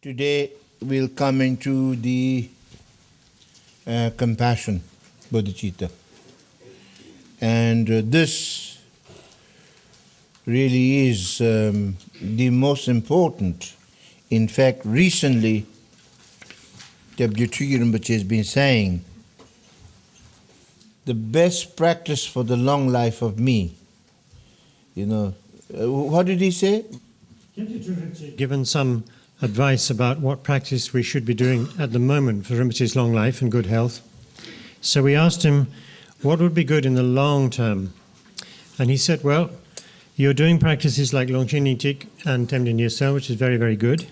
Today we'll come into the compassion, bodhichitta. And this really is the most important. In fact, recently, Sogyal Rinpoche has been saying, the best practice for the long life of me, what did he say? Given some advice about what practice we should be doing at the moment for Rinpoche's long life and good health. So we asked him, what would be good in the long term? And he said, well, you're doing practices like lojong and Temden Yesel, which is very, very good.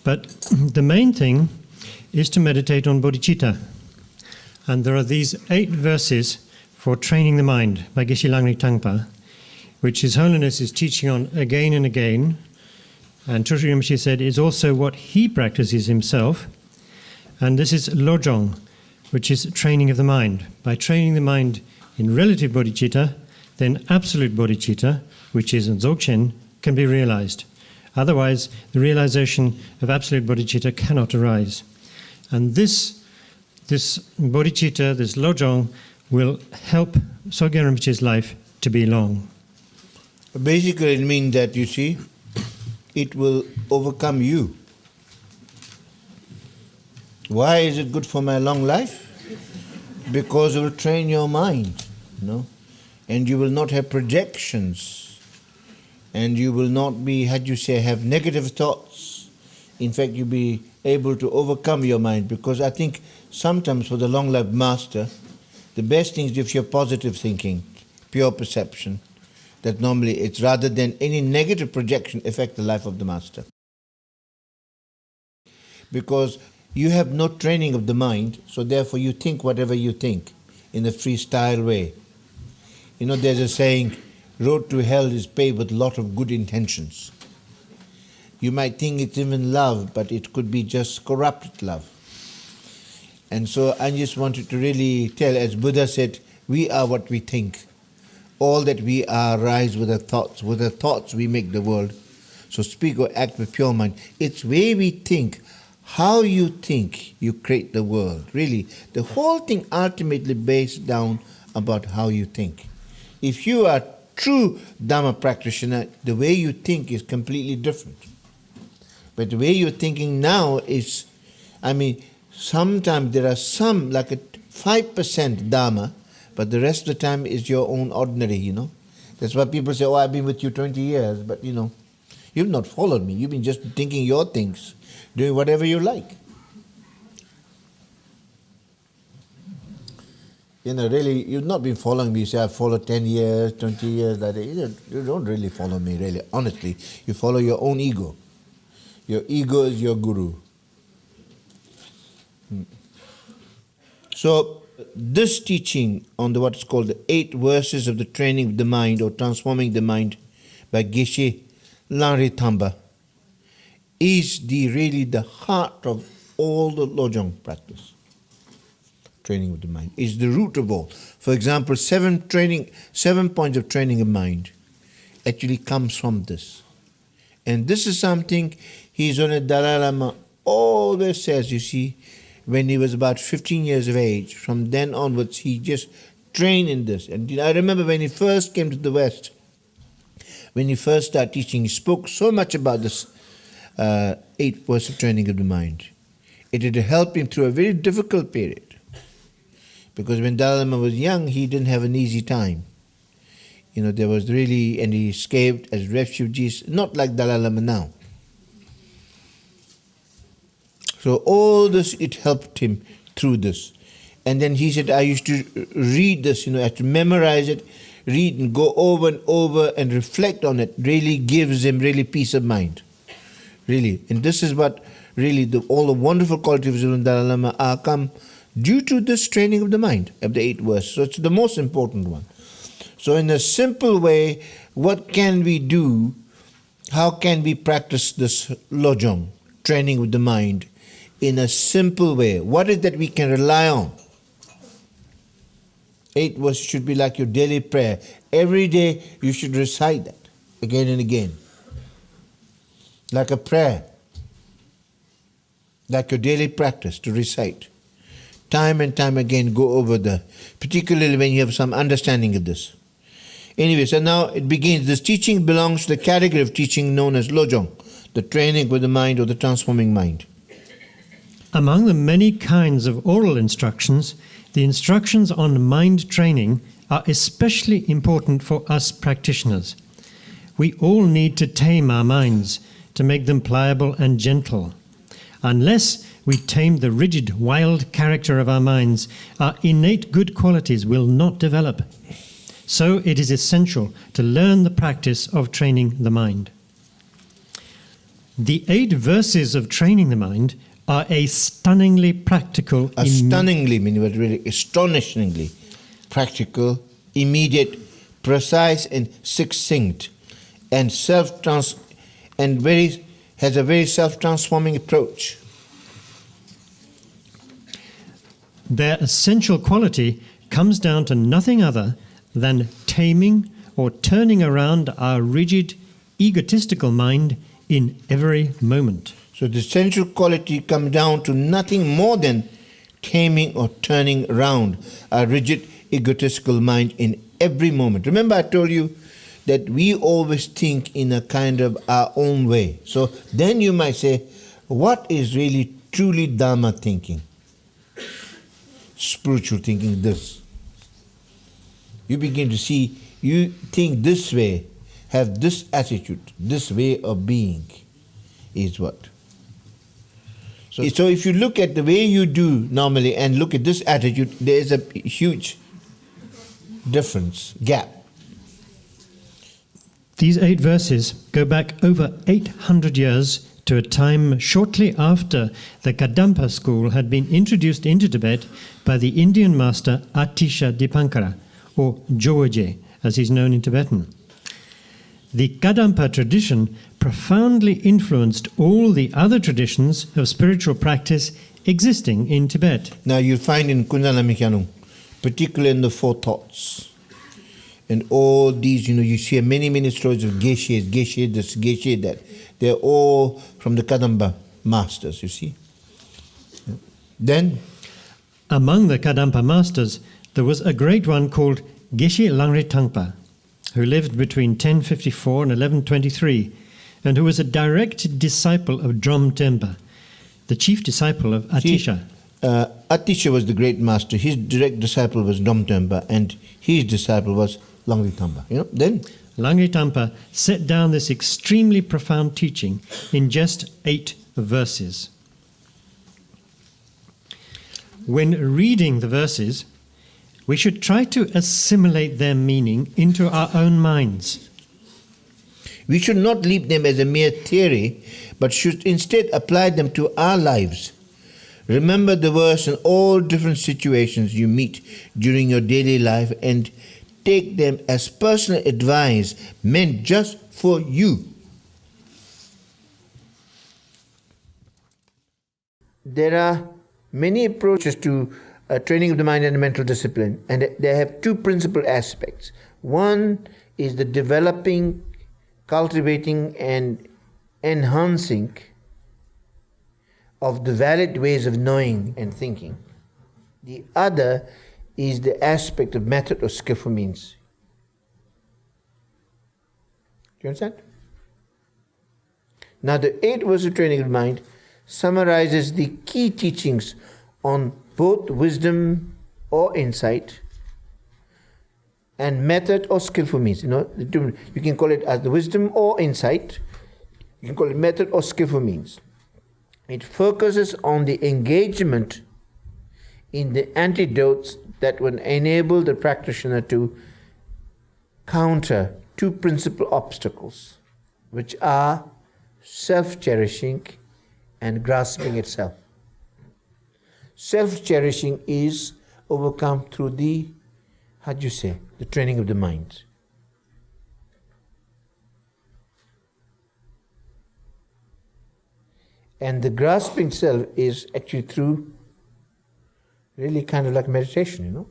But the main thing is to meditate on bodhichitta. And there are these 8 verses for training the mind by Geshe Langri Tangpa, which His Holiness is teaching on again and again. And Trungpa Rinpoche said is also what he practices himself. And this is lojong, which is training of the mind. By training the mind in relative bodhicitta, then absolute bodhicitta, which is dzogchen, can be realized. Otherwise, the realization of absolute bodhicitta cannot arise. And this bodhicitta, this lojong, will help Sogyal Rinpoche's life to be long. Basically, it means that, you see, it will overcome you. Why is it good for my long life? Because it will train your mind, and you will not have projections, and you will not be, have negative thoughts. In fact, you'll be able to overcome your mind, because I think sometimes for the long life master, the best thing is if you're positive thinking, pure perception, that normally it's rather than any negative projection affect the life of the master. Because you have no training of the mind, so therefore you think whatever you think in a freestyle way. There's a saying, road to hell is paved with a lot of good intentions. You might think it's even love, but it could be just corrupted love. And so I just wanted to really tell, as Buddha said, we are what we think. All that we are rise with our thoughts. With our thoughts we make the world. So speak or act with pure mind. It's way we think. How you think, you create the world. Really, the whole thing ultimately based down about how you think. If you are true Dhamma practitioner, the way you think is completely different. But the way you're thinking now is, sometimes there are some, like a 5% Dhamma, but the rest of the time is your own ordinary, That's why people say, I've been with you 20 years, but you've not followed me. You've been just thinking your things, doing whatever you like. Really, you've not been following me. You say, I've followed 10 years, 20 years, like that. You don't really follow me, really, honestly. You follow your own ego. Your ego is your guru. So, this teaching on what is called the 8 verses of the training of the mind or transforming the mind by Geshe Langri Tangpa is really the heart of all the lojong practice. Training of the mind is the root of all. For example, 7 points of training of mind actually comes from this. And this is something His Holiness Dalai Lama always says, you see, when he was about 15 years of age. From then onwards, he just trained in this. And I remember when he first came to the West, when he first started teaching, he spoke so much about this 8 verses of training of the mind. It had helped him through a very difficult period. Because when Dalai Lama was young, he didn't have an easy time. There was really, and he escaped as refugees, not like Dalai Lama now. So all this, it helped him through this. And then he said, I used to read this, I had to memorize it, read and go over and over and reflect on it. Really gives him really peace of mind. Really. And this is what really all the wonderful qualities of Dalai Lama are come due to this training of the mind, of the 8 verses. So it's the most important one. So in a simple way, what can we do? How can we practice this lojong, training of the mind, in a simple way? What is that we can rely on? 8 verses should be like your daily prayer. Every day you should recite that again and again. Like a prayer. like your daily practice to recite. Time and time again go over particularly when you have some understanding of this. Anyway, so now it begins. This teaching belongs to the category of teaching known as lojong, the training with the mind or the transforming mind. Among the many kinds of oral instructions, the instructions on mind training are especially important for us practitioners. We all need to tame our minds to make them pliable and gentle. Unless we tame the rigid, wild character of our minds, our innate good qualities will not develop. So it is essential to learn the practice of training the mind. The 8 verses of training the mind are a stunningly practical... Stunningly, meaning really astonishingly practical, immediate, precise and succinct, and has a very self-transforming approach. Their essential quality comes down to nothing other than taming or turning around our rigid, egotistical mind in every moment. So the essential quality comes down to nothing more than taming or turning around our rigid, egotistical mind in every moment. Remember I told you that we always think in a kind of our own way. So then you might say, what is really truly Dharma thinking? Spiritual thinking, this. You begin to see, you think this way, have this attitude, this way of being is what? So if you look at the way you do normally and look at this attitude, there is a huge difference, gap. These 8 verses go back over 800 years to a time shortly after the Kadampa school had been introduced into Tibet by the Indian master Atisha Dipankara, or George, as he's known in Tibetan. The Kadampa tradition profoundly influenced all the other traditions of spiritual practice existing in Tibet. Now you find in Kundalini Mikyanung, particularly in the 4 thoughts, and all these, you see many stories of Geshe this, Geshe that. They're all from the Kadampa masters, you see. Then, among the Kadampa masters, there was a great one called Geshe Langri Tangpa, who lived between 1054 and 1123, and who was a direct disciple of Drom Tempa, the chief disciple of Atisha. Atisha was the great master. His direct disciple was Drom Tempa, and his disciple was Langri Tangpa. Then Langri Tangpa set down this extremely profound teaching in just 8 verses. When reading the verses, we should try to assimilate their meaning into our own minds. We should not leave them as a mere theory, but should instead apply them to our lives. Remember the verse in all different situations you meet during your daily life and take them as personal advice meant just for you. There are many approaches to training of the mind and mental discipline, and they have 2 principal aspects. One is the developing, cultivating and enhancing of the valid ways of knowing and thinking. The other is the aspect of method or skillful means. Do you understand? Now the 8 verses of training of the mind summarizes the key teachings on both wisdom or insight and method or skillful means. You can call it as the wisdom or insight. You can call it method or skillful means. It focuses on the engagement in the antidotes that will enable the practitioner to counter 2 principal obstacles, which are self-cherishing and grasping itself. Self-cherishing is overcome through the training of the mind. And the grasping self is actually through really kind of like meditation,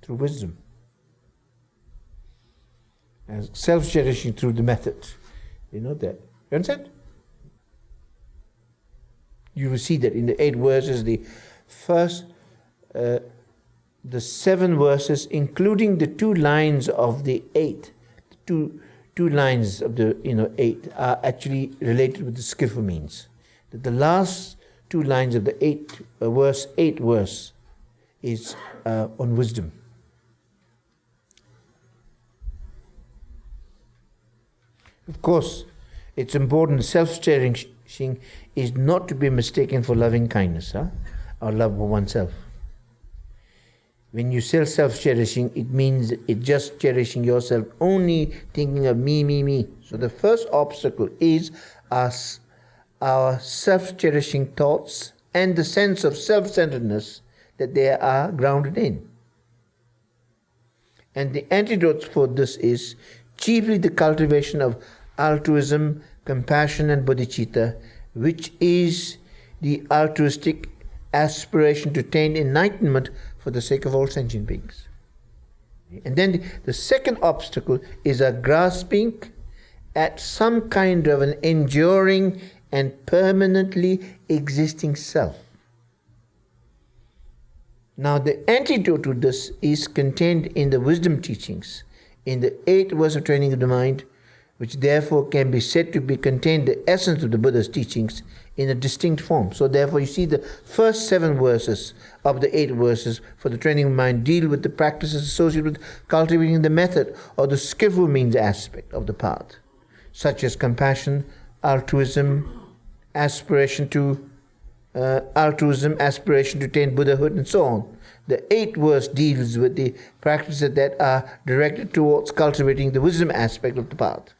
through wisdom. And self-cherishing through the method. You know that. You understand? You will see that in the 8 verses, the first, the 7 verses, including the 2 lines of the 8, two lines of the 8 are actually related with the skillful means. That the last 2 lines of the 8 verse is on wisdom. Of course, it's important. Self-cherishing is not to be mistaken for loving kindness, or love for oneself. When you say self-cherishing, it means it's just cherishing yourself, only thinking of me, me, me. So the first obstacle is our self-cherishing thoughts and the sense of self-centeredness that they are grounded in. And the antidote for this is chiefly the cultivation of altruism, compassion and bodhichitta, which is the altruistic aspiration to attain enlightenment for the sake of all sentient beings. And then the second obstacle is a grasping at some kind of an enduring and permanently existing self. Now the antidote to this is contained in the wisdom teachings, in the 8th verse of Training of the Mind, which therefore can be said to be contained the essence of the Buddha's teachings in a distinct form. So therefore you see the first 7 verses of the 8 verses for the Training of Mind deal with the practices associated with cultivating the method or the skillful means aspect of the path, such as compassion, altruism, aspiration to attain Buddhahood, and so on. The 8th verse deals with the practices that are directed towards cultivating the wisdom aspect of the path.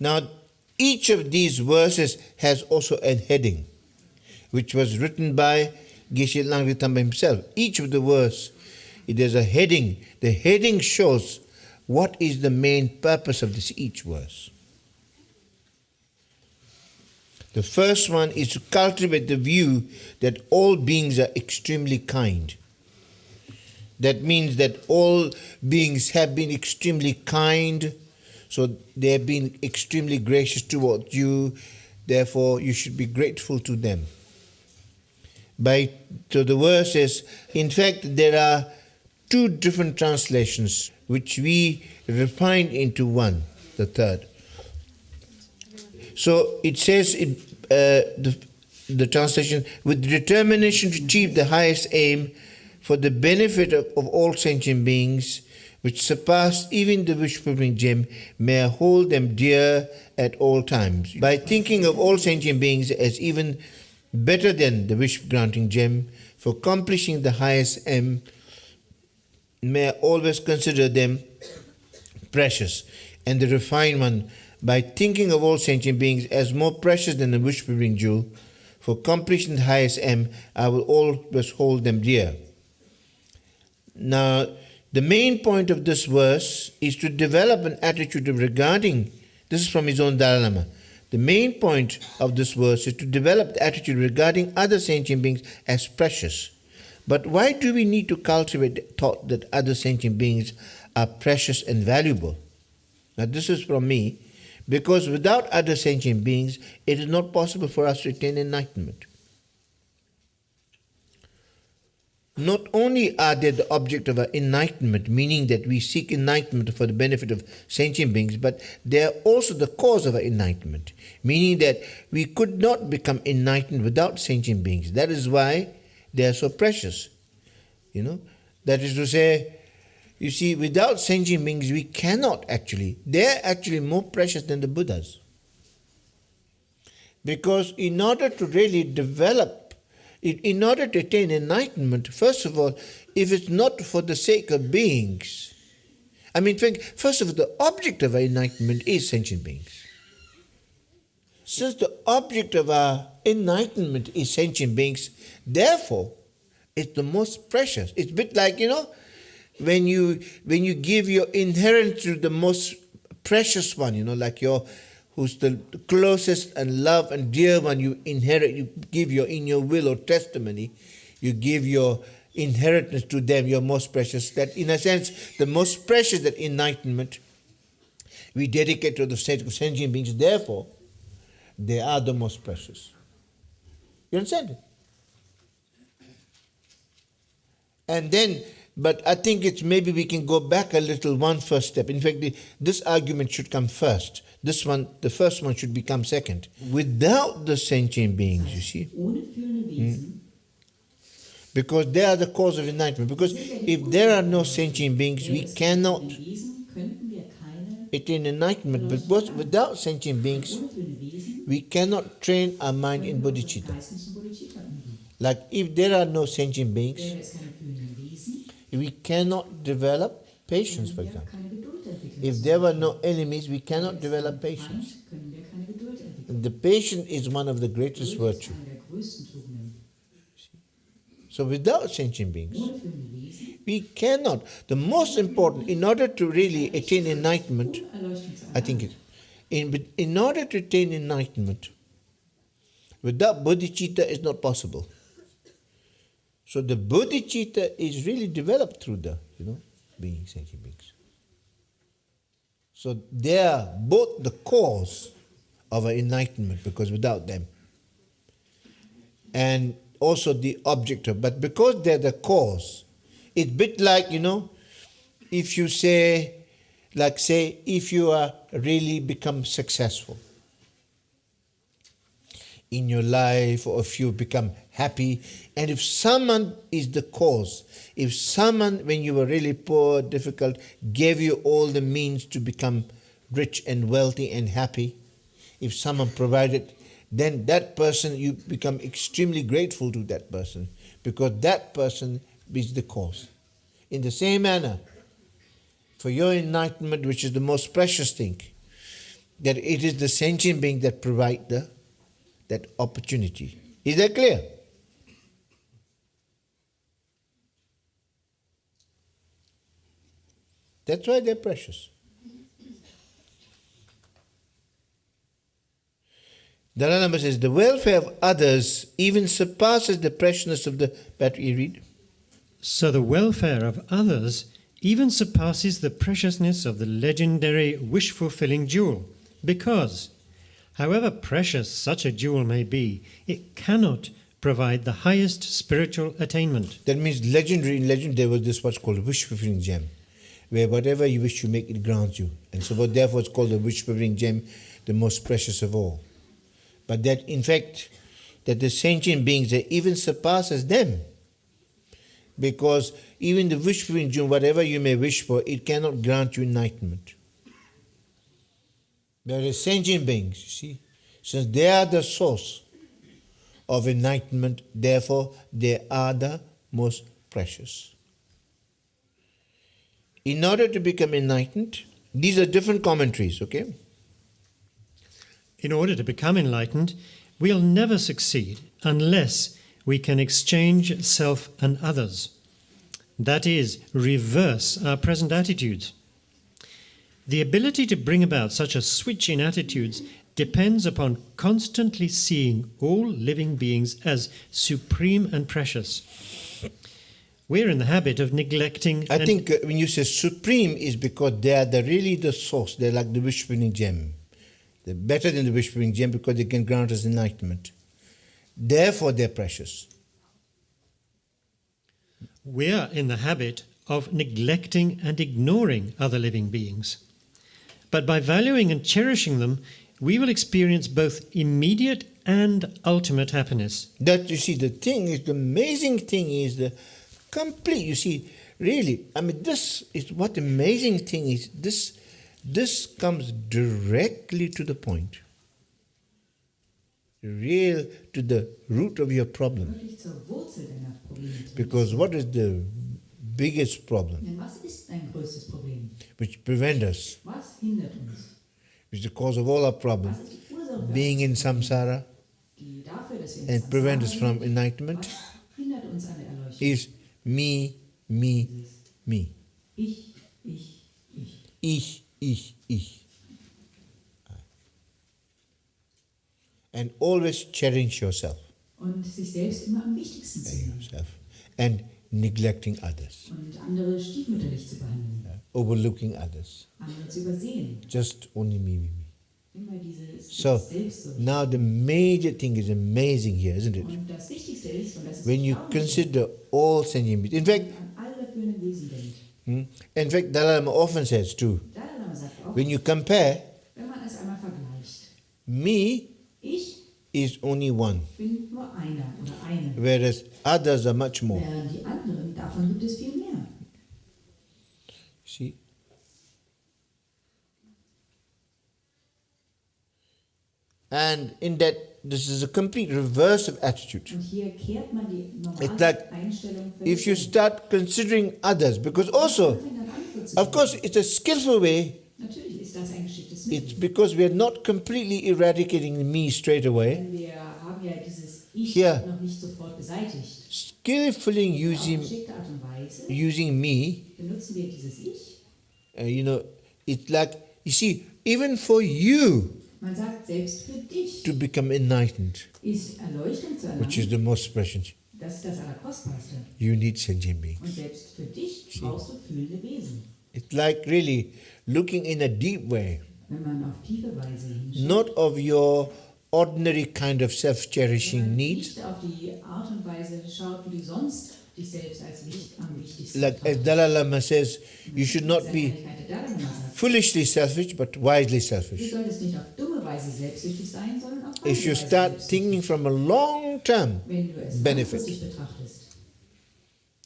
Now, each of these verses has also a heading, which was written by Geshe Langri Tamba himself. Each of the verse, it has a heading. The heading shows what is the main purpose of this each verse. The first one is to cultivate the view that all beings are extremely kind. That means that all beings have been extremely kind, so they have been extremely gracious towards you, therefore you should be grateful to them. So the verse says, in fact there are 2 different translations which we refine into one, the third. So it says in the translation, with determination to achieve the highest aim for the benefit of all sentient beings, which surpass even the wish-fulfilling gem, may I hold them dear at all times. By thinking of all sentient beings as even better than the wish-granting gem, for accomplishing the highest aim, may I always consider them precious. And the refined one, by thinking of all sentient beings as more precious than a wish-fulfilling jewel, for accomplishing the highest aim, I will always hold them dear. Now, the main point of this verse is to develop an attitude of regarding, this is from his own Dalai Lama, the main point of this verse is to develop the attitude regarding other sentient beings as precious. But why do we need to cultivate the thought that other sentient beings are precious and valuable? Now this is from me, because without other sentient beings, it is not possible for us to attain enlightenment. Not only are they the object of our enlightenment, meaning that we seek enlightenment for the benefit of sentient beings, but they are also the cause of our enlightenment, meaning that we could not become enlightened without sentient beings. That is why they are so precious. That is to say, you see, without sentient beings, we cannot actually. They are actually more precious than the Buddhas. Because in order to really develop, in order to attain enlightenment, first of all, if it's not for the sake of beings, first of all, the object of our enlightenment is sentient beings. Since the object of our enlightenment is sentient beings, therefore, it's the most precious. It's a bit like, when you give your inheritance to the most precious one, like who's the closest and loved and dear one you inherit, you give in your will or testimony, you give your inheritance to them, your most precious. That in a sense, the most precious, that enlightenment, we dedicate to the state of sentient beings, therefore, they are the most precious. You understand? And then, but I think it's maybe we can go back a little, one first step. In fact, this argument should come first. This one, the first one should become second. Without the sentient beings, you see. Because they are the cause of enlightenment. Because if there are no sentient beings, we cannot attain enlightenment. But without sentient beings, we cannot train our mind in bodhicitta. Like if there are no sentient beings, we cannot develop patience, for example. If there were no enemies, we cannot develop patience. And the patience is one of the greatest virtues. So without sentient beings, we cannot. The most important, in order to really attain enlightenment, I think in order to attain enlightenment, without bodhicitta is not possible. So the bodhicitta is really developed through the, being sentient beings. So they are both the cause of our enlightenment, because without them, and also the object of, but because they're the cause, it's a bit like, if you say, if you are really become successful in your life, or if you become happy, and if someone is the cause, if someone, when you were really poor, difficult, gave you all the means to become rich and wealthy and happy, if someone provided, then that person, you become extremely grateful to that person, because that person is the cause. In the same manner, for your enlightenment, which is the most precious thing, that it is the sentient being that provide that opportunity. Is that clear? That's why they're precious. Dalai Lama says, the welfare of others even surpasses the preciousness of the... But you read? So the welfare of others even surpasses the preciousness of the legendary wish-fulfilling jewel, because, however precious such a jewel may be, it cannot provide the highest spiritual attainment. That means legendary. In legend there was this what's called a wish-fulfilling gem, where whatever you wish to make, it grants you. And so therefore it's called the wish-fulfilling gem, the most precious of all. But that in fact, that the sentient beings, that even surpasses them. Because even the wish-fulfilling gem, whatever you may wish for, it cannot grant you enlightenment. There are sentient beings, you see. Since they are the source of enlightenment, therefore they are the most precious. In order to become enlightened, these are different commentaries, okay? In order to become enlightened, we'll never succeed unless we can exchange self and others. That is, reverse our present attitudes. The ability to bring about such a switch in attitudes depends upon constantly seeing all living beings as supreme and precious. We're in the habit of neglecting... I think when you say supreme is because they are really the source. They're like the wish-fulfilling gem. They're better than the wish-fulfilling gem because they can grant us enlightenment. Therefore, they're precious. We're in the habit of neglecting and ignoring other living beings. But by valuing and cherishing them, we will experience both immediate and ultimate happiness. That, you see, the amazing thing is the complete, you see, really, this is what the amazing thing is. This comes directly to the point, to the root of your problem. Because what is the biggest problem which prevents us, which is the cause of all our problems, being in samsara and prevent us from enlightenment, is me, me, me. Ich. And always cherish yourself. Und sich selbst immer am wichtigsten zu nehmen. And neglecting others. Und andere stiefmütterlich zu behandeln. Yeah. overlooking others. andere zu übersehen. Just only me. Immer dieses So, Selbstsucht. now the major thing is amazing here, isn't it? Und das Wichtigste ist, und das ist When you consider all sentient beings. In fact, an alle fühlenden Wesen denkt. in fact, Dalai Lama often says too, Dalai Lama sagt auch, when you compare, wenn man es einmal vergleicht, me ich is only one, bin nur einer oder eine, whereas others are much more. während die anderen, davon gibt es viel mehr. See? And in that, this is a complete reverse of attitude. Und hier kehrt man die normale It's like Einstellung if you um. start considering others, because also, Fängt an, andere zu of course, sehen. it's a skillful way. Natürlich ist das ein geschicktes It's Mittel. because we are not completely eradicating me straight away. Denn wir haben ja dieses Ich Here. noch nicht sofort beseitigt. Skillfully Auf using geschickte Art und Weise me, benutzen wir dieses Ich. it's like, you see, even for you Man sagt, selbst für dich to become enlightened, ist Erleuchtung zu which is erlangen. the most precious, Das ist das Allerkostbarste. you need sentient beings. Und selbst für dich brauchst du fühlende Wesen. It's like really looking in a deep way, Wenn man auf tiefe Weise hinschaut, not of your ordinary kind of self-cherishing wenn man needs, nicht auf die Art und Weise schaut, wie du sonst dich selbst als am wichtigsten like as betrachtest. Dalai Lama says, you should not be Selbstherrlichkeit der Dalai Lama sagt, foolishly selfish, but wisely du selfish. solltest nicht auf dumme Weise selbstsüchtig sein, sondern auf If weise you Weise start selbstsüchtig. thinking from a long-term Wenn du es benefit, langfristig betrachtest,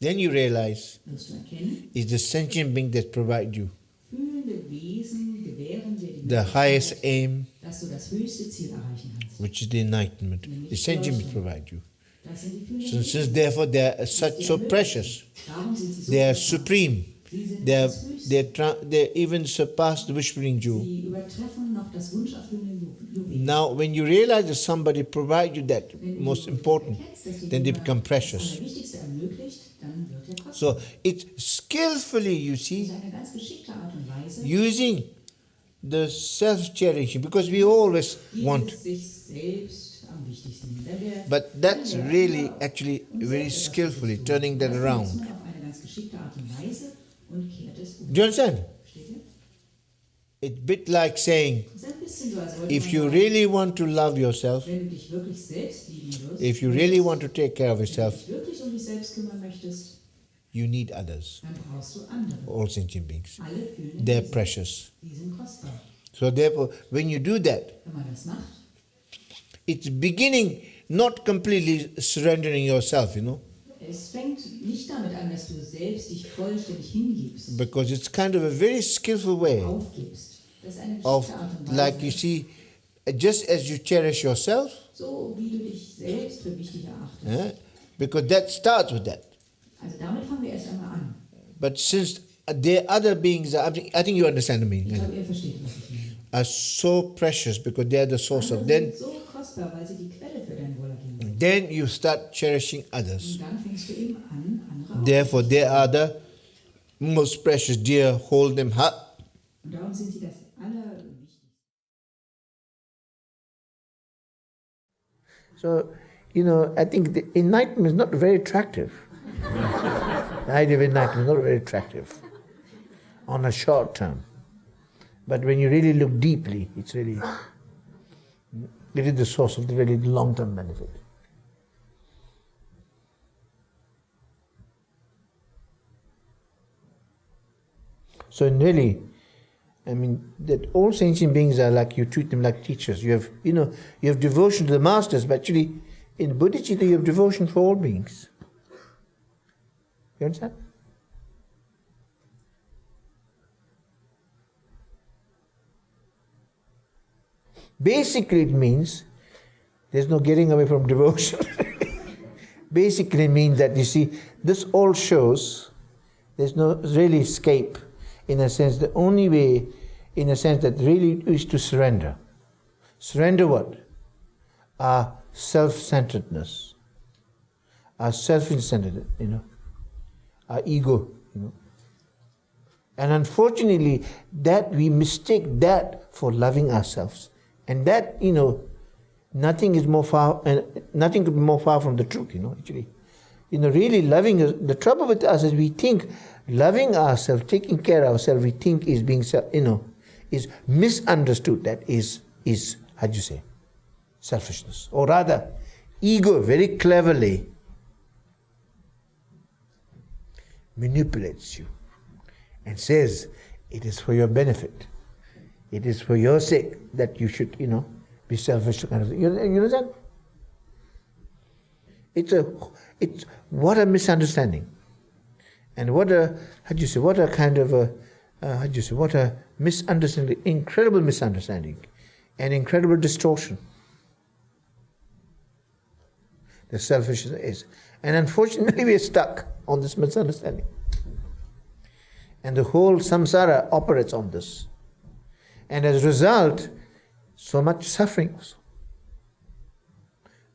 then you realize wirst du erkennen, it's the sentient being that provide you fühlende Wesen gewähren dir die the highest aim, dass du das höchste Ziel erreichen kannst. which is the enlightenment. The sentient beings provide you. Das sind die fühlenden So, Wesen. since therefore they are such so precious, Darum sind sie so they are kostbar. supreme. Sie sind They das Höchste. they even surpass the whispering jewel. Sie übertreffen noch das wunscherfüllende Juwel. Now, when you realize that somebody provide you that Wenn du most important, erkennst, dass dir then they jemand become das precious. Allerwichtigste ermöglicht, dann wird er kostbar. So it's skillfully, you Das see, ist eine ganz geschickte Art und Weise, using the self-cherishing, because we always want, sich selbst am wichtigsten. Denn wir but that's really actually very skillfully turning that das around. benutzt man auf eine ganz geschickte Art und Weise und kehrt es um. Do you understand? Versteht ihr? It's a bit like saying, Es ist ein bisschen so, als wollte if man you sagen, really want to love yourself, wenn du dich wirklich selbst lieben wirst, if you really want to take care of wenn du yourself, dich wirklich um dich selbst kümmern möchtest, you need others, dann brauchst du andere. all sentient beings. Alle fühlen They're Wesen. precious. Die sind kostbar. So therefore, when you do that, Wenn man das macht, it's beginning not completely surrendering yourself, es fängt nicht damit an, dass du selbst dich vollständig hingibst, because it's kind of a very skillful way aufgibst. Das ist eine of, geschickte Art und Weise. like you see, just as you cherish yourself, So wie du dich selbst für wichtig erachtest. because that starts with that. Also damit fangen wir erst einmal an. But since there are other beings, I think you understand the Ich meaning, glaube, ihr versteht, was ich meine. are so precious because they are the source of. Andere sind so kostbar, weil sie die Quelle für dein Wohlergehen sind. Then you start cherishing others. Und dann fängst du eben an, andere Therefore, they are the most precious, dear, hold them hard. Und darum sind sie das Allerwichtigste. So, I think the enlightenment is not very attractive. The idea of enlightenment is not very attractive on a short term. But when you really look deeply, it is the source of the really long-term benefit. So really, that all sentient beings are like, you treat them like teachers. You have devotion to the masters, but actually in bodhichitta you have devotion for all beings. You understand? Basically it means there's no getting away from devotion. Basically it means that, you see, this all shows there's no really escape. In a sense, the only way, in a sense, that really is to surrender. Surrender what? Our self-centeredness, our self-centeredness, our ego, And unfortunately, that we mistake that for loving ourselves. And that, nothing could be more far from the truth, actually. really loving us. The trouble with us is we think loving ourselves, taking care of ourselves, we think is being, is misunderstood. That is how do you say, selfishness. Or rather, ego very cleverly manipulates you and says it is for your benefit. It is for your sake that you should, be selfish kind of thing. You understand? It's what a misunderstanding, and what a misunderstanding, incredible misunderstanding, and incredible distortion. The selfishness is, and unfortunately we are stuck on this misunderstanding, and the whole samsara operates on this, and as a result, so much suffering also.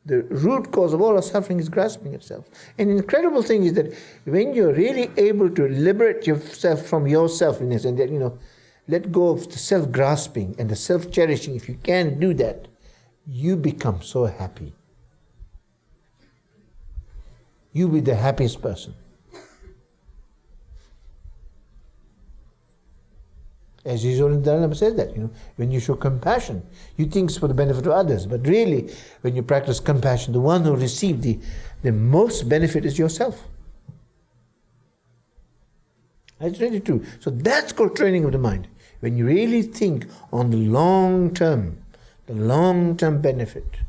The root cause of all our suffering is grasping itself. And the incredible thing is that when you're really able to liberate yourself from your selfishness and that, let go of the self-grasping and the self-cherishing, if you can do that, you become so happy. You'll be the happiest person. As Sogyal Rinpoche says that, when you show compassion, you think it's for the benefit of others, but really, when you practice compassion, the one who received the most benefit is yourself. That's really true. So that's called training of the mind. When you really think on the long-term benefit.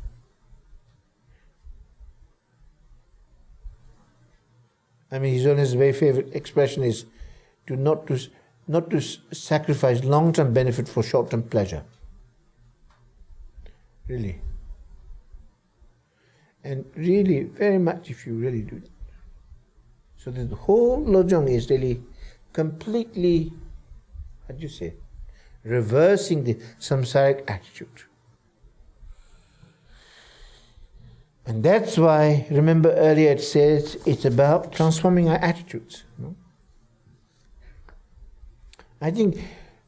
His very favorite expression is not to sacrifice long-term benefit for short-term pleasure. Really. And really, very much if you really do that. So the whole lojong is really completely, reversing the samsaric attitude. And that's why, remember earlier it says, it's about transforming our attitudes. I think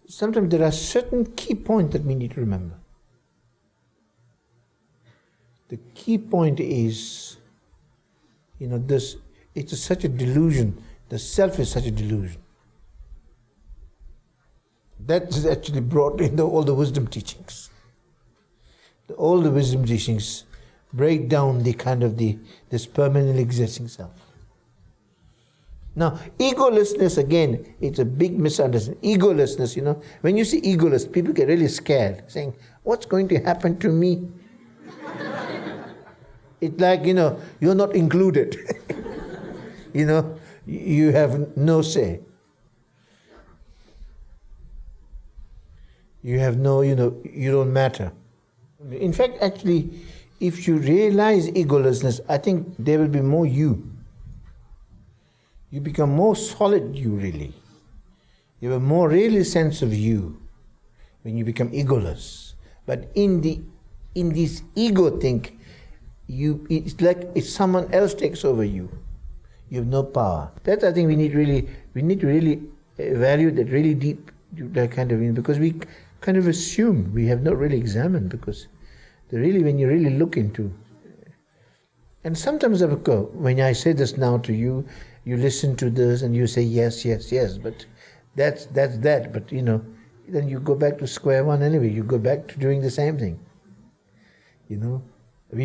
sometimes there are certain key points that we need to remember. The key point is, it's such a delusion. The self is such a delusion. That is actually brought in all the wisdom teachings. All the wisdom teachings break down this permanently existing self. Now, egolessness, again, it's a big misunderstanding. Egolessness, when you see egoless, people get really scared, saying, what's going to happen to me? It's like, you're not included. You have no say. You have no, you don't matter. In fact, actually, if you realize egolessness, I think there will be more you. You become more solid you really. You have a more really sense of you when you become egoless. But in this ego thing, it's like if someone else takes over you. You have no power. That I think we need to really value that really deep, that kind of, because we kind of assume, we have not really examined, because when you really look into, and sometimes when I say this now to you, you listen to this and you say yes, yes, yes, but that's that. But then you go back to square one anyway. You go back to doing the same thing. We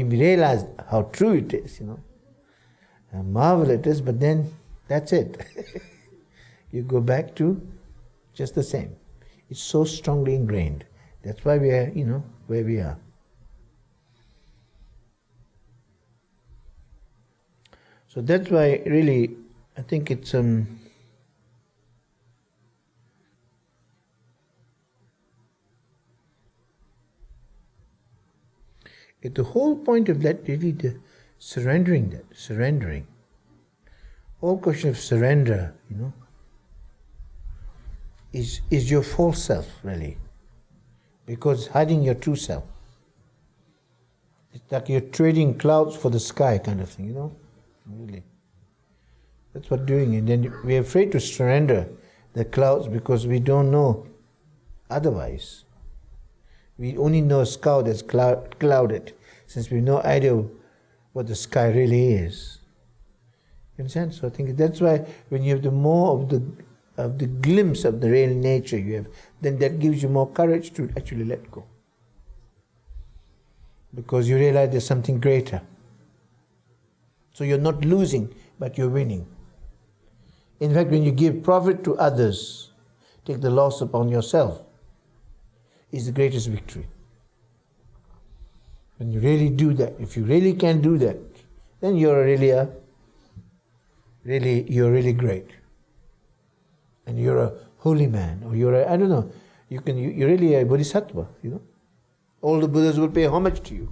realize how true it is. How marvelous it is, but then that's it. You go back to just the same. It's so strongly ingrained. That's why we are, where we are. So that's why really I think it's the whole point of that really the surrendering. Whole question of surrender, is your false self really, because hiding your true self. It's like you're trading clouds for the sky kind of thing, really. That's what doing. And then we're afraid to surrender the clouds because we don't know otherwise. We only know a sky that's clouded, since we have no idea what the sky really is. You understand? So I think that's why when you have the more of the glimpse of the real nature you have, then that gives you more courage to actually let go. Because you realize there's something greater. So you're not losing, but you're winning. In fact, when you give profit to others, take the loss upon yourself, is the greatest victory. When you really do that, if you really can do that, then you're really great. And you're a holy man, or you're you're really a bodhisattva, you know. All the Buddhas will pay homage to you.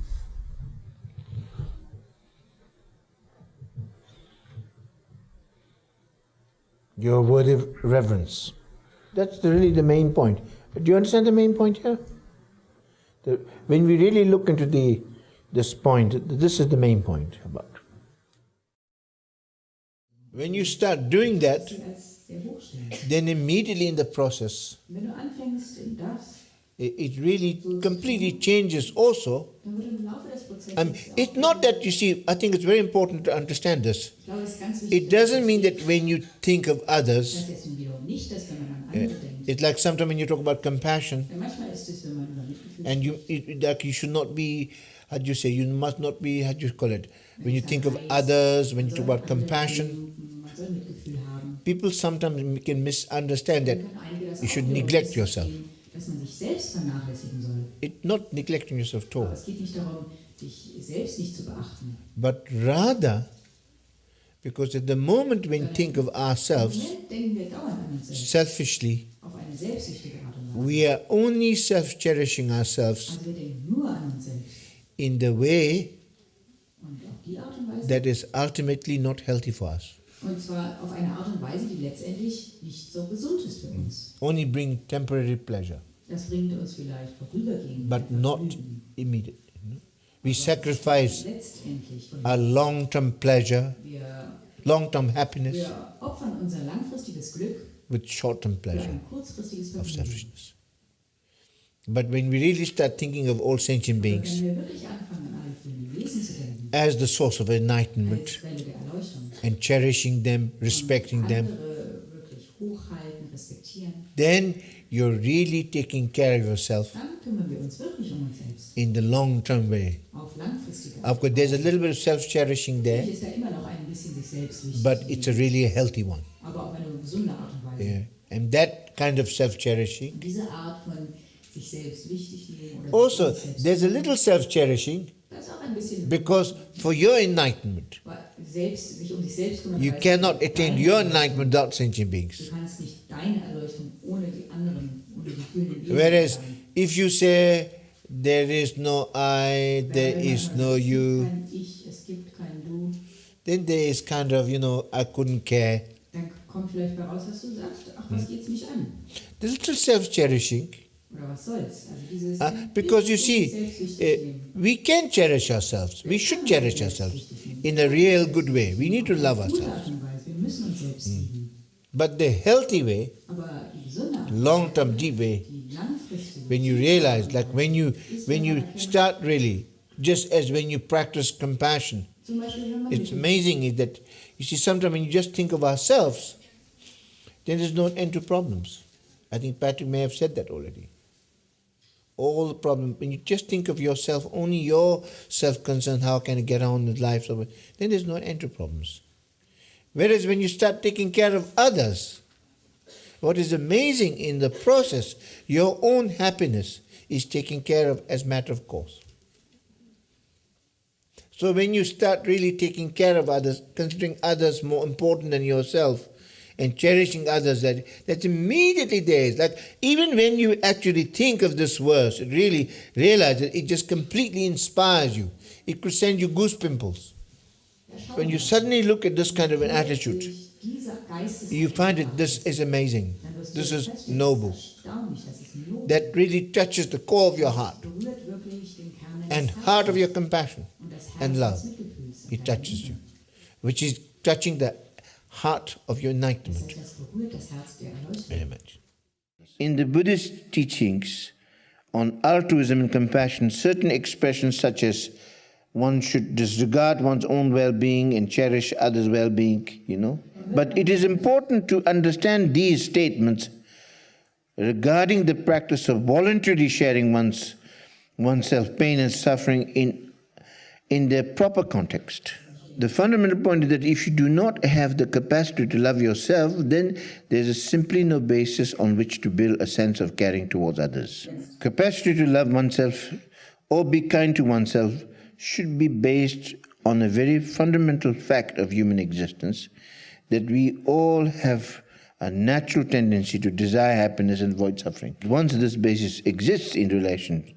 You're worthy of reverence. That's really the main point. Do you understand the main point here? When we really look into this point, this is the main point about. When you start doing that, then immediately in the process, it really completely changes also. It's not that, you see, I think it's very important to understand this. It doesn't mean that when you think of others, it's like sometimes when you talk about compassion, and you should not be, you must not be, when you think of others, when you talk about compassion, people sometimes can misunderstand that you should neglect yourself. Dass man sich selbst vernachlässigen soll. It's not neglecting yourself at all. Aber es geht nicht darum, dich selbst nicht zu beachten. But rather, because at the moment when we think of ourselves selfishly, Auf eine selbstsüchtige Art und Weise. we are only self-cherishing ourselves Also wir denken nur an uns selbst. in the way Und auf die Art und Weise. that is ultimately not healthy for us. Und zwar auf eine Art und Weise, die letztendlich nicht so gesund ist für uns. Only bring temporary pleasure, Das bringt uns vielleicht vorübergehend. but not immediate. We sacrifice Letztendlich von our long-term pleasure, wir, long-term happiness wir opfern unser langfristiges Glück with short-term für pleasure ein kurzfristiges of Vergnügen. selfishness. But when we really start thinking of all sentient beings Wenn wir wirklich anfangen, an alle fühlenden Wesen zu denken, as the source of als enlightenment, Quelle der Erleuchtung, and cherishing them, respecting them, andere wirklich hochhalten, respektieren, then you're really taking care of yourself dann kümmern wir uns wirklich um uns selbst. in the long-term way. Auf langfristige Of course, there's a little bit of self-cherishing there, Natürlich ist da immer noch ein bisschen sich selbst wichtig, but it's a really a healthy one. aber auf eine gesunde Art und Weise. Yeah. And that kind of self-cherishing. Und diese Art von sich selbst wichtig nehmen oder Also, sich selbst there's a little self-cherishing das ist auch ein bisschen because for your enlightenment, selbst, sich um sich selbst kümmern. you weil cannot attain your deine- enlightenment without sentient beings. Du kannst nicht deine Erleuchtung ohne die anderen, ohne die fühlenden Wesen Whereas, erreichen. if you say, there is no I, there Wenn man is sagt, no es gibt you, kein Ich, es gibt kein Du, then there is kind of, I couldn't care. dann kommt vielleicht bei raus, dass du sagst, ach, was geht's mich an? The little self-cherishing, Oder was soll's? Also dieses because you see, selbstwichtig nehmen. we can cherish ourselves. We should cherish ourselves in a real good way. We need to love Gute ourselves. Art und Weise, wir müssen uns selbst lieben. But the healthy way, Aber die gesunde Art, long-term, deep way, die langfristige, when you realize, like when you start really, just as when you practice compassion, zum Beispiel, wenn man it's amazing is that, you see, sometimes when you just think of ourselves, then there's no end to problems. I think Patrick may have said that already. All the problems, when you just think of yourself, only your self-concern, how can I get on with life, so then there's no end to problems. Whereas when you start taking care of others, what is amazing in the process, your own happiness is taken care of as matter of course. So when you start really taking care of others, considering others more important than yourself, and cherishing others, that's immediately there. It's like even when you actually think of this verse, it really realize that it just completely inspires you. It could send you goose pimples. When you suddenly look at this kind of an attitude, you find that this is amazing. This is noble. That really touches the core of your heart and heart of your compassion and love. It touches you, which is touching the heart of your enlightenment. Very much. In the Buddhist teachings on altruism and compassion, certain expressions such as one should disregard one's own well-being and cherish others' well-being, But it is important to understand these statements regarding the practice of voluntarily sharing oneself pain and suffering in their proper context. The fundamental point is that if you do not have the capacity to love yourself, then there is simply no basis on which to build a sense of caring towards others. Capacity to love oneself or be kind to oneself should be based on a very fundamental fact of human existence, that we all have a natural tendency to desire happiness and avoid suffering. Once this basis exists in relation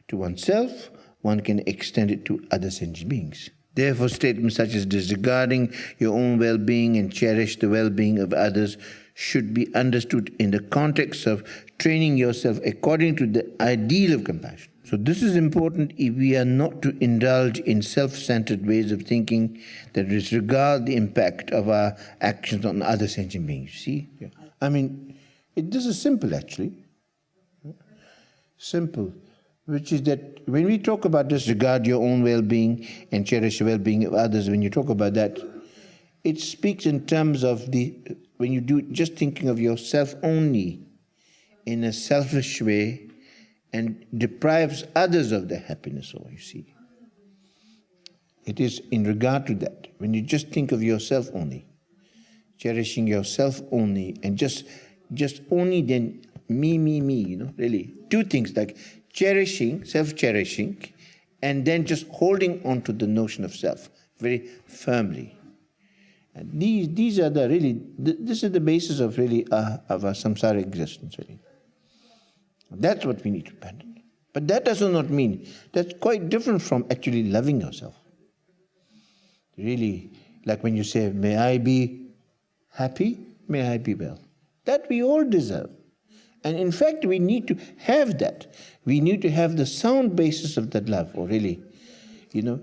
to oneself, one can extend it to other sentient beings. Therefore, statements such as disregarding your own well-being and cherish the well-being of others should be understood in the context of training yourself according to the ideal of compassion. So this is important if we are not to indulge in self-centered ways of thinking that disregard the impact of our actions on other sentient beings. See? Yeah. I mean, this is simple actually. Simple. Which is that when we talk about disregard your own well-being and cherish the well-being of others, when you talk about that, it speaks in terms of when you do just thinking of yourself only in a selfish way, and deprives others of their happiness, or you see. It is in regard to that. When you just think of yourself only, cherishing yourself only, and just only then me, really. Two things like cherishing, self-cherishing, and then just holding on to the notion of self very firmly. And these are this is the basis of really of our samsara existence, really. That's what we need to abandon. But that does not mean, that's quite different from actually loving yourself. Really, like when you say, may I be happy, may I be well. That we all deserve. And in fact, we need to have that. We need to have the sound basis of that love, or really,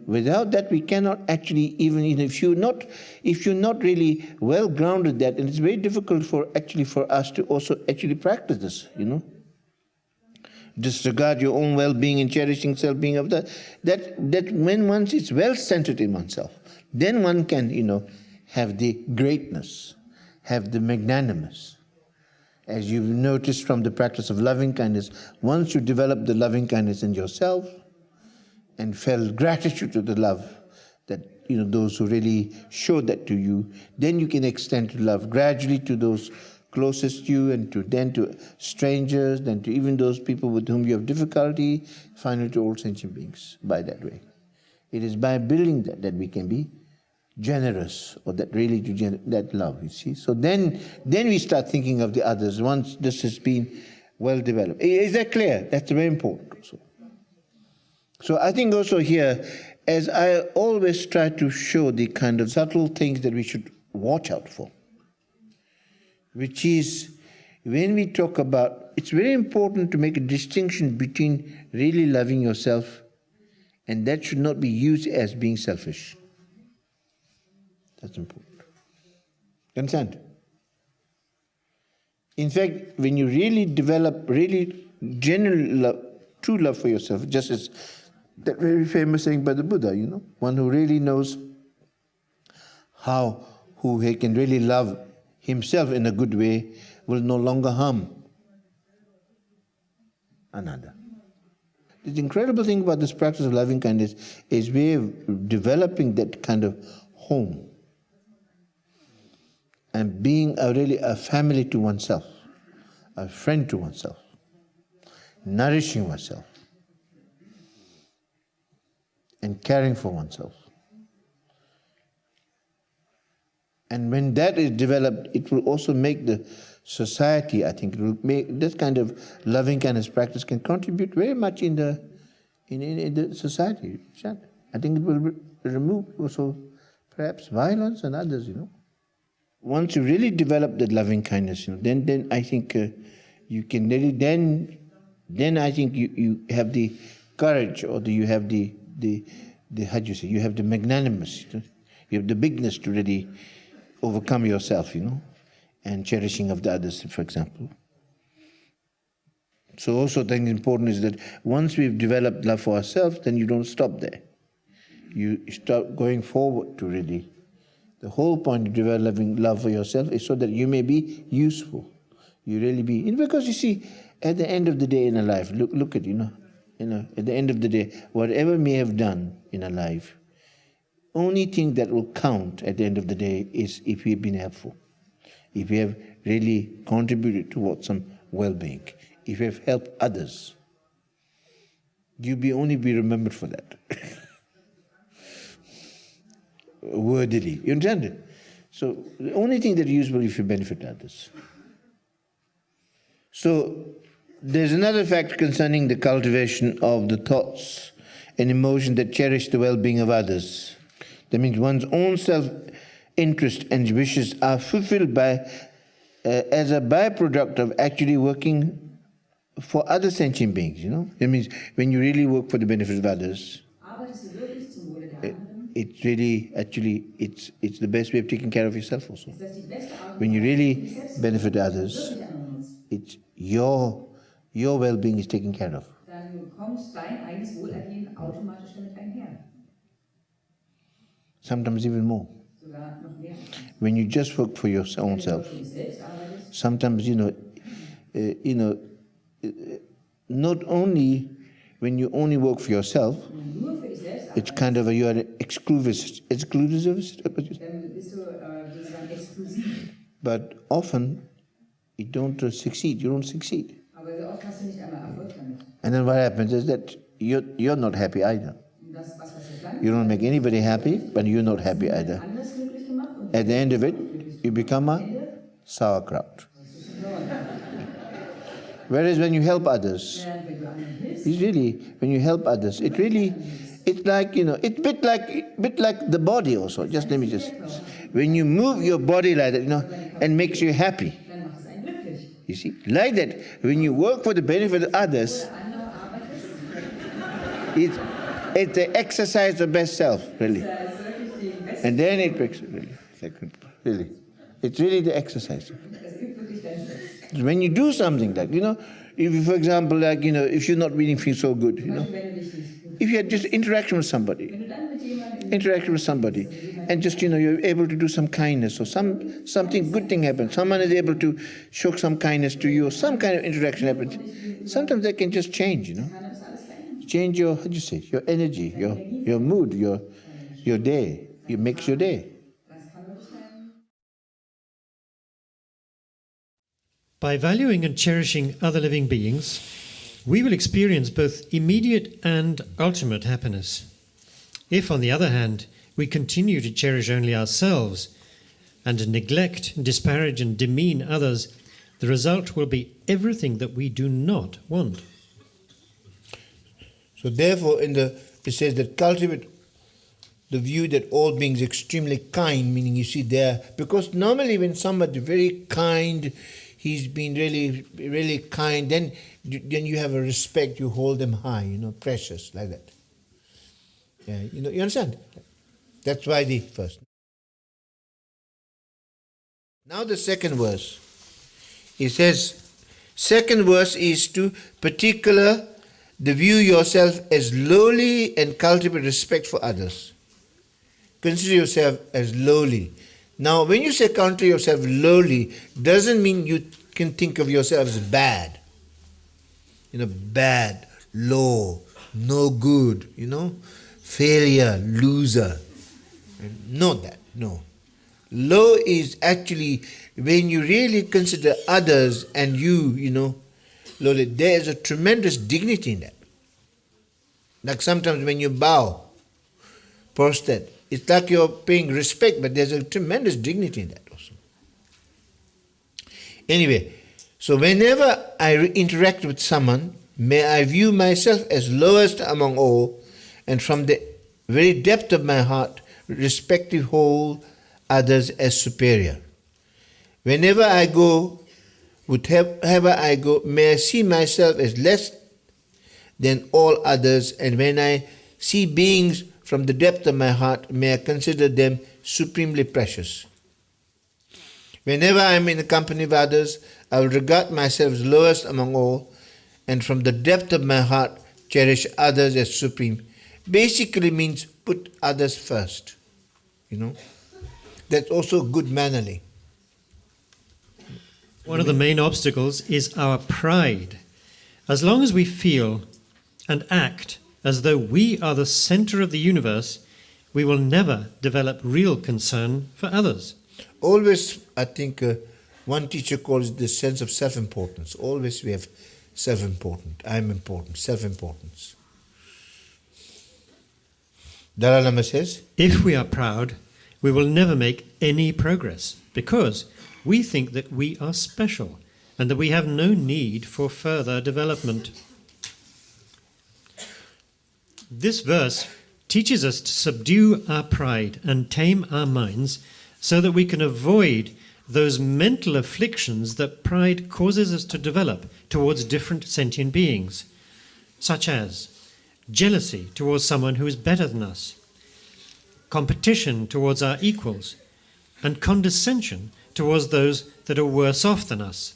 without that we cannot actually, even if you're not really well grounded that, and it's very difficult for us to also actually practice this, Disregard your own well-being and cherishing self-being of that when once it's well-centered in oneself, then one can, have the greatness, have the magnanimous. As you've noticed from the practice of loving kindness, once you develop the loving kindness in yourself and felt gratitude to the love that, those who really showed that to you, then you can extend to love gradually to those closest to you, and to strangers, then to even those people with whom you have difficulty, finally to all sentient beings, by that way. It is by building that we can be generous, or that really that love, you see. So then we start thinking of the others once this has been well developed. Is that clear? That's very important also. So I think also here, as I always try to show the kind of subtle things that we should watch out for, which is when we talk about, it's very important to make a distinction between really loving yourself, and that should not be used as being selfish. That's important. You understand? In fact, when you really develop really genuine love, true love for yourself, just as that very famous saying by the Buddha, one who really knows who he can really love himself in a good way will no longer harm another. The incredible thing about this practice of loving kindness is we're developing that kind of home and being really a family to oneself, a friend to oneself, nourishing oneself and caring for oneself. And when that is developed, it will also make the society, I think, it will make this kind of loving kindness practice can contribute very much in the society. I think it will remove also perhaps violence and others, Once you really develop that loving kindness, then I think you can really, then I think you have the courage, or you have the how do you say, you have the magnanimous, you have the bigness to really overcome yourself, and cherishing of the others, for example. So also I think important is that once we've developed love for ourselves, then you don't stop there. you start going forward to really. The whole point of developing love for yourself is so that you may be useful. You really be. Because you see, at the end of the day in a life, look at, at the end of the day, whatever we have done in a life, only thing that will count at the end of the day is if we have been helpful. If we have really contributed towards some well-being. If we have helped others. You'll only be remembered for that. Wordily. You understand it? So the only thing that is useful is if you benefit others. So there's another fact concerning the cultivation of the thoughts and emotions that cherish the well-being of others. That means one's own self-interest and wishes are fulfilled by as a byproduct of actually working for other sentient beings, That means when you really work for the benefit of others, it's really, actually, it's the best way of taking care of yourself also. When you really benefit others, it's your well-being is taken care of. Sometimes even more. When you just work for your own self, sometimes, not only when you only work for yourself, it's kind of you are exclusivist. But often you don't succeed. You don't succeed. And then what happens is that you're not happy either. You don't make anybody happy, but you're not happy either. At the end of it, you become a sauerkraut. Whereas when you help others, when you help others, it's like, it's a bit like the body also. When you move your body like that, and makes you happy. You see, like that, when you work for the benefit of others, it's the exercise of best self, really. And then it breaks, really. It's really the exercise. When you do something that, if, for example, if you're not really feeling so good, if you had just interaction with somebody, and just, you're able to do some kindness, or something good thing happens, someone is able to show some kindness to you, or some kind of interaction happens, sometimes that can just change, change your, your energy, your mood, your day. It makes your day. By valuing and cherishing other living beings, we will experience both immediate and ultimate happiness. If, on the other hand, we continue to cherish only ourselves and neglect, disparage and demean others, the result will be everything that we do not want. So therefore, it says that cultivate the view that all beings are extremely kind, meaning because normally when somebody is very kind, he's been really, really kind, then you have a respect, you hold them high, precious, like that. Yeah, you understand? That's why the first. Now the second verse. It says, second verse is to particular the view yourself as lowly and cultivate respect for others. Consider yourself as lowly. Now, when you say consider yourself lowly, doesn't mean you can think of yourself as bad. Bad, low, no good, failure, loser. Not that, no. Low is actually when you really consider others and you, lowly, there is a tremendous dignity in that. Like sometimes when you bow, prostrate, it's like you're paying respect, but there's a tremendous dignity in that also. Anyway, so whenever I interact with someone, may I view myself as lowest among all, and from the very depth of my heart, respective hold others as superior. Whenever I go, wherever I go, may I see myself as less than all others, and when I see beings from the depth of my heart, may I consider them supremely precious. Whenever I am in the company of others, I will regard myself as lowest among all, and from the depth of my heart, cherish others as supreme. Basically means put others first. That's also good mannerly. One of the main obstacles is our pride. As long as we feel and act as though we are the center of the universe, we will never develop real concern for others. Always, I think, one teacher calls it the sense of self-importance. Always we have self-important, I'm important, self-importance. Dalai Lama says, if we are proud, we will never make any progress because we think that we are special and that we have no need for further development. This verse teaches us to subdue our pride and tame our minds so that we can avoid those mental afflictions that pride causes us to develop towards different sentient beings, such as jealousy towards someone who is better than us, competition towards our equals, and condescension towards those that are worse off than us.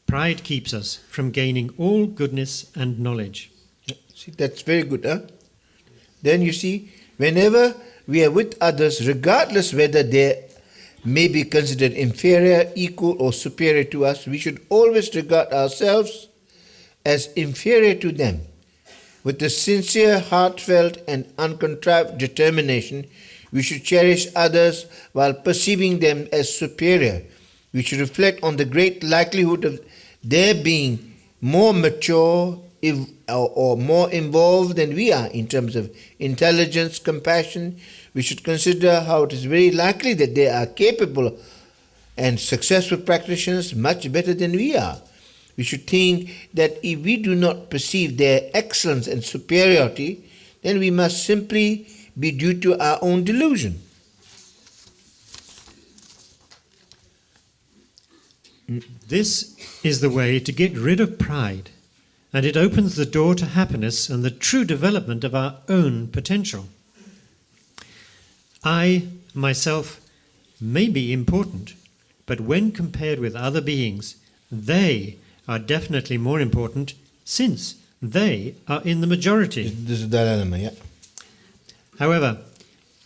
Pride keeps us from gaining all goodness and knowledge. See, that's very good, huh? Then you see, whenever we are with others, regardless whether they may be considered inferior, equal, or superior to us, we should always regard ourselves as inferior to them. With a sincere, heartfelt, and uncontrived determination, we should cherish others while perceiving them as superior. We should reflect on the great likelihood of their being more mature or more involved than we are in terms of intelligence, compassion. We should consider how it is very likely that they are capable and successful practitioners much better than we are. We should think that if we do not perceive their excellence and superiority, then we must simply be due to our own delusion. This is the way to get rid of pride, and it opens the door to happiness and the true development of our own potential. I, myself, may be important, but when compared with other beings, they are definitely more important since they are in the majority. This is Dalai Lama, yeah. However,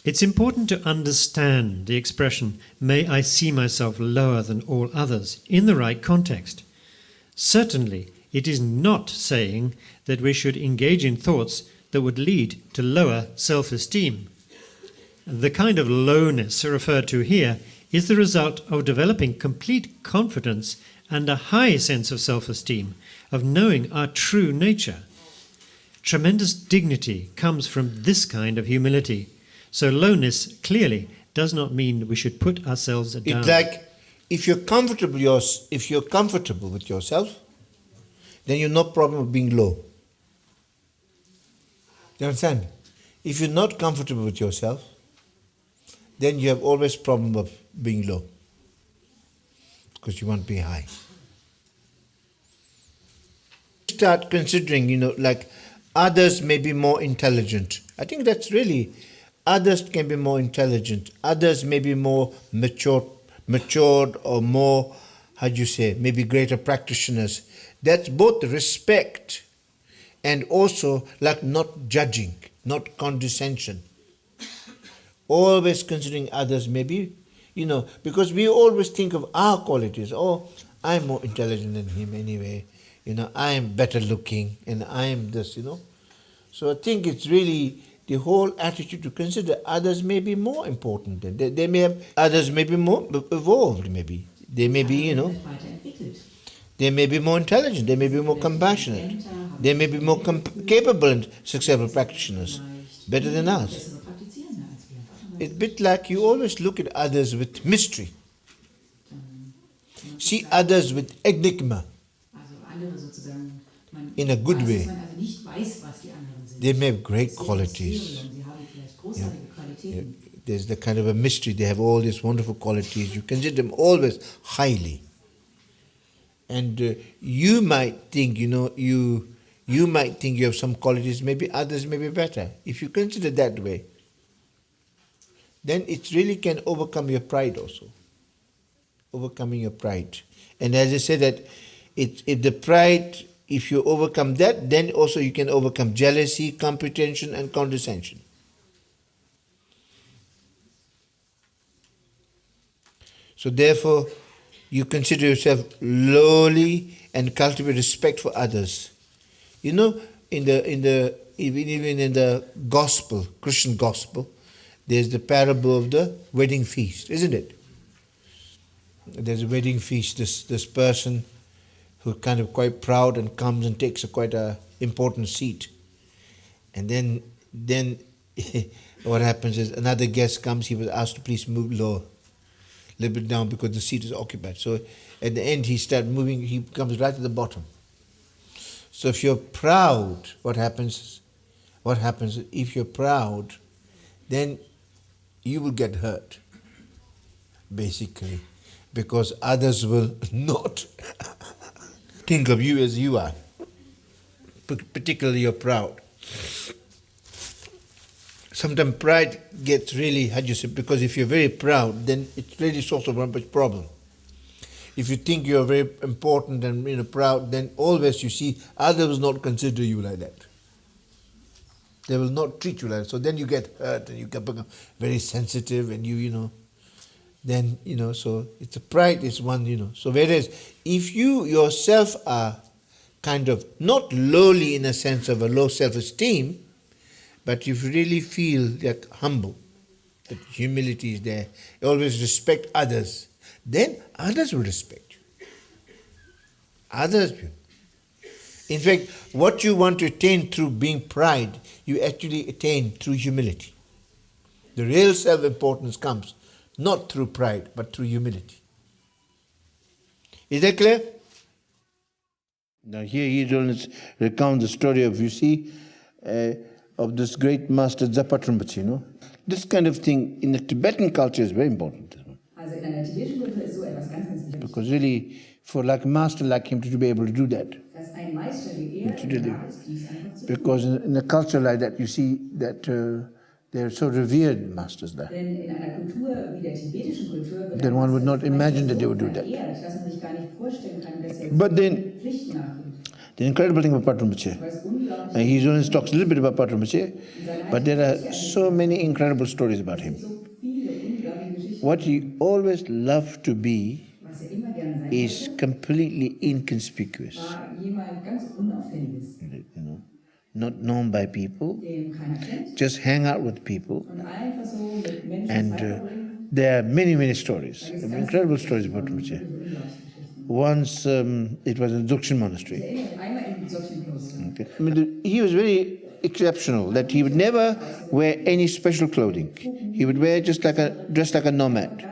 it's important to understand the expression, may I see myself lower than all others, in the right context. Certainly, it is not saying that we should engage in thoughts that would lead to lower self-esteem. The kind of lowness referred to here is the result of developing complete confidence and a high sense of self-esteem, of knowing our true nature. Tremendous dignity comes from this kind of humility. So lowness clearly does not mean we should put ourselves down. It's like if you're comfortable with yourself, then you're no problem of being low. You understand? If you're not comfortable with yourself, then you have always problem of being low, because you want to be high. Start considering, like others may be more intelligent. I think that's really, others can be more intelligent. Others may be more matured or more, maybe greater practitioners. That's both respect and also like not judging, not condescension. Always considering others maybe, because we always think of our qualities. Oh, I'm more intelligent than him anyway. I am better looking and I am this, So I think it's really the whole attitude to consider others may be more important. They may have, others may be more evolved maybe. They may be, they may be more intelligent, they may be more compassionate, they may be more capable and successful practitioners, better than us. It's a bit like you always look at others with mystery. See others with enigma, in a good way. They may have great qualities. Yeah. There's the kind of a mystery. They have all these wonderful qualities. You consider them always highly. And you might think, you might think you have some qualities, maybe others may be better. If you consider that way, then it really can overcome your pride also. Overcoming your pride. And as I said that, if you overcome that, then also you can overcome jealousy, competition and condescension. So therefore, you consider yourself lowly and cultivate respect for others. You know, even in the gospel, Christian gospel, there's the parable of the wedding feast, isn't it? There's a wedding feast. This person who's kind of quite proud and comes and takes quite a important seat, and then what happens is another guest comes. He was asked to please move lower, a little bit down because the seat is occupied. So at the end he starts moving. He comes right at the bottom. So if you're proud, what happens? If you're proud, then you will get hurt, basically, because others will not think of you as you are, particularly you're proud. Sometimes pride gets really, because if you're very proud, then it's really source of one problem. If you think you're very important and proud, then always you see others will not consider you like that. They will not treat you like that. So then you get hurt and you become very sensitive and so it's a pride is one, So whereas if you yourself are kind of not lowly in a sense of a low self-esteem, but if you really feel like humble, that humility is there, you always respect others, then others will respect you. Others will. In fact, what you want to attain through being pride, you actually attain through humility. The real self-importance comes not through pride, but through humility. Is that clear? Now here he recounts the story of, of this great master Zapat Rinpoche, This kind of thing in the Tibetan culture is very important. Also in einer tibetischen Kultur ist so etwas ganz, ganz wichtig. Because really, for like a master like him to be able to do that. Dass ein Meister wie er ist, dies einfach zu tun. Because in a culture like that, you see that they're so revered masters there. Denn in einer Kultur wie der tibetischen Kultur wird Then one would not imagine that they would do that. Dass man sich gar nicht vorstellen kann, dass er But then, Pflichten nachgeht. the incredible thing about Pat Rinpoche, and he only talks a little bit about Pat Rinpoche, but there are so many incredible stories about him. What he always loved to be is completely inconspicuous. Not known by people, just hang out with people. And there are many, many stories, incredible stories about Rinpoche. Once it was in the Dzogchen monastery. Okay. I mean, he was very exceptional, that he would never wear any special clothing. He would wear dressed like a nomad.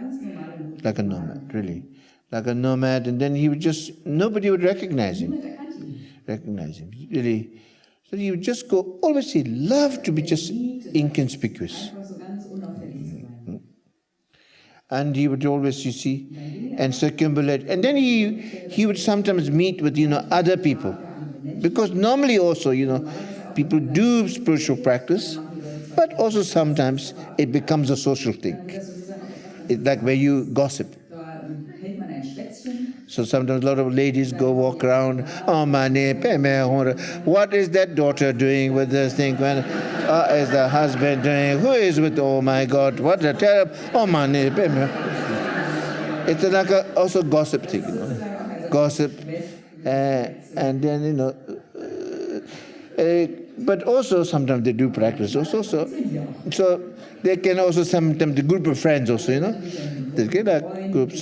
Like a nomad, really. Like a nomad, and then he would nobody would recognize him. Really. So he would just go, always he loved to be just inconspicuous. And he would always, and circumambulate. And then he would sometimes meet with, other people. Because normally also, people do spiritual practice, but also sometimes it becomes a social thing. It's like where you gossip. So sometimes a lot of ladies go walk around, oh mane, what is that daughter doing with this thing? What is the husband doing? Who is with, oh my God, what a terrible, oh mane, it's like also gossip thing, Gossip, and then, but also sometimes they do practice also, so they can also sometimes the group of friends also, they get a group.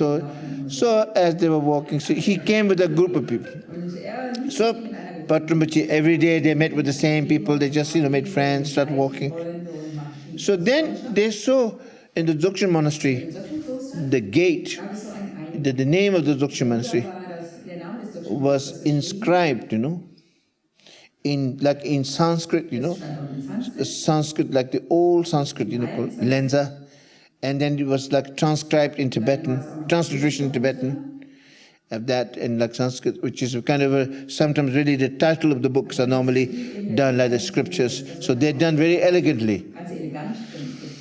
So as they were walking, so he came with a group of people. So Pat Rinpoche, every day they met with the same people, they just made friends, start walking. So then they saw in the Dzogchen monastery, the gate, the name of the Dzogchen monastery was inscribed, in Sanskrit, Sanskrit, like the old Sanskrit, called Lenza, and then it was like transcribed in Tibetan, transliteration in Tibetan, of that in like Sanskrit, which is kind of sometimes really the title of the books are normally done like the scriptures, so they're done very elegantly.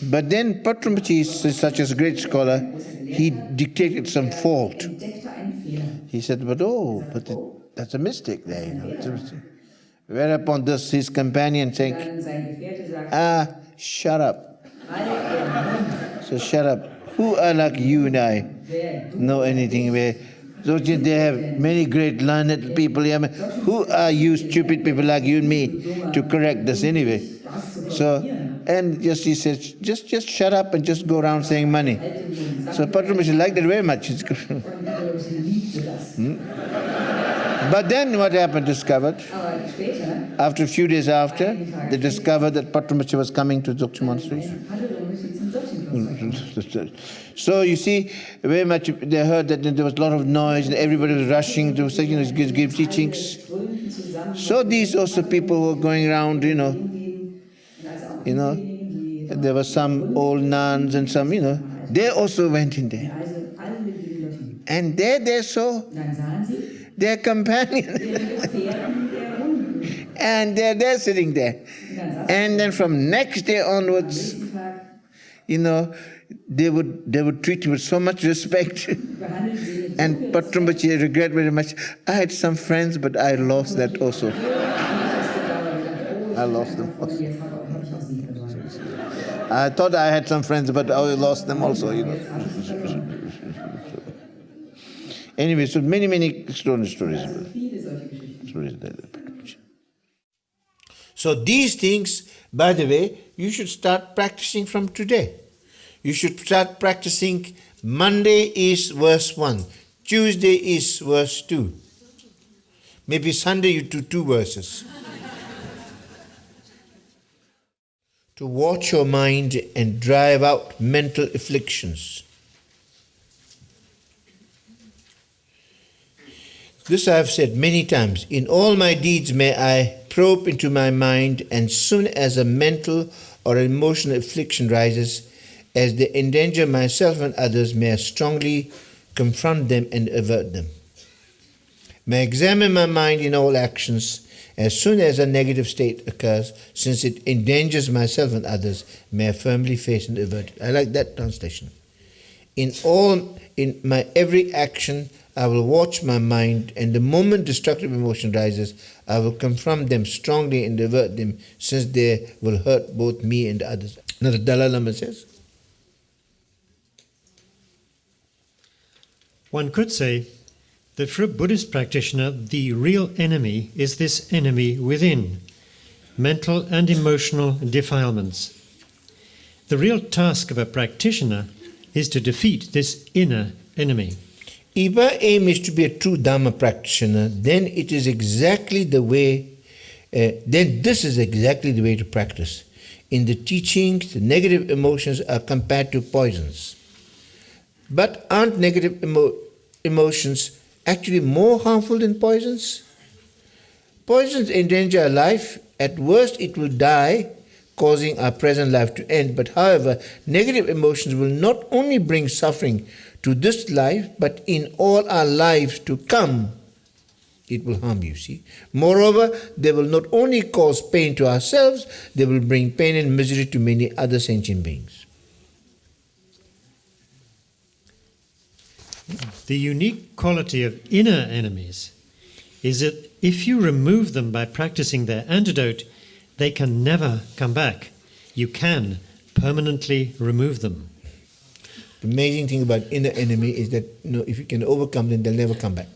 But then Pat Rinpoche, such as a great scholar, he dictated some fault. He said, but that's a mistake there, It's a mistake. Whereupon his companion saying, shut up. So shut up. Who are like you and I? know anything where. So they have many great learned people here. Who are you stupid people like you and me to correct this anyway? So, and just he says, just shut up and just go around saying money. So Patramachi liked it very much. But then what happened, discovered, after a few days after, they discovered that Patramachi was coming to Dzogchen monastery. So you see, very much they heard that there was a lot of noise and everybody was rushing to give teachings. So these also people who were going around, there were some old nuns and some, they also went in there. And there they saw their companion. And they're sitting there. And then from next day onwards, they would treat him with so much respect. And Patramachi regret very much. I had some friends, but I lost that also. I lost them also. I thought I had some friends, but I lost them also, Anyway, so many stories. So these things, by the way, you should start practicing from today. You should start practicing. Monday is verse 1. Tuesday is verse 2. Maybe Sunday you do 2 verses. To watch your mind and drive out mental afflictions. This I have said many times. In all my deeds may I probe into my mind, and soon as a mental or emotional affliction rises, as they endanger myself and others, may I strongly confront them and avert them. May I examine my mind in all actions. As soon as a negative state occurs, since it endangers myself and others, may I firmly face and avert it. I like that translation. In my every action, I will watch my mind, and the moment destructive emotion rises, I will confront them strongly and avert them, since they will hurt both me and others. Now the Dalai Lama says, one could say that for a Buddhist practitioner, the real enemy is this enemy within, mental and emotional defilements. The real task of a practitioner is to defeat this inner enemy. If our aim is to be a true Dhamma practitioner, then it is exactly the way. Then this is exactly the way to practice. In the teachings, the negative emotions are compared to poisons. But aren't negative emotions actually more harmful than poisons? Poisons endanger our life. At worst, it will die, causing our present life to end. But however, negative emotions will not only bring suffering to this life, but in all our lives to come, it will harm you, see. Moreover, they will not only cause pain to ourselves, they will bring pain and misery to many other sentient beings. The unique quality of inner enemies is that if you remove them by practicing their antidote, they can never come back. You can permanently remove them. The amazing thing about inner enemy is that if you can overcome them, they'll never come back.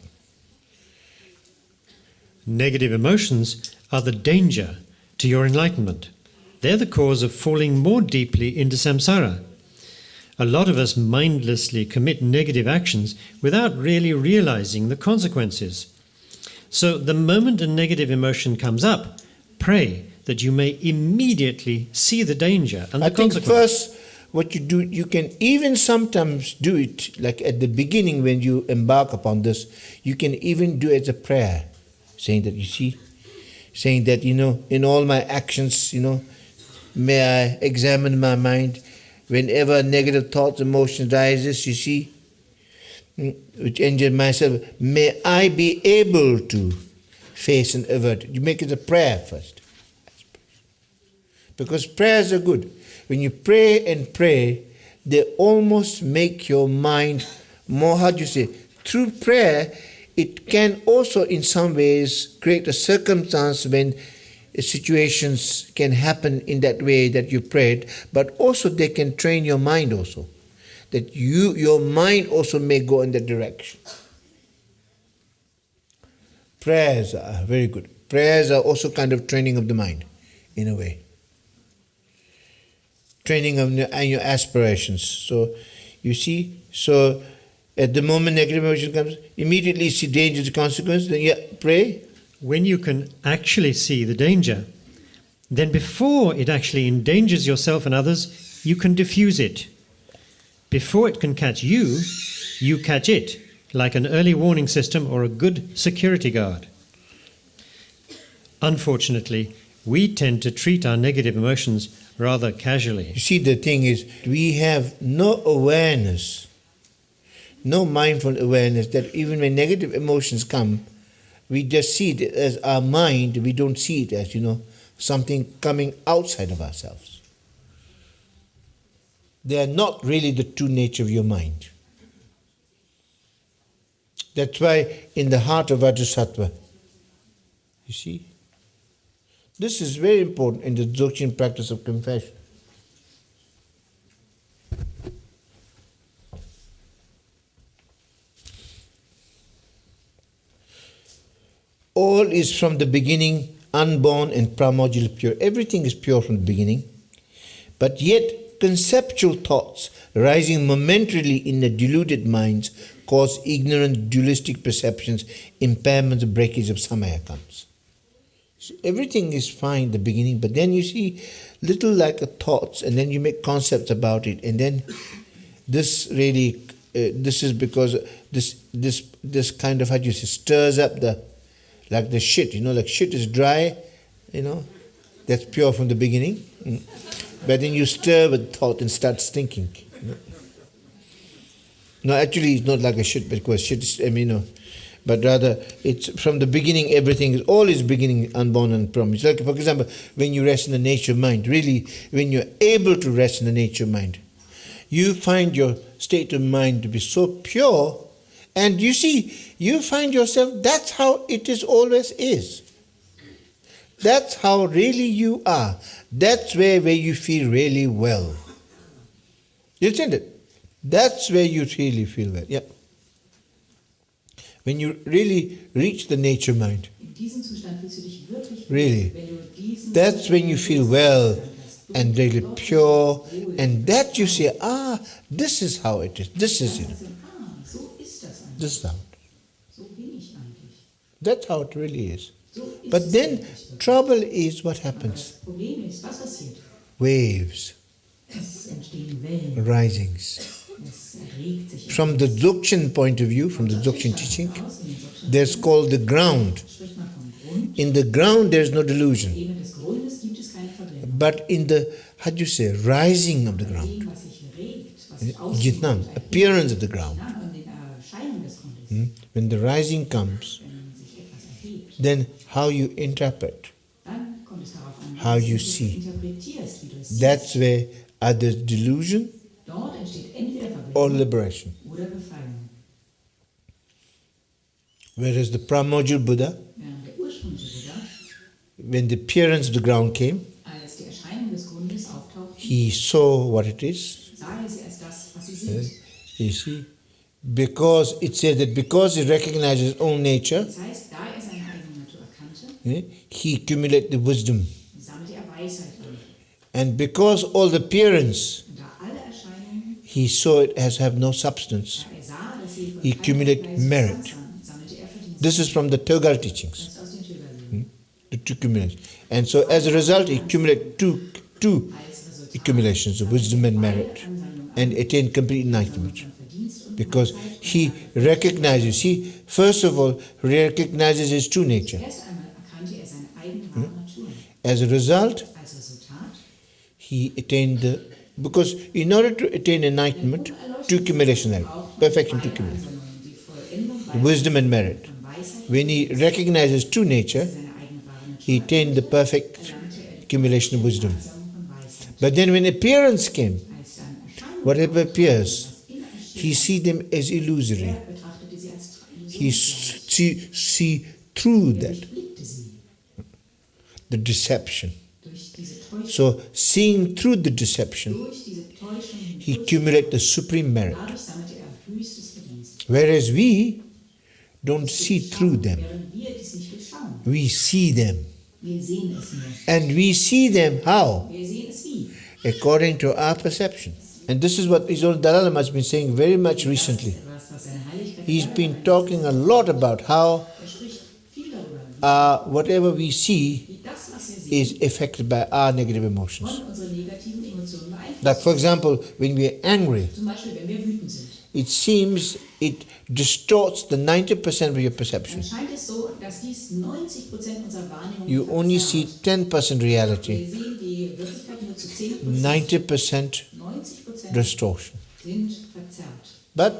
Negative emotions are the danger to your enlightenment. They're the cause of falling more deeply into samsara. A lot of us mindlessly commit negative actions without really realizing the consequences. So the moment a negative emotion comes up, pray that you may immediately see the danger and the consequence. I think first, what you do, you can even sometimes do it, like at the beginning when you embark upon this, you can even do it as a prayer, saying that, in all my actions, may I examine my mind. Whenever negative thoughts, emotions rises, which injure myself, may I be able to face and avert it. You make it a prayer first. Because prayers are good. When you pray and pray, they almost make your mind more, through prayer, it can also in some ways create a circumstance when situations can happen in that way that you prayed, but also they can train your mind also. that your mind also may go in that direction. Prayers are very good. Prayers are also kind of training of the mind, in a way. Training of your aspirations. So, you see, so at the moment negative emotion comes, immediately see danger, the consequence, then you pray. When you can actually see the danger, then before it actually endangers yourself and others, you can diffuse it. Before it can catch you, you catch it, like an early warning system or a good security guard. Unfortunately, we tend to treat our negative emotions rather casually. You see, the thing is, we have no awareness, no mindful awareness that even when negative emotions come, we just see it as our mind, we don't see it as, something coming outside of ourselves. They are not really the true nature of your mind. That's why in the heart of bodhisattva, you see, this is very important in the Dzogchen practice of compassion. All is from the beginning, unborn and primordial pure. Everything is pure from the beginning. But yet, conceptual thoughts rising momentarily in the deluded minds cause ignorant dualistic perceptions, impairments, breakage of samaya comes. So everything is fine in the beginning, but then you see little like a thoughts, and then you make concepts about it, and then this really, this is because this kind of, how do you say, stirs up like the shit, like shit is dry, that's pure from the beginning. But then you stir with thought and start stinking. No, actually it's not like a shit, because shit is, but rather it's from the beginning, everything is, all is beginning, unborn and promised. Like, for example, when you rest in the nature mind, really, when you're able to rest in the nature mind, you find your state of mind to be so pure, and you see, you find yourself, that's how it is always is. That's how really you are. That's where you feel really well. You understand it? That's where you really feel well. Yeah. When you really reach the nature mind, really, that's when you feel well and really pure, and that you say, this is how it is, this is it. This is how it is. That's how it really is. But then trouble is what happens. Waves, risings. From the Dzogchen point of view, from the Dzogchen teaching, there's called the ground. In the ground there's no delusion. But in the, rising of the ground, Jitnam, appearance of the ground, when the rising comes, then how you interpret, how you see, that's where either delusion or liberation. Whereas the primordial Buddha, when the appearance of the ground came, he saw what it is. You see, because it said that because he recognized his own nature, he accumulated the wisdom. And because all the appearance, he saw it as have no substance, he accumulated merit. This is from the Sogyal teachings, the two accumulations. And so as a result, he accumulated two accumulations of wisdom and merit, and attained complete enlightenment. Because he recognizes, first of all, recognizes his true nature. As a result, he attained because in order to attain enlightenment, two accumulations are perfection, two accumulations, wisdom and merit. When he recognizes true nature, he attained the perfect accumulation of wisdom. But then when appearance came, whatever appears, he sees them as illusory. He see through that, the deception. So seeing through the deception, he accumulates the supreme merit. Dadurch sammelt höchstes Verdienst. Whereas we don't see through them. Während wir dies nicht durchschauen. We see them. Wir sehen es nur. And we see them how? Wir sehen es wie? According to our perception. And this is what His Holiness Dalai Lama has been saying very much recently. Was seine Heiligkeit He's been talking a lot about how spricht viel darüber, whatever we see wie das, was wir sehen, is affected by our negative emotions. von unseren negativen Emotionen beeinflusst. Like for example, when we are angry, Zum Beispiel, wenn wir wütend sind. it seems it distorts the 90% of your perception. Dann scheint es so, dass dies 90% unserer Wahrnehmung You only see 10% reality, Wir sehen die Wirklichkeit nur zu 10%. 90% 90% distortion. sind verzerrt. But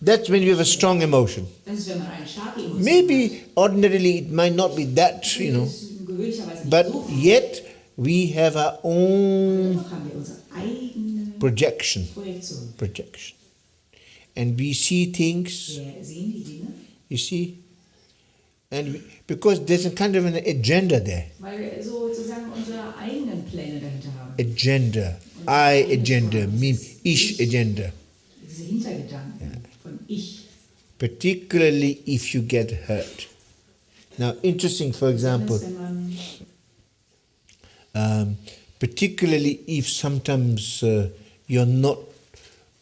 that's when you have a strong emotion. Das ist, wenn man eine starke Emotion Maybe ordinarily it might not be that, hat. you Das ist gewöhnlicherweise nicht but so viel. yet we have our own Dennoch haben wir unsere eigene projection. Projektion. And we see things, Wir sehen die Dinge, you see, and because there's a kind of an agenda there. weil wir sozusagen unsere eigenen Pläne dahinter haben. Agenda, I agenda, me, ich agenda. Diese Hintergedanken von Ich. Particularly if you get hurt. Now, interesting, for example, Wenn man particularly if sometimes you're not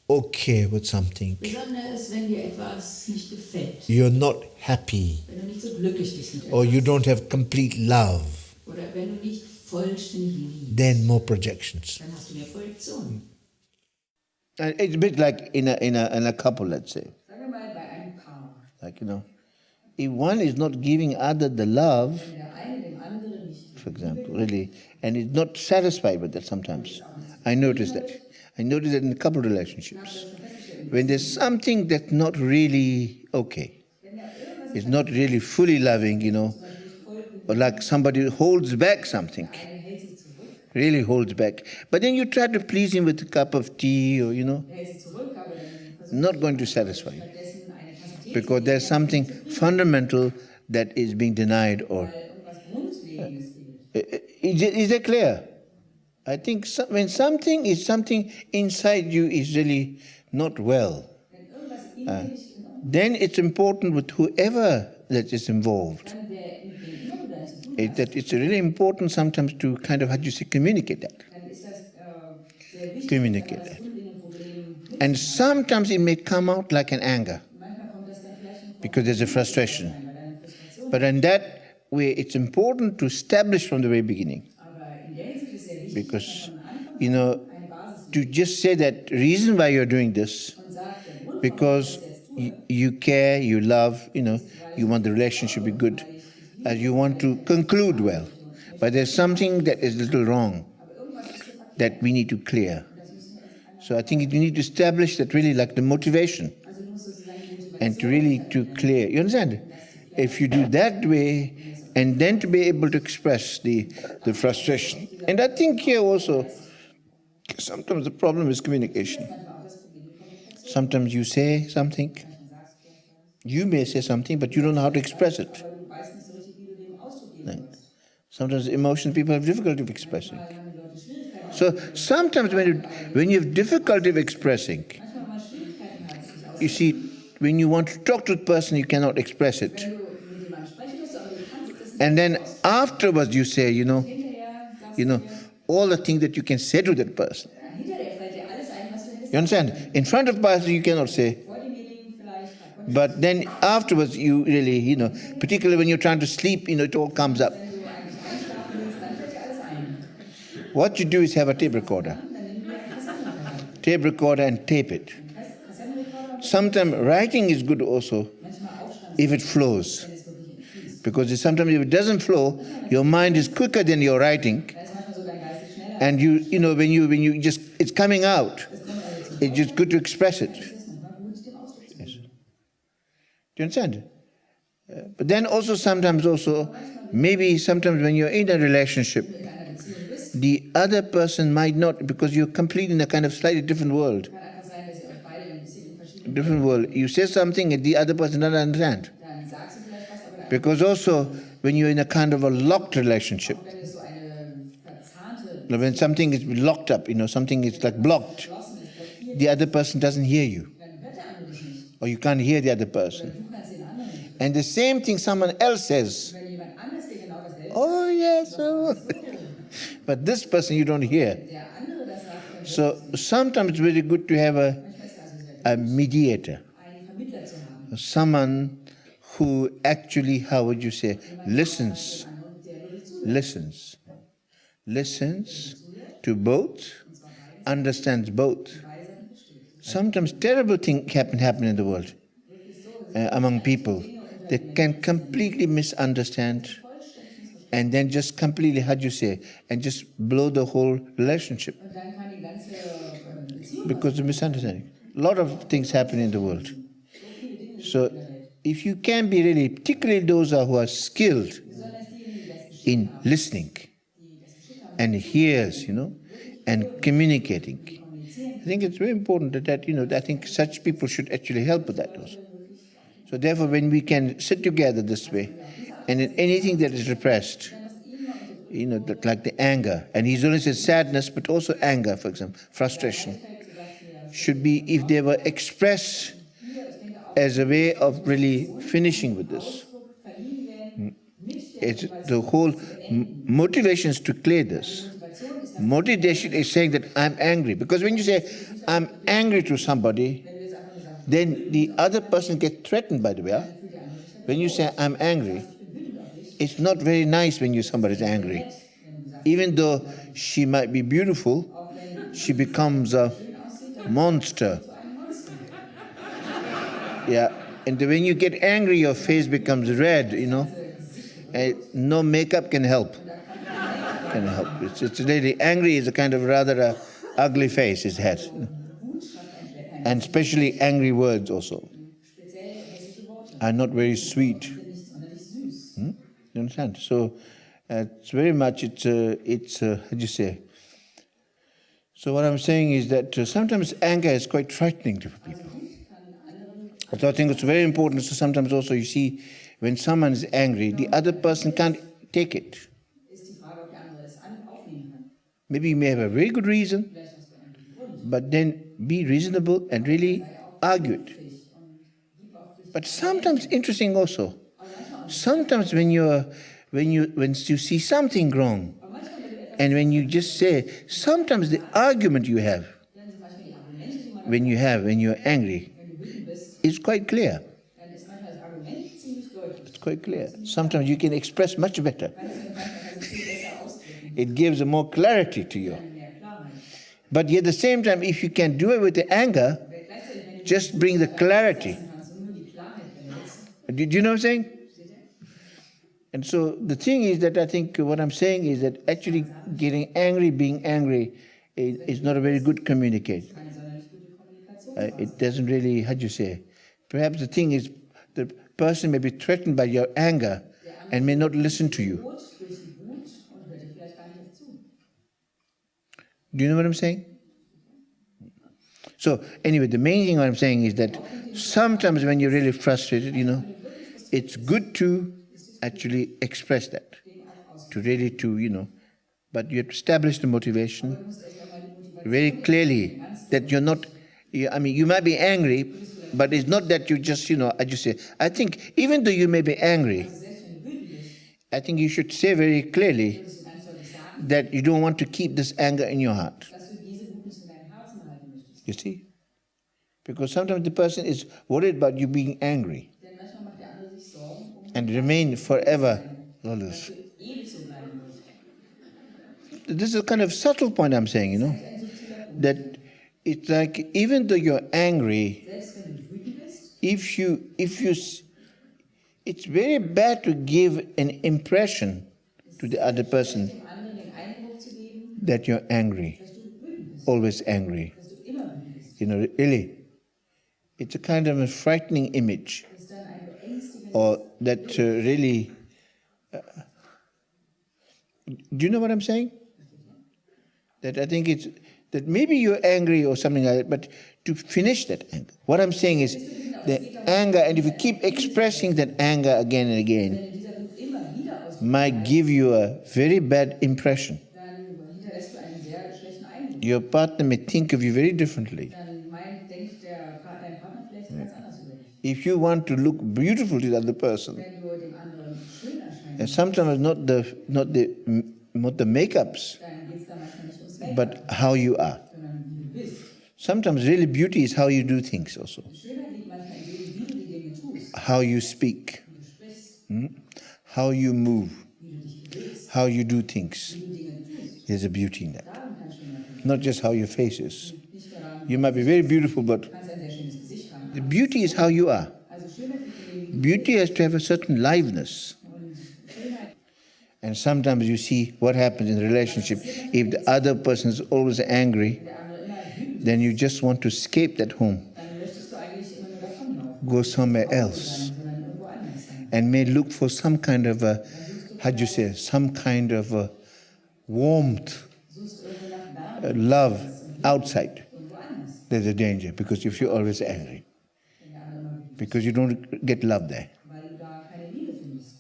okay with something, besonders wenn dir etwas nicht gefällt, you're not happy, wenn du nicht so glücklich bist mit or etwas, you don't have complete love, oder wenn du nicht vollständig liebst, then more projections. dann hast du mehr Projektion. And it's a bit like in a couple, let's say. Sagen wir mal bei einem Paar, Like, if one is not giving other the love, wenn der eine dem anderen nicht for example, really, and is not satisfied with that sometimes. I notice that. I notice that in couple relationships. When there's something that's not really okay, it's not really fully loving, or like somebody holds back something, really holds back. But then you try to please him with a cup of tea or, not going to satisfy you. Because there's something fundamental that is being denied or... Is that clear? I think when something inside you is really not well, then it's important with whoever that is involved. That it's really important sometimes to kind of, communicate that. Communicate that. And sometimes it may come out like an anger, because there's a frustration. But in that way, it's important to establish from the very beginning. Because, to just say that reason why you're doing this, because you care, you love, you want the relationship to be good, and you want to conclude well. But there's something that is a little wrong that we need to clear. So I think you need to establish that really like the motivation and to really to clear. You understand? If you do that way, and then to be able to express the frustration. And I think here also, sometimes the problem is communication. Sometimes you say something, you may say something, but you don't know how to express it. Sometimes emotions people have difficulty of expressing. So sometimes when you have difficulty of expressing, you see, when you want to talk to the person, you cannot express it. And then afterwards you say, all the things that you can say to that person. You understand? In front of the person you cannot say. But then afterwards you really, particularly when you're trying to sleep, it all comes up. What you do is have a tape recorder. Tape recorder and tape it. Sometimes writing is good also if it flows. Because sometimes if it doesn't flow, your mind is quicker than your writing. And when you just, it's coming out. It's just good to express it. Yes. Do you understand? But then also sometimes maybe sometimes when you're in a relationship, the other person might not, because you're completely in a kind of slightly different world. Different world. You say something and the other person doesn't understand. Because also, when you're in a kind of a locked relationship, when something is locked up, something is like blocked, the other person doesn't hear you, dann hört der andere dich nicht. or you can't hear the other Oder person. du kannst den anderen nicht. And the same thing someone else says, Wenn jemand anderes dir genau dasselbe sagt, oh yes, oh. But this person you don't hear. der andere das sagt, dann So sometimes it's very good to have manchmal ist also sehr a mediator, einen Vermittler zu haben. someone who actually, how would you say, listens, Der wirklich zuhört. listens to both, understands both. Sometimes terrible things happen in the world among people. They can completely misunderstand and then just completely, how do you say, and just blow the whole relationship Und dann kann die ganze Beziehung because of misunderstanding. A lot of things happen in the world. So if you can be really, particularly those who are skilled in listening and hears, and communicating, I think it's very important that I think such people should actually help with that also. So therefore, when we can sit together this way, and in anything that is repressed, like the anger, and he's only said sadness, but also anger, for example, frustration, should be, if they were expressed as a way of really finishing with this. It's the whole motivation is to clear this. Motivation is saying that I'm angry. Because when you say, I'm angry to somebody, then the other person gets threatened, by the way. When you say, I'm angry, it's not very nice when somebody's angry. Even though she might be beautiful, she becomes a monster. Yeah, and when you get angry, your face becomes red, no makeup can help. It's really angry is a kind of rather ugly face it has. And especially angry words also are not very sweet. You understand? So it's very much, how do you say? So what I'm saying is that sometimes anger is quite frightening to people. So I think it's very important. So sometimes also you see when someone is angry, the other person can't take it. Maybe you may have a very good reason, but then be reasonable and really argue it. But sometimes interesting also. Sometimes when you see something wrong, and when you just say, sometimes the argument you have, when you're angry, is quite clear. It's quite clear. Sometimes you can express much better. It gives more clarity to you. But yet at the same time, if you can do it with the anger, just bring the clarity. Do you know what I'm saying? And so the thing is that I think what I'm saying is that actually getting angry, being angry, is not a very good communication. It doesn't really, how do you say? Perhaps the thing is the person may be threatened by your anger and may not listen to you. Do you know what I'm saying? So anyway, the main thing what I'm saying is that sometimes when you're really frustrated, it's good to actually express that, but you have to establish the motivation very clearly that you're not, you might be angry, but it's not that you just, I think even though you may be angry, I think you should say very clearly that you don't want to keep this anger in your heart. You see? Because sometimes the person is worried about you being angry and remain forever. This is a kind of subtle point I'm saying, that it's like even though you're angry, it's very bad to give an impression to the other person that you're angry, always angry. Really, it's a kind of a frightening image, or that really. Do you know what I'm saying? That I think it's that maybe you're angry or something like that, but to finish that anger. What I'm saying is the anger, and if you keep expressing that anger again and again, might give you a very bad impression. Your partner may think of you very differently. if you want to look beautiful to the other person, Wenn du dem anderen schön erscheinen and sometimes not the makeups, dann geht es da manchmal nicht ums Make-up, but how you are. sondern wie du bist. Sometimes really beauty is how you do things also. Die Schönheit liegt manchmal in dem, wie du die Dinge tust, How you speak, wie du sprichst, how you move, wie du dich bewegst, how you do things. wie du Dinge tust. There's a beauty in that. Darin kann Schönheit liegen. Not just how your face is. Nicht daran, You might be very beautiful, but du kannst ein sehr schönes Gesicht haben. the beauty is how you are. Also Schönheit liegt in dem, wie du Beauty has to have a certain liveliness. und Schönheit. And sometimes you see what happens in a relationship. If the other person is always angry, Der andere immer wütend, then you just want to escape that home, dann möchtest du eigentlich immer nur davonlaufen. go somewhere else, Sondern irgendwo anders sein. and may look for some kind of a, how do you say, some kind of a warmth, Suchst irgendwo nach Wärme, love outside. irgendwo anders. There's a danger because if you're always angry, Wenn der andere immer wütend because you don't get love there. ist, weil du da keine Liebe findest.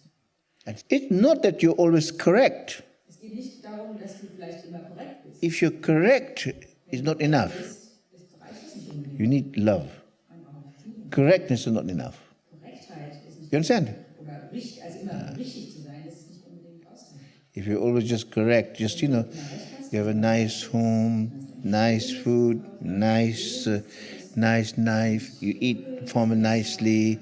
And it's not that you're always correct. Es geht nicht darum, dass du vielleicht immer korrekt bist. If you're correct, it's not enough. Reicht das nicht unbedingt. You need love. Man braucht Liebe. Correctness is not enough. Korrektheit ist nicht You understand? oder richtig, also immer richtig zu sein, das ist nicht unbedingt ausreichend. If you're always just correct, just, you have a nice home, nice food, nice knife, you eat form nicely,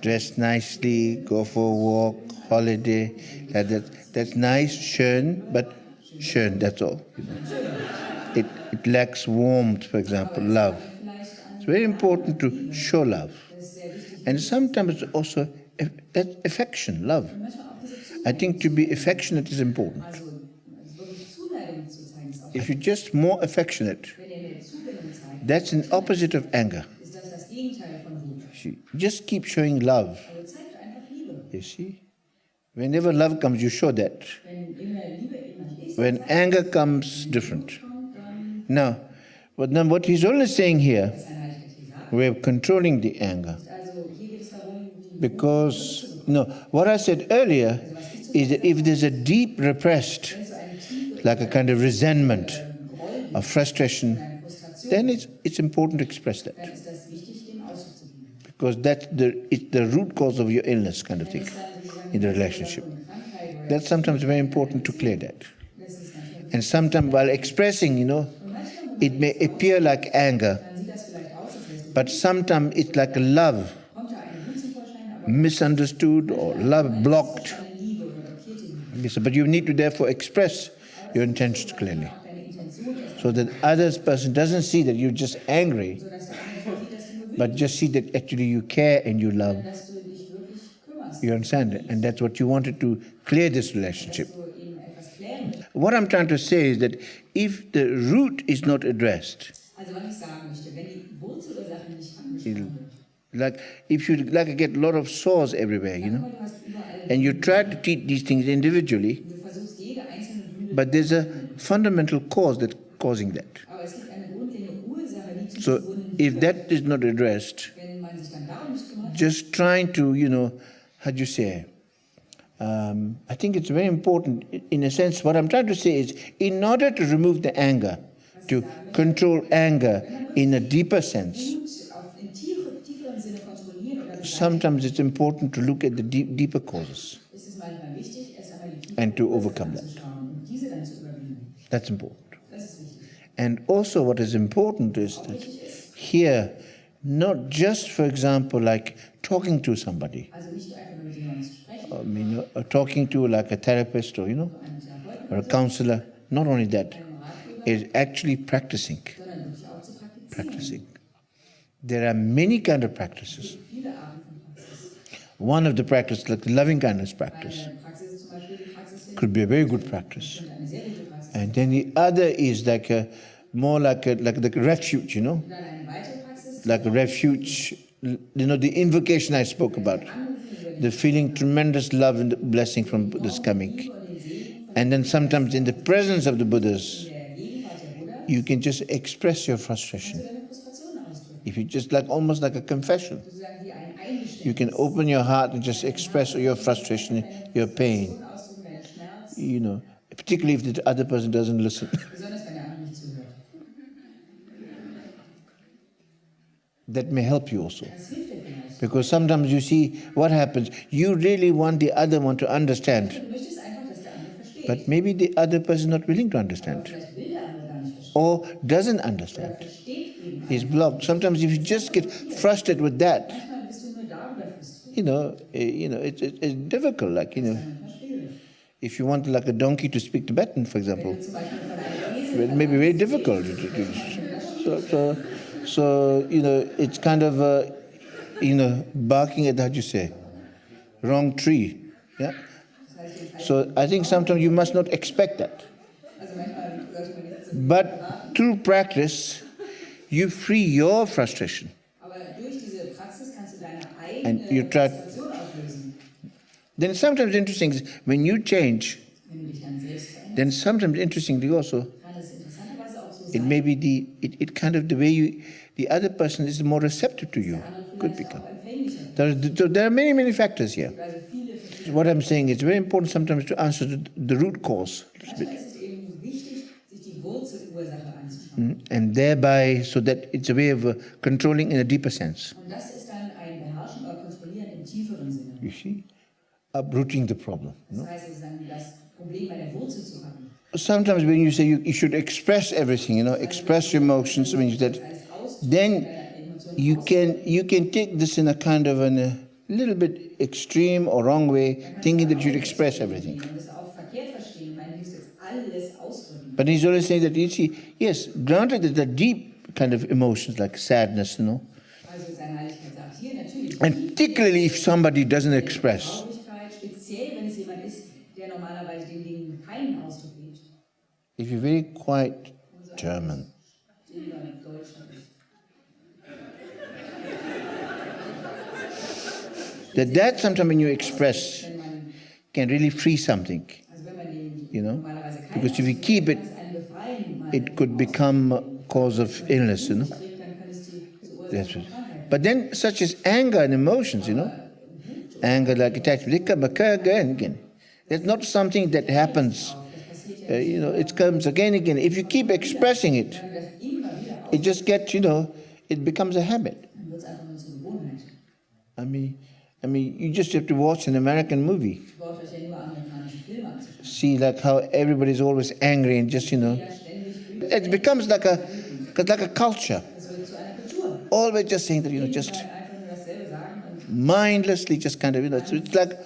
dress nicely, go for a walk, holiday, that's nice, schön, but schön, that's all. It lacks warmth, for example, love. It's very important to show love. And sometimes also that's affection, love. I think to be affectionate is important. Also wirklich Zuneigung zu zeigen ist auch. If you're just more affectionate, Wenn ihr mehr Zuwendung zeigt, that's an opposite of anger. ist das Gegenteil von Wut. See, just keep showing love. Also zeigt einfach Liebe. You see? Whenever love comes, you show that. Wenn immer Liebe in euch ist, When anger comes, different. kommt, dann Now, but then what he's only saying here, ist ein Heilige gesagt. we're controlling the anger. Also hier geht es darum, die Because, what I said earlier is that if there's a deep repressed, wenn so eine tiefe like a kind of resentment, Groll or frustration, eine Frustration, then it's important to express that. dann ist das wichtig, dem Ausdruck zu geben. Because it's the root cause of your illness kind of Wenn thing es dann sozusagen in the relationship. eine Krankheit oder That's sometimes very important to clear that. das ist natürlich, And sometimes while expressing, und manchmal it may appear like anger, dann sieht das vielleicht aus, als wärst du, but sometimes it's like a love kommt da eine Wut zum Vorschein, aber misunderstood or love blocked. eine Liebe oder blockiert die Liebe. Yes, but you need to therefore express your intentions clearly, Auch deine Intention erst, so that other person doesn't see that you're just angry, sodass der andere sieht, dass du nur but just see that actually you care and you love. dass du dich wirklich kümmerst, You understand it? And that's what you wanted to clear this relationship. dass du ihm etwas klären willst. What I'm trying to say is that if the root is not addressed, Also was ich sagen möchte, wenn die Wurzelursache nicht angesprochen wird, like if you like get a lot of sores everywhere, aber du hast überall, and you try to treat these things individually, du versuchst jede einzelne Wunde, but there's a fundamental cause that's causing that. aber es gibt eine grundlegende Ursache, die zu So diesen Wunden if führt. that is not addressed, Wenn man sich dann darum nicht kümmert, just trying to, how do you say? I think it's very important. In a sense, what I'm trying to say is, in order to remove the anger, to control anger in a deeper sense, Wut in tieferen Sinne kontrollieren oder beseitigen, sometimes it's important to look at the deeper causes ist es manchmal wichtig, erst einmal die and to tiefen overcome Ursachen that. anzuschauen und diese dann zu überwinden. That's important. Das ist wichtig. And also what is important is that Wichtig ist, here, not just, for example, like talking to somebody, also nicht einfach nur mit jemandem zu sprechen, or talking to like a therapist or, einen Therapeuten, or a counselor, not only that, einen Ratgeber, is actually practicing. sondern wirklich auch zu praktizieren. Practicing. There are many kind of practices. Viele Arten von Praxis. One of the practices, like the loving kindness practice, Eine Praxis ist zum Beispiel die Praxis could be a very good practice. eine sehr gute Praxis. And then the other is like more like the refuge, Dann eine weitere Praxis, like a refuge, the invocation I spoke about, the feeling tremendous love and blessing from Buddha's coming. And then sometimes in the presence of the Buddhas, der Gegenwart der Buddha, you can just express your frustration. deine Frustration ausdrücken. If you just like almost like a confession, Sozusagen wie ein Eingeständnis. you can open your heart and just express your frustration, your pain, Ausdrücken, deinen Schmerz, particularly if the other person doesn't listen. besonders wenn der andere nicht zuhört. That may help you also. Das hilft dir vielleicht. Because sometimes you see what happens. You really want the other one to understand. Du möchtest einfach, dass der andere versteht. But maybe the other person is not willing to understand. Vielleicht will der andere gar nicht verstehen. Or doesn't Oder understand. versteht eben He's einfach. blocked. Sometimes if you just get frustrated with that, Manchmal bist du nur darüber frustriert. it's difficult. Like, Manchmal schwierig. if you want like a donkey to speak Tibetan, for example, Wenn du zum Beispiel von einem Esel it may be very difficult. So it's kind of, barking at, how do you say, wrong tree. Yeah. So I think sometimes you must not expect that. Also manchmal sollte man nicht so But through practice, you free your frustration. Aber durch diese Praxis kannst du deine And eigene you try- Frustration auflösen. Then sometimes interesting is when you change, Wenn du dich dann selbst veränderst, then sometimes interestingly also, kann es interessanterweise auch so it sein, may be it kind of the way the other person is more receptive to you. dass der andere Could vielleicht become. auch empfänglicher There are many factors here. wird. Also viele verschiedene. What I'm saying, it's very important sometimes to answer the root cause. Manchmal ist es eben wichtig, sich die Wurzelursache anzuschauen. And thereby, so that it's a way of controlling in a deeper sense. Und das ist dann ein Beherrschen oder Kontrollieren im tieferen Sinne. You see? Uprooting the problem. Das heißt, es ist dann das Problem bei der Wurzel zu haben. Sometimes when you say you should express everything, express your emotions, then you can take this in a kind of a little bit extreme or wrong way, thinking that you should express everything. Und das auch verkehrt verstehen, man muss jetzt alles ausdrücken. But he's always saying that, you see, yes, granted that the deep kind of emotions like sadness, Also seine Heiligkeit sagt hier natürlich, and particularly if somebody doesn't express. Traurigkeit, speziell wenn es jemand ist, der normalerweise den Dingen keinen Ausdruck gibt. If you're very quiet German, Stiller Deutscher ist. that sometimes when you express Wenn man, can really free something, also wenn man den you know, normalerweise keinen because if you Ausdruck keep gibt, it, kann es einen befreien, mal it could become a cause of illness, trägt, dann kann es die zur Ursache That's von right. Krankheit. But then such as anger and emotions, anger like attachment, again. That's not something that happens. It comes again. If you keep expressing it, Wenn das immer wieder auf, it just gets, it becomes a habit. dann wird es einfach nur zur Gewohnheit. I mean, you just have to watch an American movie. Ich brauche euch ja nur amerikanische Filme anzuschauen. See like how everybody's always angry and just, Jeder ständig wütend. it becomes like a culture. Es wird zu einer Kultur. Always just saying that, just Einfach nur dasselbe sagen und mindlessly just kind of, it's like,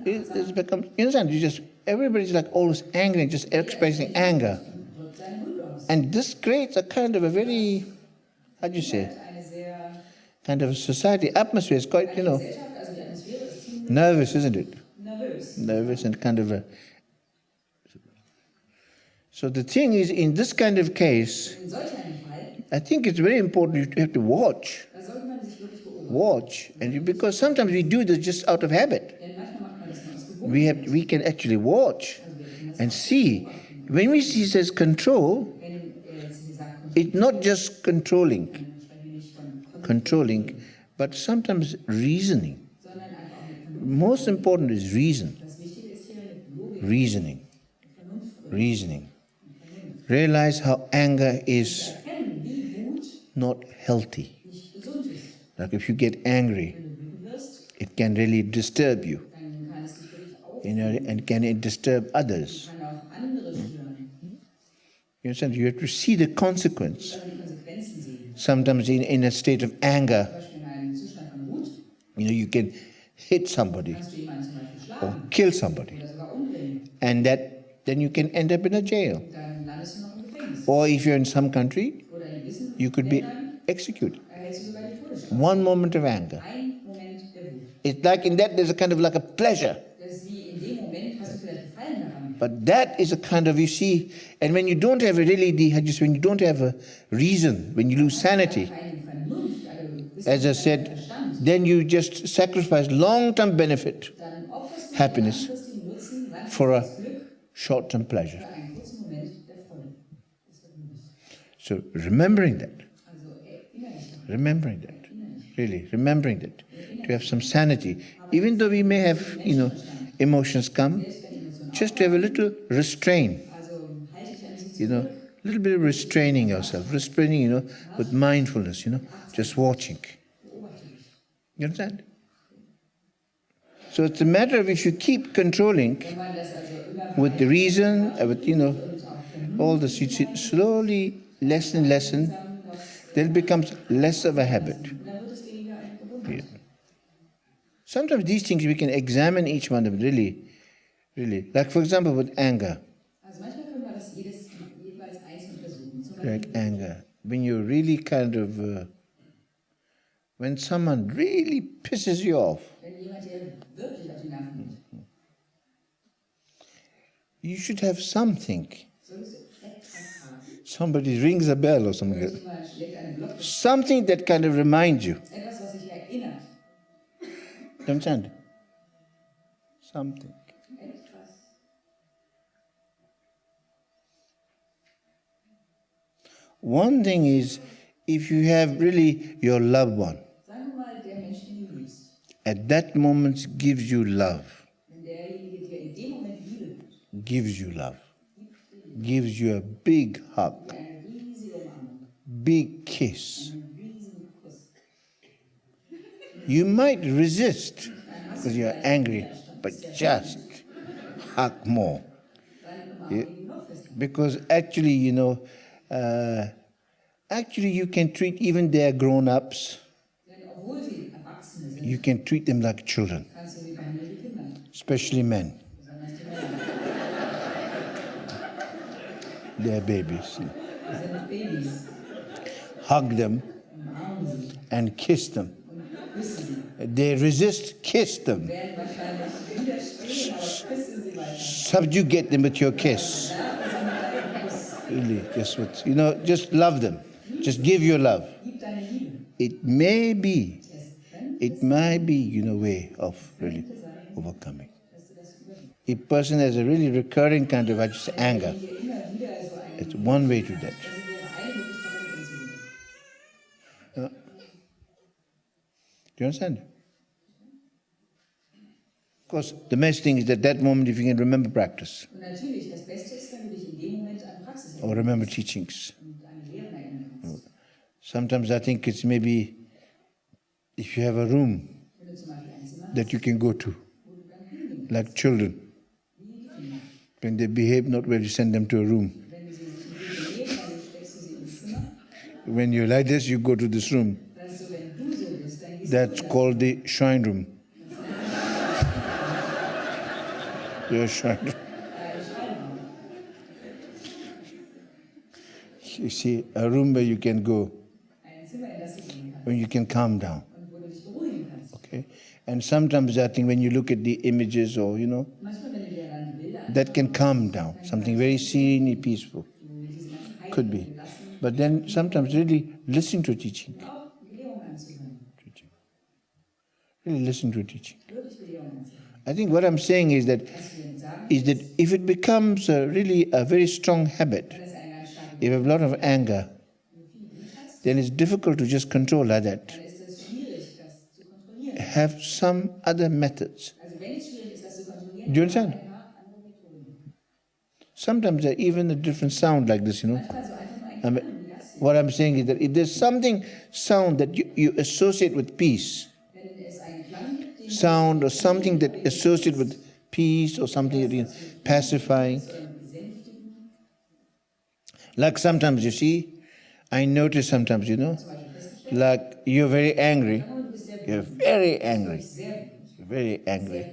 it's become, you understand, everybody's like always angry and just expressing anger. drückt seine Wut aus. And this creates a kind of a very, how do you say, Eine sehr kind of a society atmosphere. It's quite, Gesellschaft, also die Atmosphäre ist ziemlich nervous, isn't it? nervös. Nervous and kind of a... So the thing is, in this kind of case, In solch einem Fall, I think it's very important you have to watch. da sollte man sich wirklich beobachten. Watch. Because sometimes we do this just out of habit. Denn manchmal macht man das nur aus Gewohnheit. We can actually watch and see. When we see it as control, Wenn sie sagt, it's not just controlling, dann sprechen wir nicht von controlling, but sometimes reasoning. sondern einfach auch mit Vernunft. Most important is reason. Das Wichtige ist hier mit Logik, Reasoning. Vernunft. Reasoning. Realize how anger is Erkennen, wie Wut not healthy. nicht gesund ist. Like if you get angry, Wenn du wütend wirst, it can really disturb you, dann kann es dich wirklich auf, and can it disturb others. kann auch andere stören. You understand? You have to see the consequence. Also die Konsequenzen sehen. Sometimes in a state of Zum anger, Beispiel in einem Zustand von Wut you can hit somebody kannst du jemanden zum Beispiel or schlagen kill somebody, oder sogar umbringen. and then you can end up in a jail. Dann landest du noch im Gefängnis. Or if you're in some country, Oder in gewissen you could be Ländern executed. erhältst du sogar die Todesstrafe. One moment of anger. Ein Moment der Wut. It's like in that there's a kind of like a pleasure. Das ist wie in dem Moment hast du vielleicht Gefallen daran. But that is a kind of, you see, and when you don't have really when you don't have a reason, when you lose sanity, Keine Vernunft, also bist as du I kein said, Verstand, then you just sacrifice long-term benefit dann opferst du happiness den langfristigen Nutzen, for a langfristiges Glück short-term pleasure. für einen kurzen Moment der Freude, des Vergnügens. So remembering that, Also innerlich daran. remembering that, really remembering that, to have some sanity, even though we may have, emotions come, just to have a little restraint, Also halte dich an sie a little bit of restraining yourself, restraining, with mindfulness, just watching. beobachte dich. You understand? So it's a matter of if you keep controlling Wenn man das also immer with the reason, with, und auch Vernunft, all this, you slowly, less and less, then it becomes less of a habit. dann wird es weniger eine Gewohnheit. Yeah. Sometimes these things we can examine each one of them really. Like for example with anger. Also manchmal können wir das jeweils einzeln untersuchen. Zum Like Beispiel, anger. When you really kind of, when someone really pisses you off, wenn jemand dir wirklich auf die Nerven geht, you should have something. solltest du etwas haben. Somebody rings a bell or something. Jemand schlägt eine Glocke. Something that kind of reminds you. Etwas, was dich erinnert. You understand? Something. Etwas. One thing is, if you have really your loved one, Sagen wir mal, der Mensch, den du liebst, at that moment gives you love, wenn derjenige dir in dem Moment Liebe gibt, gives you love, gives you a big hug, eine riesige Umarmung, big kiss. einen riesigen Kuss, You might resist because you're angry, but just hug more. dann umarmen ihn noch fester. Because actually, actually you can treat even their grown-ups, Denn obwohl sie Erwachsene sind, you can treat them like children, kannst du sie behandeln wie Kinder, especially men. besonders die Männer. They're babies. Sie sind Babys, Hug them umarmen sie and kiss them. und küssen sie. They resist, kiss them. Werden wahrscheinlich widerstehen, aber küssen sie weiter. Subjugate them with your kiss. Werfen sie mit deinem Kuss. Really, just what, just love them. Just give your love. Gib deine Liebe. It may be, Es könnte way of really sein, overcoming. dass du das überwindest. A person has a really recurring kind of anger. Wenn dir immer wieder so ein It's one way to that. Das wäre eine Möglichkeit, damit umzugehen. Do you understand? Of course, the best thing is at that moment if you can remember practice Und natürlich, das Beste ist, wenn du dich in dem Moment an Praxis or erinnerst remember teachings. und an Lehren erinnern kannst. Sometimes I think it's maybe if you have a room Wenn du zum Beispiel ein Zimmer hast, that you can go to, wo du dann hingehen like children. wie die Kinder. When they behave not well, you send them to a room. Wenn du sie sich nicht benehmen, dann steckst du sie ins Zimmer. When you're like this, you go to this room. Weißt du, wenn du so bist, dann gehst That's du called the shrine room. Your shrine room. deine Schreibung. You see, a room where you can go, Ein Zimmer, in das du gehen kannst where you can calm down. und wo du dich beruhigen kannst. Okay? And sometimes I think when you look at the images or, Manchmal, wenn du dir dann die Bilder that can calm down. Something very serene, peaceful. diese ganzen Heiligen Could be. lassen, But then sometimes really listen to a teaching. auch Belehrung anzuhören. Really listen to a teaching. Wirklich Belehrung anzuhören. I think what I'm saying is that Was wir ihnen sagen, if it becomes really a very strong habit, wenn es eine ganz starke if you have a lot of anger, Wut hast, then it's difficult to just control like that. dann ist es schwierig, das zu kontrollieren. Have some other methods. Also wenn es schwierig ist, das zu kontrollieren, Do you understand? dann andere Methoden. Sometimes even a different sound like this, Manchmal so einfach nur ein I mean, Klang wie das hier. what I'm saying is that if there's something sound that you associate with peace, Wenn es einen Klang gibt, den sound or something that associated with peace or something that pacifying. besänftigen, Like sometimes you see, I notice sometimes, zum Beispiel festgestellt, like you're very angry, du bist sehr you're wütend, very angry, sehr wütend. you're very angry.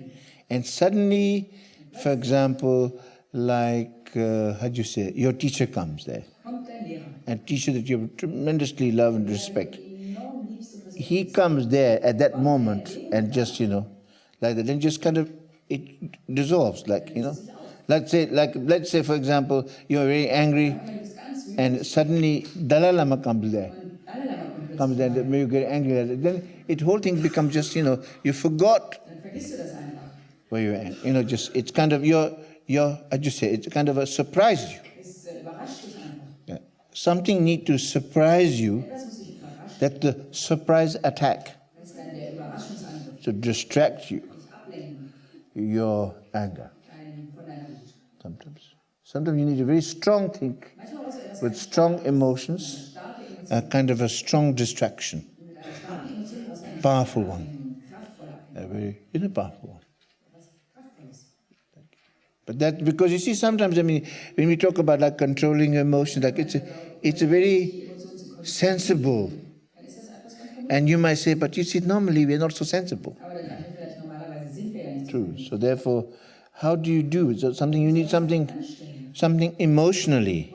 And suddenly, for example, like, how do you say, your teacher comes there, Kommt dein Lehrer, a teacher that you tremendously love and respect. enorm liebst und respektierst. He comes there at that moment and just, like that, then just kind of, it dissolves, like, let's say, for example, you're very angry Wenn du bist ganz wütend and suddenly Dalai Lama comes there, und alle Lama kommt comes there, and you get angry at it, then it whole thing becomes just, you forgot dann vergisst du das einfach. where you're at, just, it's kind of I just say, it's kind of a surprise you. Es überrascht dich einfach. Yeah. Something need to surprise you, Etwas muss dich überraschen. that the surprise attack Das ist dann der Überraschungsangriff. to distract you, Dich ablenken your anger. von deiner Wut. Sometimes you need a very strong thing Manchmal brauchst du etwas with strong emotions, starke Emotionen, a kind of a strong distraction, mit einer starken Emotion aus einem powerful one. A very powerful one. But that, because you see, sometimes, I mean, when we talk about like controlling your emotions, like it's a very sensible. And you might say, but you see, normally we're not so sensible. True. So therefore, how do you do? So something, you need something emotionally,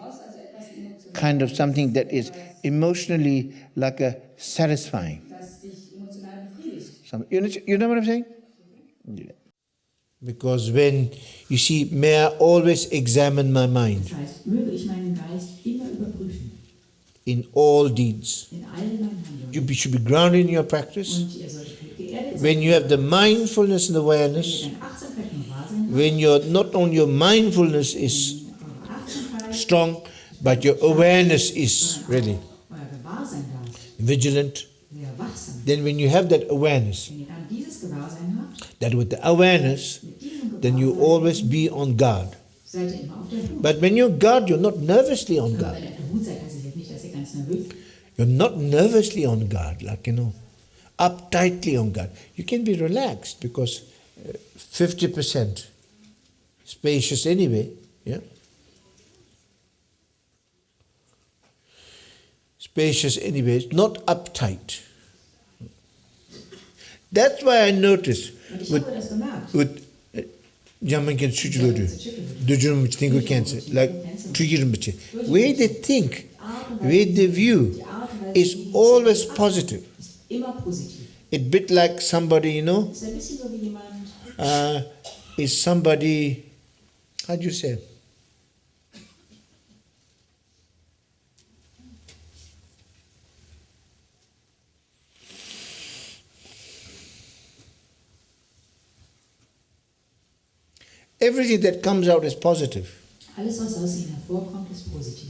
kind of something that is emotionally like a satisfying. You know what I'm saying? Yeah. Because when, you see, may I always examine my mind Das heißt, möge ich meinen Geist immer überprüfen. in all deeds. In allen meinen Handlungen. You should be grounded in your practice. Und ihr solltet geerdet sein. When you have the mindfulness and awareness, Wenn ihr deine Achtsamkeit und Wahrsein habt, when you're not only your mindfulness is eure Achtsamkeit, strong, but your awareness is really euer Gewahrsein da ist, vigilant, sehr wachsam. then when you have that awareness, Wenn ihr dann dieses Gewahrsein habt, that with the awareness, mit diesem then you Gewahrsein always be on guard. seid ihr immer auf der Hut. But when you're guard, you're not nervously on Wenn guard. ihr auf der Hut seid, heißt es jetzt nicht, dass ihr ganz nervös seid. You're not nervously on guard, like, uptightly on guard. You can be relaxed because 50% spacious anyway, yeah? Spacious anyway, it's not uptight. That's why I notice Und ich with habe das gemerkt. Jamankin Sujulodu, Dujun Muchtingu Cancer, like Tujirimbachi, where they think, where they view is always positive. Ist immer positiv. It's a bit like somebody, Ist ein bisschen so wie jemand, is somebody, how do you say? Everything that comes out is positive. alles, was aus ihnen hervorkommt, ist positiv.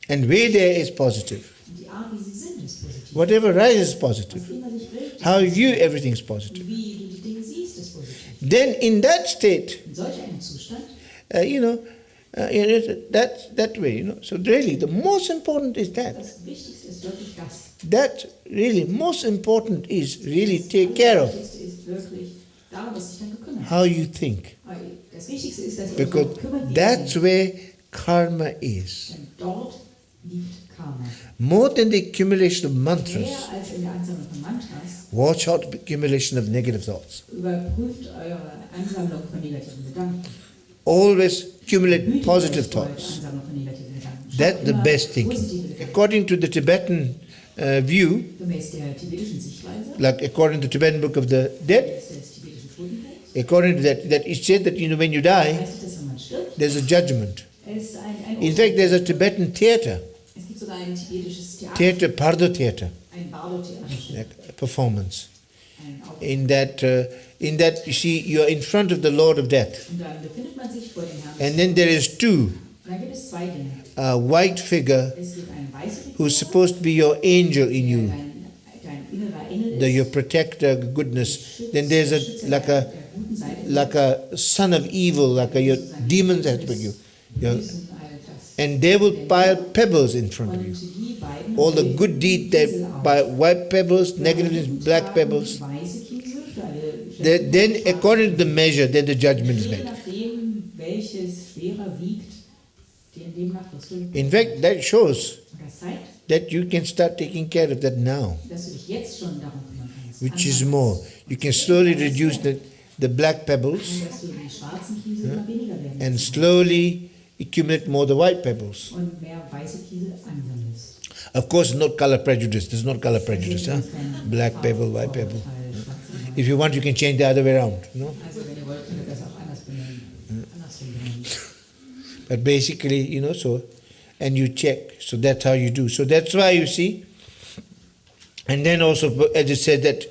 And where there is positive. Und die Art, wie sie sind, ist positiv. Whatever rises is positive. Was immer sich regt, How you view everything is positive. wie du die Dinge siehst, ist positiv. Then in that state, In solch einem Zustand, that way, So really, the most important is that. das Wichtigste ist wirklich das. That really, most important is really take care of Das Wichtigste ist wirklich darum, dass sich dann gekümmert how you think. wird. Das Wichtigste ist, dass ihr euch Because darum kümmert, wie ihr that's denkt. where karma is. Denn dort liegt Karma. More than the accumulation of mantras, Mehr als in der Ansammlung von Mantras, watch out the accumulation of negative thoughts. überprüft eure Ansammlung von negativen Gedanken. Always accumulate Hütet positive euch vor der thoughts. Ansammlung von negativen Gedanken. That's Schafft the immer best thinking. positive Gedanken. According to the Tibetan view, Gemäß der tibetischen Sichtweise, like according to the Tibetan Book of the Dead, gemäß des tibetischen Totenbuchs, according to that it said that when you die, heißt es, dass wenn man stirbt, there's a judgment. es ist ein In fact, there's a Tibetan theater, es gibt sogar ein tibetisches Theater, theater, Pardo theater, ein Bardo-Theaterstück, like performance. ein Auftritt. In that, you see, you're in front of the Lord of Death, Und dann befindet man sich vor dem Herrn. and then there is two, Und dann gibt es zwei Dinge. a white figure Es gibt eine weiße Figur, who's supposed to be your angel in der you, dein innerer Engel ist, your protector, goodness. Then there's Schütze like der guten Seite, like a son of evil, like your demons aspect you. Your, Bösen, all das. and they will pile pebbles in front of Und you. die beiden, All the good deeds, they by white pebbles, negative Für alle is black guten pebbles. Taten weiße Kiesel, für alle schlechten Then, Taten according to the measure, then the judgment is je made. nachdem, welches schwerer wiegt, demnach wirst du. In fact, that shows Und das zeigt, that you can start taking care of that now, dass du dich jetzt schon darum kümmern kannst. which is more. You can slowly reduce the black pebbles Und dass du die schwarzen Kiesel immer weniger werden and lässt slowly accumulate more the white pebbles. und mehr weiße Kiesel ansammelst. Of course, not color prejudice. There's not color prejudice. Huh? Black pebble, white pebble. If you want, you can change the other way around. No? Also wenn ihr wollt, könnt ihr das auch anders benennen. Andersrum benennen. But basically, so, and you check. So that's how you do. So that's why you see. And then also, as it said, that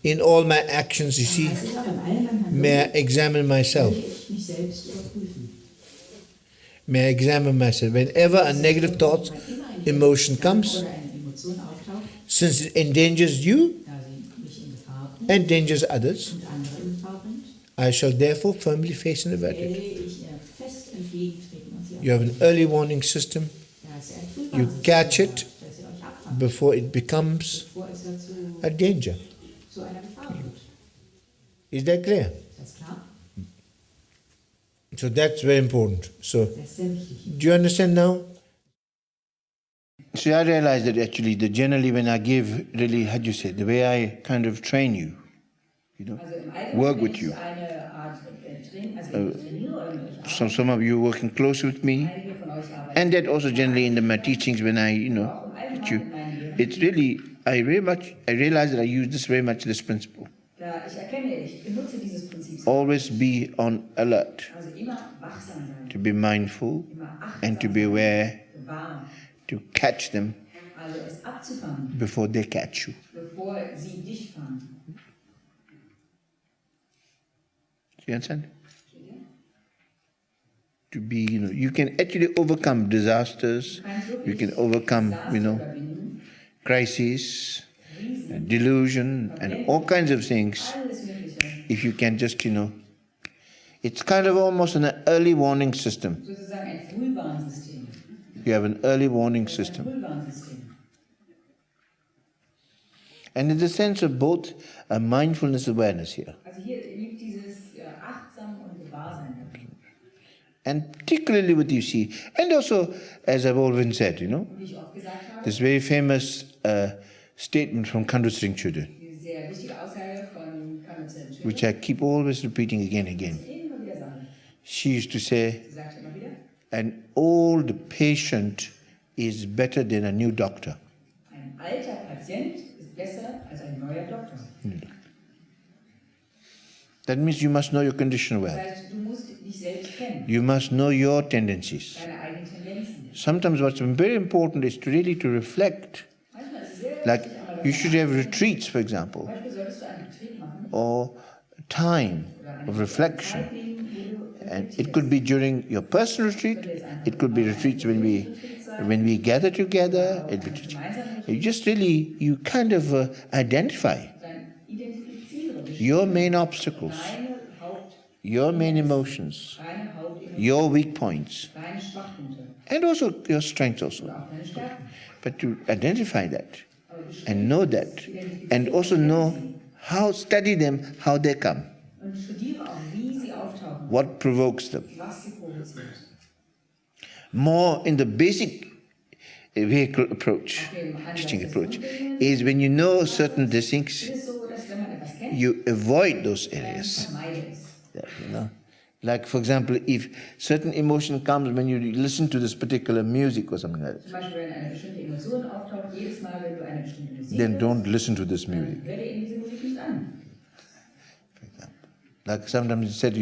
in all my actions, you see, Das ist auch in allen meinen may I Handlungen, examine myself. will ich mich selbst überprüfen. May I examine myself. Whenever a negative thought, Wann immer eine emotion comes, oder eine Emotion auftaucht, since it endangers you, da sie mich in Gefahr bringt endangers others, und andere in Gefahr bringt, I shall therefore firmly face and avert werde it. ich ihr fest entgegentreten und sie You have an early warning system Da ist ein You Frühwarnsystem, catch it dass ihr euch abfangt, before it becomes bevor es dazu a danger. zu einer Gefahr wird. Is that clear? Das ist klar? So that's very important. So, Das ist sehr wichtig. do you understand now? So I realized that actually, that generally when I give, really, how do you say, the way I kind of train you, Also im Allgemeinen, work wenn with ich you. eine Art Training, also wenn ich trainiere oder mit euch So some of you working close with me, einige von euch arbeiten. and that also generally in my teachings when I, Auch im Allgemeinen in meinen Lehren. it's really, I realize that I use this principle. Da ich erkenne, ich benutze dieses Prinzip. Always be on alert, Also immer wachsam sein. to be mindful, Immer achtsam and to be aware, bewahren. to catch them Also es abzufangen, before they catch you. bevor sie dich fangen. Do you understand? To be, you can actually overcome disasters, you can overcome, crises, delusion, and all kinds of things Alles Mögliche. if you can just, it's kind of almost an early warning system. Sozusagen ein Frühwarnsystem. You have an early warning system. Frühwarnsystem. And in the sense of both a mindfulness awareness here, Also hier liegt dieses achtsam und Gewahrsein. and particularly what you see, and also, as I've always said, Wie ich oft gesagt habe, this very famous statement from Cultivating, die sehr wichtige Aussage von Kanzlerin Schüler, which I keep always repeating again and again. immer wieder sagen. She used to say, Sie sagt immer wieder, an old patient is better than a new doctor. ein alter Patient ist besser als ein neuer Doktor. That means you must know your condition Das well. heißt, du musst dich selbst kennen, You must know your tendencies. deine eigenen Tendenzen. Sometimes what's very important is to really to reflect. Manchmal ist es sehr Like wichtig, einmal you darüber should have nachzudenken. retreats, for example, Zum Beispiel solltest du einen Retreat machen or time oder eine of reflection. Zeit nehmen, wo du And it could be during your personal retreat, it could be retreats when we gather together. You just really, you kind of identify dann identifiziere your main obstacles, deine Haupt, your main emotions, deine Hauptemotionen, your weak points, deine Schwachpunkte and also your strengths also. oder auch deine Stärken. But to identify that Aber bestimmt and know that, and also know how, study them, how they come, und studiere auch, wie sie auftauchen, what provokes them. was sie provoziert. More in the basic vehicle approach, Auf dem teaching Ansatz des approach, Grundlegenden is when you know certain things, ist es so, dass wenn man etwas kennt, you avoid those dann areas. vermeide es. Like, for example, if certain emotion comes when you listen to this particular music or something like Zum that, Beispiel, wenn eine bestimmte Emotion auftaucht, jedes Mal, wenn du eine bestimmte Musik then hörst, don't listen to this music. hör dir eben diese Musik nicht an. Like sometimes it's said,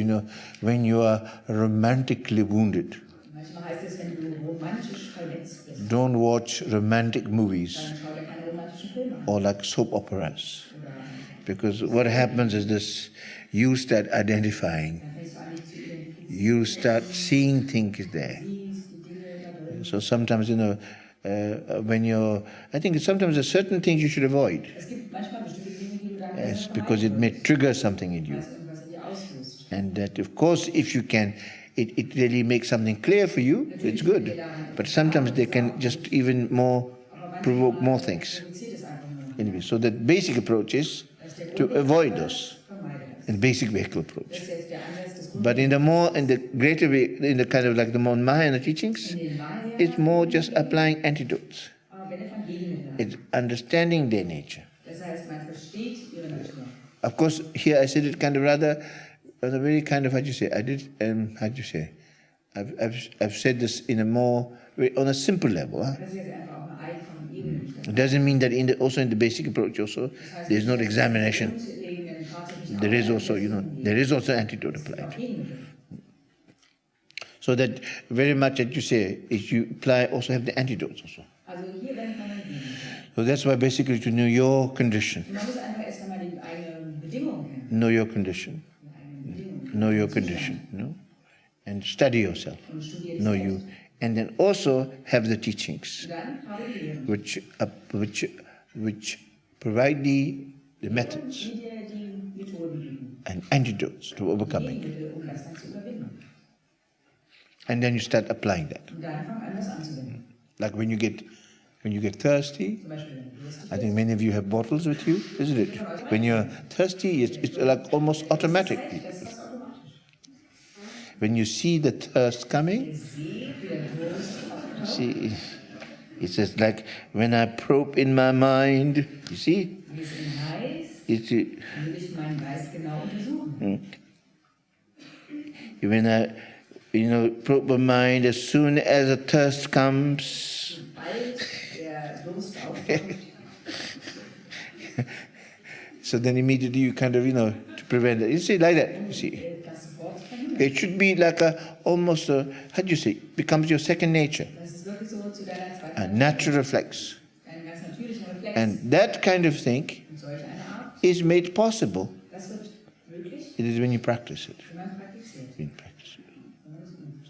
when you are romantically wounded, Manchmal heißt es, wenn du romantisch verletzt bist, don't watch romantic movies dann schau dir keine romantischen Filme an. or like soap operas. Oder Because what happens is this, you start identifying, dann fängst du an, dich zu identifizieren. you start seeing things there. Siehst die Dinge da drin. So sometimes, when you're, I think sometimes there's certain things you should avoid. Es gibt manchmal bestimmte Dinge, die du dann Yes, besser because it vermeiden may solltest, trigger something in you. weil es irgendwas in dir auslöst. And that, of course, if you can, it really makes something clear for you, it's good. But sometimes they can just even more Aber provoke more manchmal things. provoziert es einfach nur. Anyway, so the basic approach is Das ist der to Grundgedanke, avoid those, vermeide das. in basic vehicle Das approach. ist jetzt der Ansatz des But in the greater way, in the kind of like the more Mahayana teachings, In den Mahayana, it's more just applying antidotes. aber wenn etwa Gegenmittel hat. It's understanding their nature. Das heißt, man versteht ihre Natur. Of course, here I said it kind of rather, on a very kind of, I've said this in a more, on a simple level. Huh? Das ist jetzt einfach auf einer einfachen Ebene nicht. It doesn't mean that also in the basic approach also, Das heißt, there is not examination. grundlegenden tatsächlich There is auch also, there is also antidote auch applied. Gegenmittel. So that very much that you say, is you apply, also have the antidotes also. Also hier wendet man ein Gegenmittel. So that's why basically to know your condition, Man muss einfach erst einmal die eigene Bedingung kennen. know your condition, Die eigenen Bedingungen. know your condition, and study yourself, Und studiere dich know selbst. you, and then also have the teachings, Und dann habe die Lehren. which provide the methods Die dir die Methoden bieten. and antidotes to overcoming. Gegenmittel, um das dann zu überwinden. And then you start applying that. Und dann fang an, das anzuwenden. Like when you get When you get thirsty, Zum Beispiel, wenn du lustig I think many of you have bottles with you, isn't it? When you're thirsty, it's like almost automatic. bist, das ist automatisch. When you see the thirst coming, Ihr seht, wie der Durst auftaucht. see, it's just like when I probe in my mind, you see? Wir sind heiß, It's, will ich meinen Geist genau untersuchen. when I, probe my mind, as soon as a thirst comes, Sobald der Durst auftaucht, so then immediately you kind of, to prevent it. You see, like that, you see. das sofort verhindern. It should be like almost how do you say, becomes your second nature, Das ist wirklich so zu deiner zweiten a natural reflex. ein ganz natürlicher Reflex. And that kind of thing Und solch eine Art, is made possible. das wird möglich, It is when you practice it. wenn man praktiziert. When you practice it. Wenn man es übt.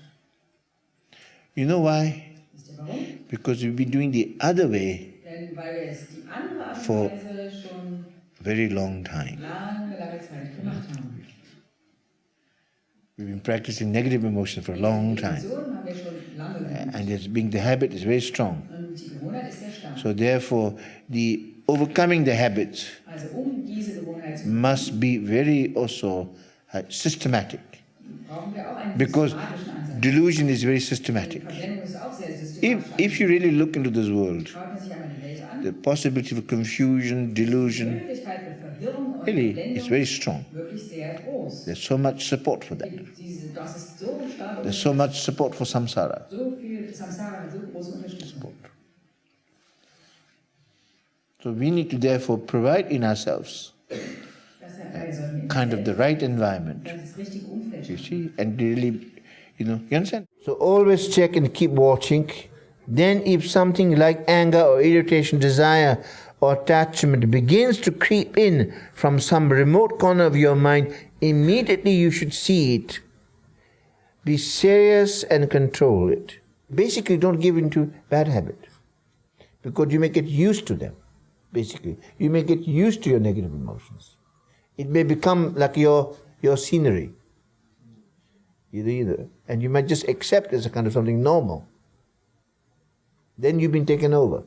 You know why? Wisst ihr warum? Because we've been doing the other way Denn weil wir es die andere Art For- und Weise schon a very long time. lange Zeit gemacht haben. We've been practicing negative emotion for a long time. Emotionen haben wir schon lange geübt. And it's being the habit is very strong. Und die Gewohnheit ist sehr stark. So therefore, the overcoming the habits Also diese Gewohnheit zu must be very also systematic. brauchen wir auch einen Because systematischen Ansatz. delusion is very Die systematic. Verblendung ist auch sehr systematisch. If you really look into this world, Schaut man sich einmal die Welt an, the possibility for confusion, die delusion, Möglichkeit für Verwirrung und really is Verblendung very strong. wirklich sehr groß. There's so much support for that. Das ist so stark There's so much support for samsara. so viel Samsara mit so große Unterstützung. So we need to therefore provide in ourselves kind of the right environment, Das ist richtige Umfeld. you see, and really, you understand? So always check and keep watching. Then if something like anger or irritation, desire or attachment begins to creep in from some remote corner of your mind, immediately you should see it. Be serious and control it. Basically, don't give in to bad habit, because you may get used to them. Basically, you may get used to your negative emotions. It may become like your scenery. Either. And you might just accept it as a kind of something normal. Then you've been taken over.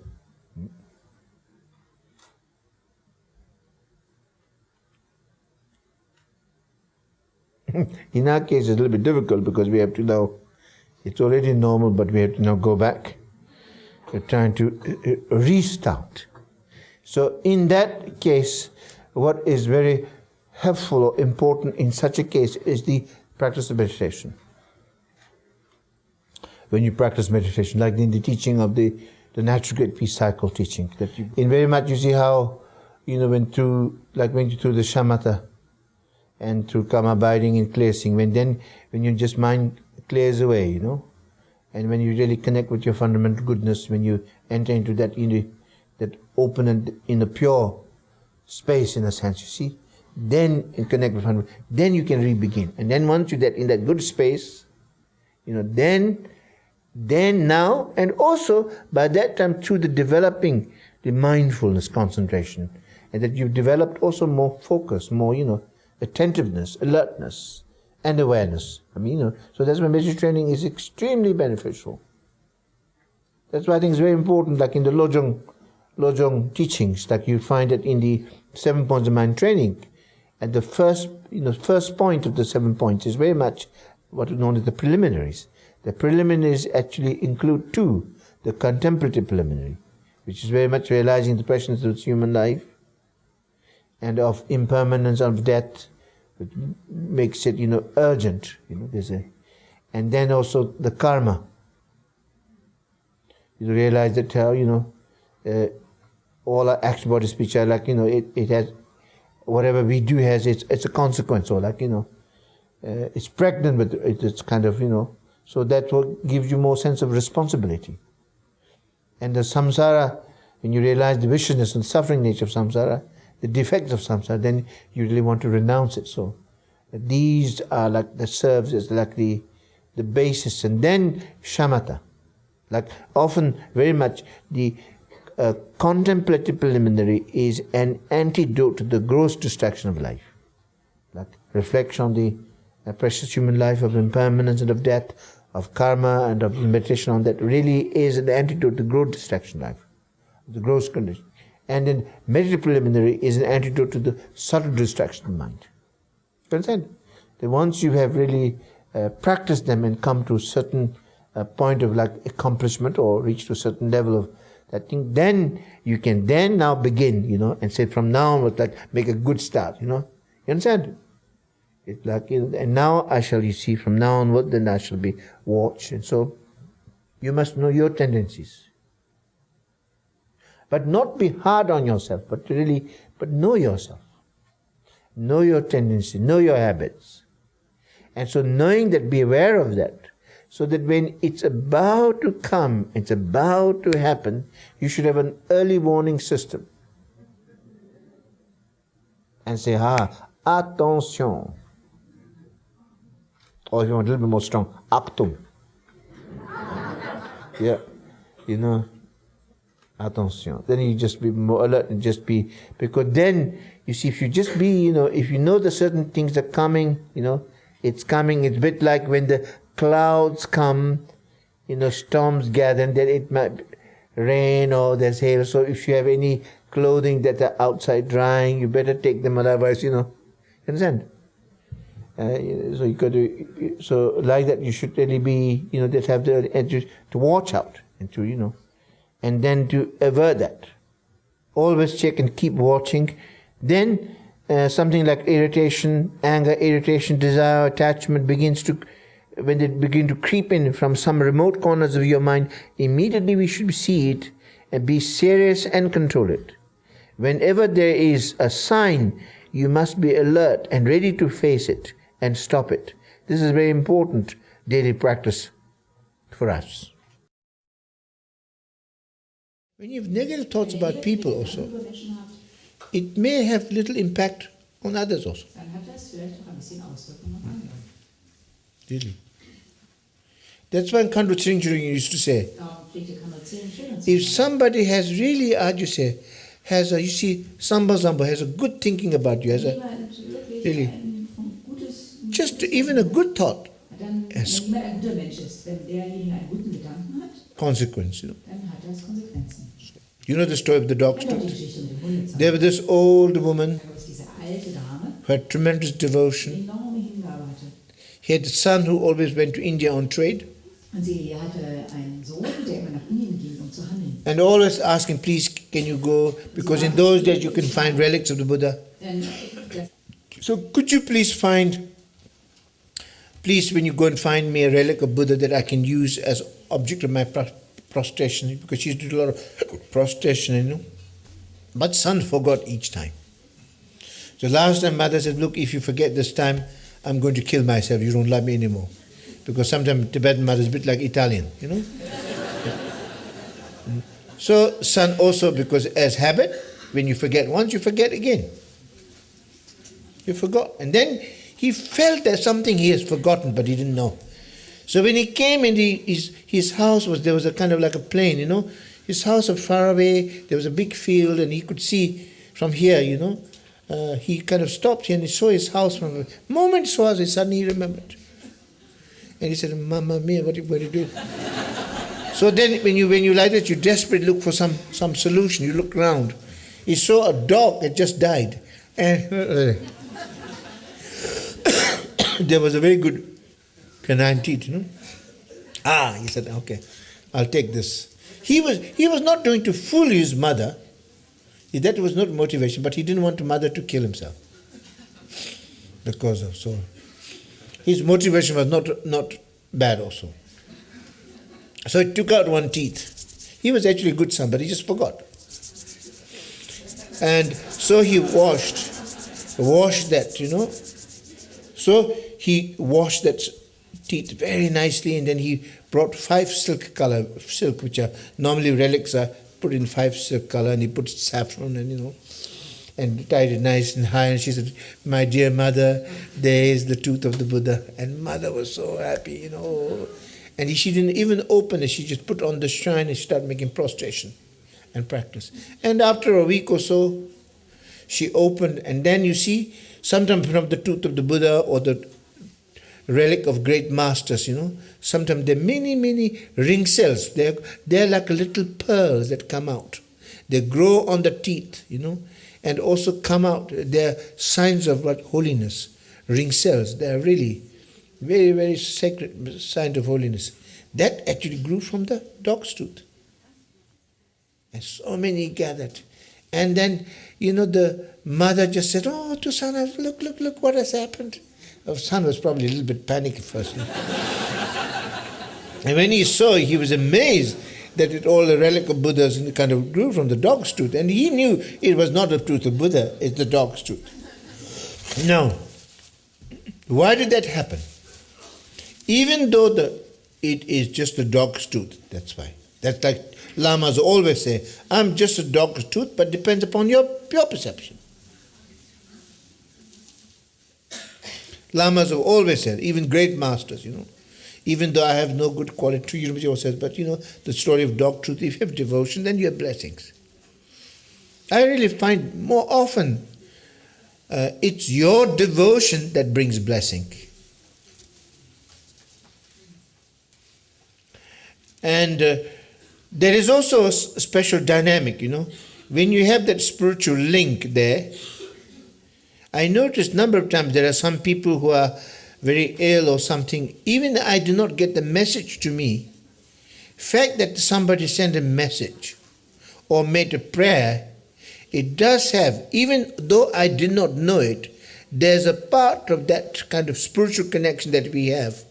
In our case, it's a little bit difficult because we have to now, it's already normal, but we have to now go back. We're trying to restart. So in that case, what is very helpful or important in such a case is the practice of meditation. When you practice meditation, like in the teaching of the natural great peace cycle teaching, that you, in very much you see how, when through the shamatha and through karma abiding and cleansing, when your just mind clears away, and when you really connect with your fundamental goodness, when you enter into that that open and in a pure space, in a sense, you see, then in connect with fundamental, then you can re-begin. And then once you're in that good space, then now, and also by that time through the developing the mindfulness concentration, and that you've developed also more focus, more, attentiveness, alertness, and awareness. So that's why meditation training is extremely beneficial. That's why I think it's very important, like in the lojong teachings, like you find it in the 7 points of mind training. And the first point of the 7 points is very much what is known as the preliminaries. The preliminaries actually include two: the contemplative preliminary, which is very much realizing the presence of human life and of impermanence, of death, which makes it, urgent. And then also the karma. You realize that how, all our acts, body, speech are like, it has, whatever we do has, it's a consequence, or like, it's pregnant with it's kind of, so that what gives you more sense of responsibility. And the samsara, when you realize the viciousness and suffering nature of samsara, the defects of samsara, then you really want to renounce it. So these are like the serves as like the basis, and then shamatha. Like often, very much, the contemplative preliminary is an antidote to the gross distraction of life. Like reflection on the precious human life of impermanence and of death, of karma and of meditation on that really is an antidote to gross distraction life. the gross condition. And then meditative preliminary is an antidote to the subtle distraction of the mind. You understand? That once you have really practiced them and come to a certain point of like accomplishment or reach to a certain level of that thing, then you can then now begin, and say from now onward, like make a good start, You understand? It's like, and now I shall, you see, from now onward, then I shall be watched. And so you must know your tendencies. But not be hard on yourself, but know yourself. Know your tendencies, know your habits. And so knowing that, be aware of that, so that when it's about to come, it's about to happen, you should have an early warning system. And say, attention. Or if you want a little bit more strong, Achtung. Yeah, attention. Then you just be more alert and just be, because then, you see, if you just be, if you know the certain things are coming, it's coming, it's a bit like when the clouds come, storms gather, and then it might rain or there's hail. So if you have any clothing that are outside drying, you better take them, otherwise, you understand? So you got to, so like that you should really be, that have the edge to watch out and to, and then to avert that. Always check and keep watching. Then something like irritation, anger, irritation, desire, attachment when they begin to creep in from some remote corners of your mind, immediately we should see it and be serious and control it. Whenever there is a sign, you must be alert and ready to face it and stop it. This is very important daily practice for us. When you have negative thoughts about people also, it may have little impact on others also. Really. That's why Khandro Tring used to say, if somebody has really, has a, you see, Samba has a good thinking about you, has a, really, just even a good thought has consequence, You know the story of the dog street? There was this old woman who had tremendous devotion. He had a son who always went to India on trade. And always asking, please, can you go? Because in those days you can find relics of the Buddha. So could you please when you go and find me a relic of Buddha that I can use as object of my prostration, because she did a lot of prostration, But son forgot each time. So last time mother said, look, if you forget this time, I'm going to kill myself, you don't love me anymore. Because sometimes Tibetan mother is a bit like Italian, So son also, because as habit, when you forget once, you forget again. You forgot. And then he felt there's something he has forgotten, but he didn't know. So when he came in, his house there was a kind of like a plain, His house was far away, there was a big field, and he could see from here, he kind of stopped here and he saw his house. From the moment he saw us, suddenly he remembered. And he said, Mamma mia, what are you doing? So then when you like that, you desperately look for some solution. You look around. He saw a dog that just died. And there was a very good canine teeth, he said, okay, I'll take this. He was not doing to fool his mother. That was not motivation, but he didn't want the mother to kill himself. Because of so. His motivation was not bad also. So he took out one teeth. He was actually a good son, but he just forgot. And so he washed that, So he washed that teeth very nicely, and then he brought 5 silk, which are normally relics are put in 5 silk color, and he put saffron and tied it nice and high. And she said, my dear mother, there is the tooth of the Buddha. And mother was so happy, And she didn't even open it. She just put on the shrine and she started making prostration and practice. And after a week or so, she opened. And then you see, sometimes from the tooth of the Buddha or the relic of great masters, sometimes there are many, many ring cells. They're like little pearls that come out. They grow on the teeth, and also come out. They're signs of what? Holiness. Ring cells. They're really very, very sacred signs of holiness. That actually grew from the dog's tooth. And so many gathered. And then, the mother just said, "Oh, to son, look what has happened." The son was probably a little bit panicked at first. And when he saw, he was amazed that all the relic of Buddhas kind of grew from the dog's tooth. And he knew it was not the tooth of Buddha, it's the dog's tooth. Now, why did that happen? Even though it is just the dog's tooth, that's why. That's like lamas always say, I'm just a dog's tooth, but depends upon your pure perception. Lamas have always said, even great masters, even though I have no good quality, Rinpoche always says, but the story of dog truth, if you have devotion, then you have blessings. I really find more often it's your devotion that brings blessing. And there is also a special dynamic, when you have that spiritual link there. I noticed a number of times there are some people who are very ill or something, even I do not get the message to me. Fact that somebody sent a message or made a prayer, it does have, even though I did not know it, there's a part of that kind of spiritual connection that we have,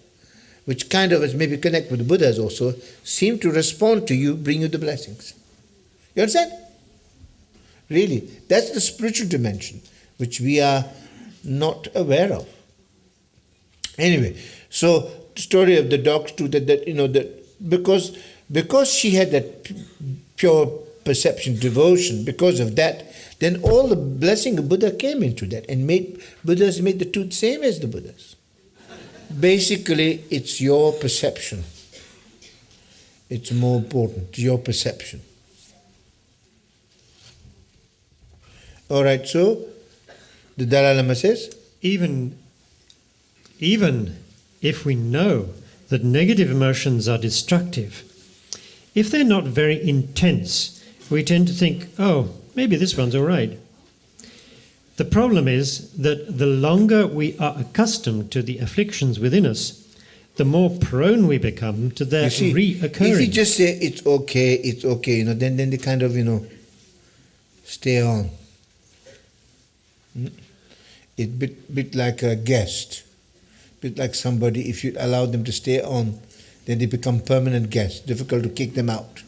which kind of is maybe connect with the Buddhas also, seem to respond to you, bring you the blessings. You understand? Really, that's the spiritual dimension, which we are not aware of. Anyway, so the story of the dog's tooth, because she had that pure perception, devotion, because of that, then all the blessing of Buddha came into that and Buddhas made the tooth same as the Buddhas. Basically, it's your perception. It's more important, your perception. All right, so the Dalai Lama says, even if we know that negative emotions are destructive, if they're not very intense, we tend to think, oh, maybe this one's all right. The problem is that the longer we are accustomed to the afflictions within us, the more prone we become to their reoccurring. If you just say, it's okay, then they kind of, stay on. It's a bit like a guest, bit like somebody, if you allow them to stay on, then they become permanent guests, difficult to kick them out.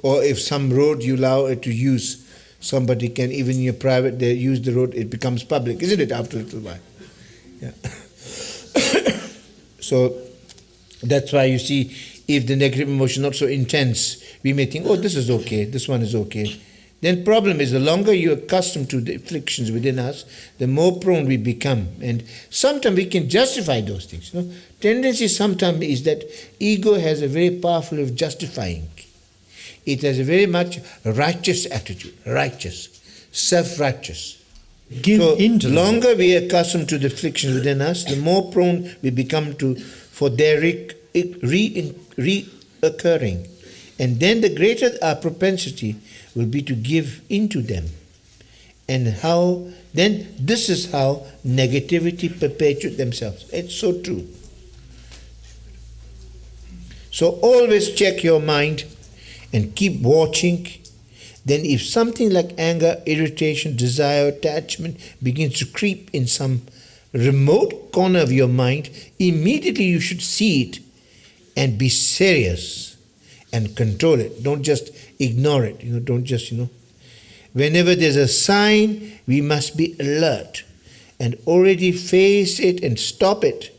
Or if some road you allow it to use, somebody can, even in your private, they use the road, it becomes public, isn't it, after a little while? Yeah. So that's why you see, if the negative emotion is not so intense, we may think, oh, this is okay, this one is okay. Then problem is, the longer you're accustomed to the afflictions within us, the more prone we become. And sometimes we can justify those things. Tendency sometimes is that ego has a very powerful way of justifying. It has a very much righteous attitude, self-righteous. So longer we are accustomed to the afflictions within us, the more prone we become for their reoccurring. And then the greater our propensity will be to give into them. And then this is how negativity perpetuates themselves. It's so true. So always check your mind and keep watching. Then if something like anger, irritation, desire, attachment begins to creep in some remote corner of your mind, immediately you should see it and be serious and control it. Don't just ignore it. Don't just, Whenever there's a sign, we must be alert and already face it and stop it.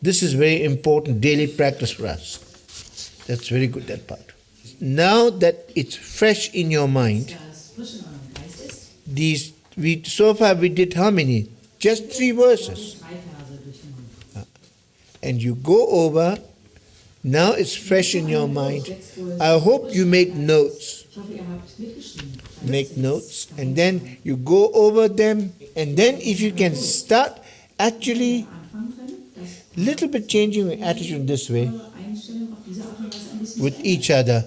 This is very important daily practice for us. That's very good, that part. Now that it's fresh in your mind, so far we did how many? Just 3 verses. And you go over, now it's fresh in your mind. I hope you make notes. Make notes, and then you go over them, and then if you can start actually little bit changing your attitude this way with each other.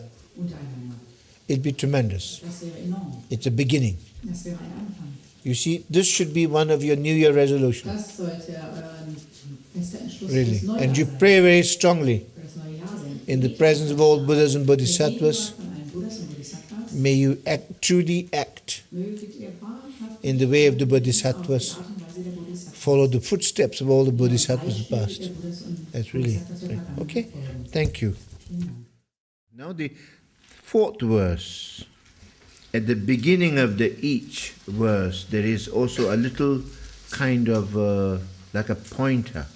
It'd be tremendous. Das wäre enorm. It's a beginning. Das wäre ein Anfang. You see, this should be one of your New Year resolutions. Das sollte euer fester Entschluss Really. fürs Neue And you sein. pray very strongly Für das neue Jahr sein. in the presence of all Buddhas and In der Bodhisattvas. Gegenwart von allen Buddhas und Bodhisattvas May you truly act möget ihr wahrhaft in the way of the auf die Bodhisattvas. Art und Weise der Bodhisattvas. Follow the footsteps of all the Bodhisattvas Beispiele past. der Buddhas und That's really Bodhisattvas der great. Vergangenheit Okay, folgen. thank you. Vielen Dank. Now the fourth verse. At the beginning of each verse, there is also a little kind of like a pointer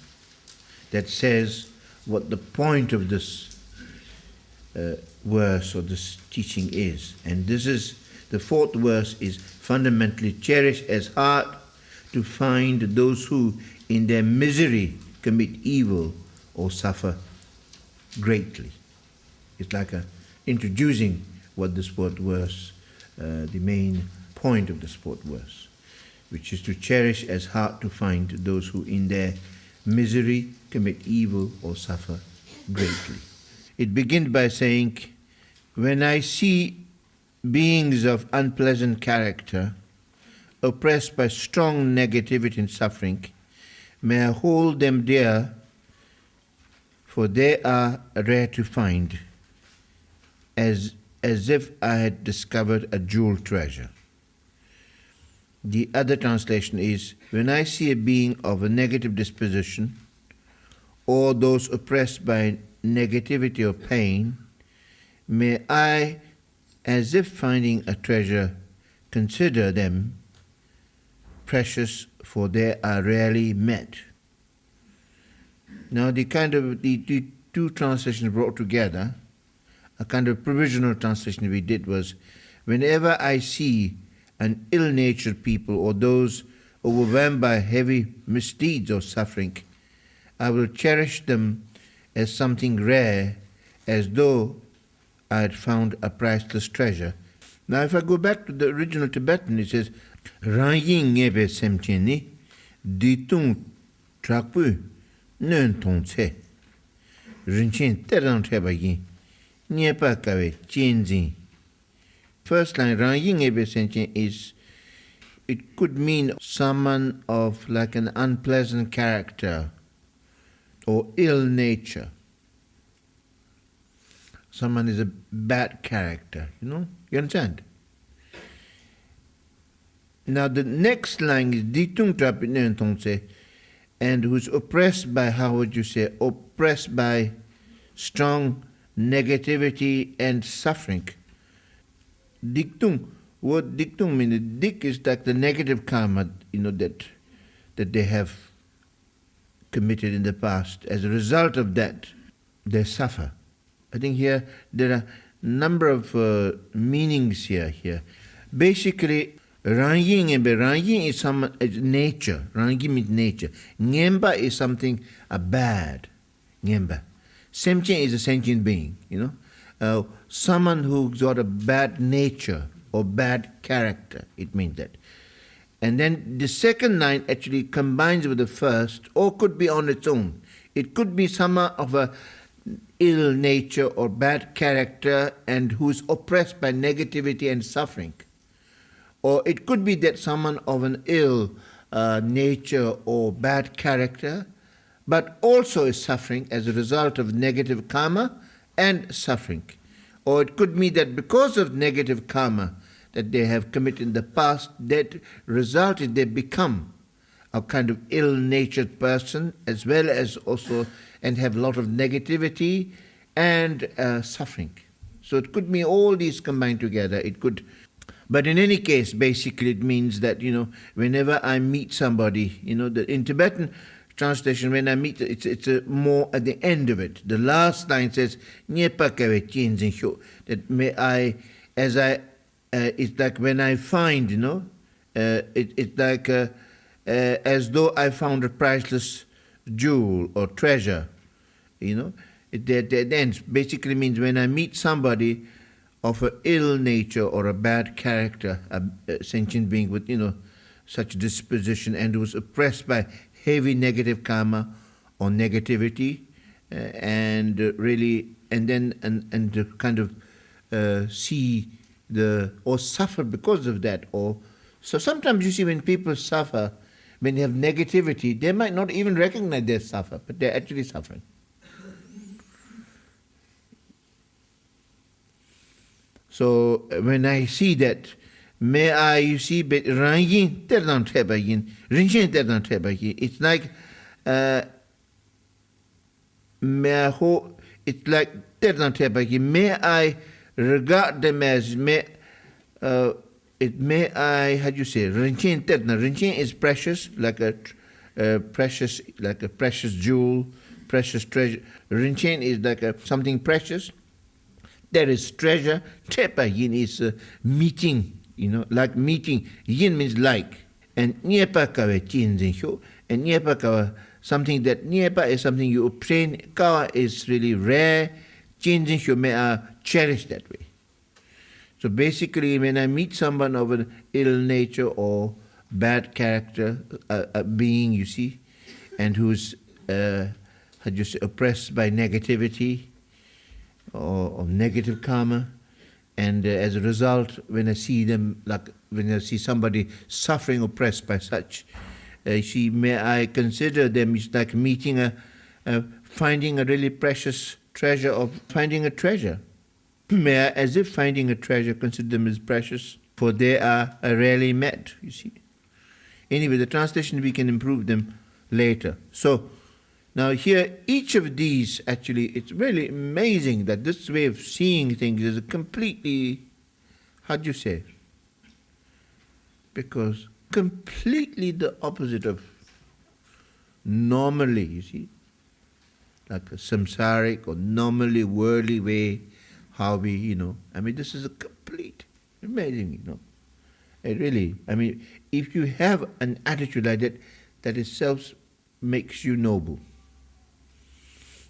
that says what the point of this verse or this teaching is. And this is, the fourth verse is fundamentally cherish as heart to find those who in their misery commit evil or suffer greatly. It's like introducing what this fourth verse, the main point of this fourth verse, which is to cherish as heart to find those who in their misery commit evil or suffer greatly. It begins by saying, when I see beings of unpleasant character oppressed by strong negativity and suffering, may I hold them dear, for they are rare to find, as if I had discovered a jewel treasure. The other translation is, when I see a being of a negative disposition, or those oppressed by negativity or pain, may I, as if finding a treasure, consider them precious, for they are rarely met. Now the two translations brought together, a kind of provisional translation we did was, whenever I see an ill-natured people or those overwhelmed by heavy misdeeds or suffering, I will cherish them as something rare, as though I had found a priceless treasure. Now if I go back to the original Tibetan, it says, Rangying ngebe semcheni, ditung trakpu, nön tong tse, rinchen terang trebayi, nyepa kawe chenzi. First line, Rangying ngebe semcheni is, it could mean someone of like an unpleasant character or ill nature. Someone is a bad character, you understand? Now the next line is Ditung Trapinen Tongse, and who's oppressed by, how would you say, oppressed by strong negativity and suffering. Diktung, what diktung means? Dik is like the negative karma, that they have committed in the past. As a result of that, they suffer. I think here there are a number of meanings here. Basically, Rangying is nature. Rangying means nature. Ngemba is something bad. Ngemba. Sentient is a sentient being. Someone who's got a bad nature or bad character. It means that. And then the second line actually combines with the first, or could be on its own. It could be someone of a ill nature or bad character and who's oppressed by negativity and suffering. Or it could be that someone of an ill nature or bad character, but also is suffering as a result of negative karma and suffering. Or it could be that because of negative karma that they have committed in the past, that resulted they become a kind of ill-natured person, as well as also, and have a lot of negativity and suffering. So it could mean all these combined together. It could, but in any case, basically it means that, whenever I meet somebody, in Tibetan translation, when I meet, it's more at the end of it. The last line says, that may I, it's like when I find, it's like as though I found a priceless jewel or treasure, That ends basically means when I meet somebody of an ill nature or a bad character, a sentient being with, such disposition and who's oppressed by heavy negative karma or negativity, and really, and then, and to kind of see or suffer because of that. Or so sometimes you see when people suffer, when they have negativity, they might not even recognize they suffer, but they're actually suffering. So when I see that, may I, you see, it's like it's like may I regard them as may I, how do you say, Rinchen is precious, like a precious jewel, precious treasure. Rinchen is like something precious. There is treasure. Tepa yin is meeting, like meeting. Yin means like. And niepa kawa chin zin. And niepa kawa, something that niepa is something you obtain. Kawa is really rare. Chin zin may I cherish that way. So basically, when I meet someone of an ill nature or bad character, a being, you see, and who's oppressed by negativity, or negative karma, and as a result, when I see them, like when I see somebody suffering, oppressed by such, may I consider them is like meeting finding a really precious treasure, or finding a treasure. May I, as if finding a treasure, consider them as precious, for they are rarely met, you see. Anyway, the translation, we can improve them later. So, now here, each of these, actually, it's really amazing that this way of seeing things is a completely, how do you say? Because completely the opposite of normally, you see, like a samsaric or normally worldly way, how we, this is a complete, amazing, It really, if you have an attitude like that, that itself makes you noble.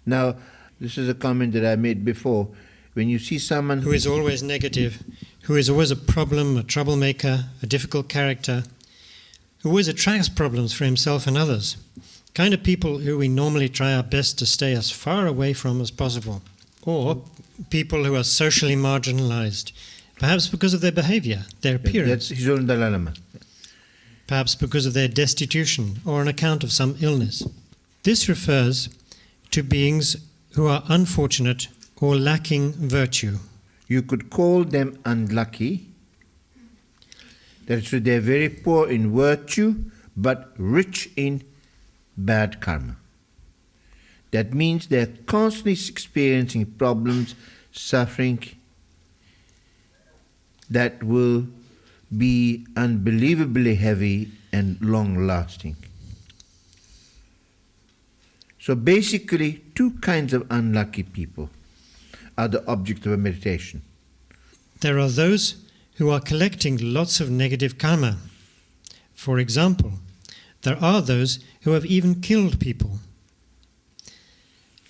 Now, this is a comment that I made before. When you see someone who is always negative, who is always a problem, a troublemaker, a difficult character, who always attracts problems for himself and others, kind of people who we normally try our best to stay as far away from as possible, or people who are socially marginalized, perhaps because of their behavior, their appearance, that's his own dilemma. Perhaps because of their destitution or on account of some illness. This refers to beings who are unfortunate or lacking virtue. You could call them unlucky. That's true, they're very poor in virtue, but rich in bad karma. That means they're constantly experiencing problems, suffering that will be unbelievably heavy and long-lasting. So basically, two kinds of unlucky people are the object of a meditation. There are those who are collecting lots of negative karma. For example, there are those who have even killed people.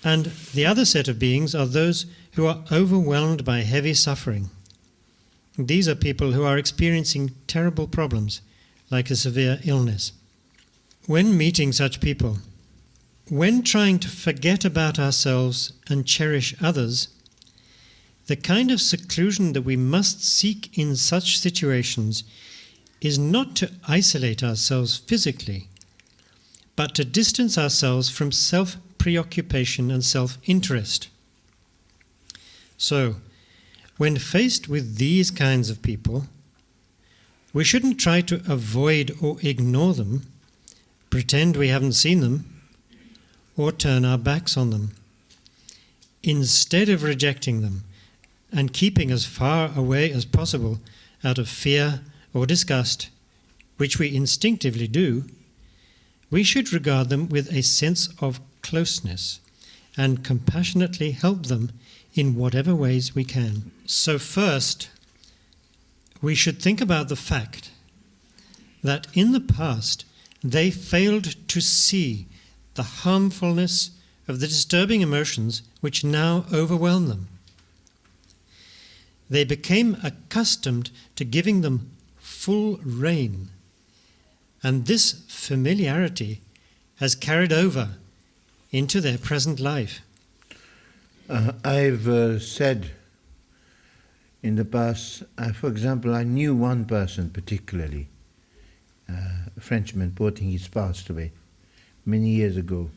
And the other set of beings are those who are overwhelmed by heavy suffering. These are people who are experiencing terrible problems, like a severe illness. When meeting such people, when trying to forget about ourselves and cherish others, the kind of seclusion that we must seek in such situations is not to isolate ourselves physically, but to distance ourselves from self-preoccupation and self-interest. So, when faced with these kinds of people, we shouldn't try to avoid or ignore them, pretend we haven't seen them, or turn our backs on them. Instead of rejecting them and keeping as far away as possible out of fear or disgust, which we instinctively do, we should regard them with a sense of closeness and compassionately help them in whatever ways we can. So first, we should think about the fact that in the past they failed to see the harmfulness of the disturbing emotions which now overwhelm them. They became accustomed to giving them full rein, and this familiarity has carried over into their present life. I've said in the past, for example, I knew one person particularly, a Frenchman, poor thing, he's passed away many years ago.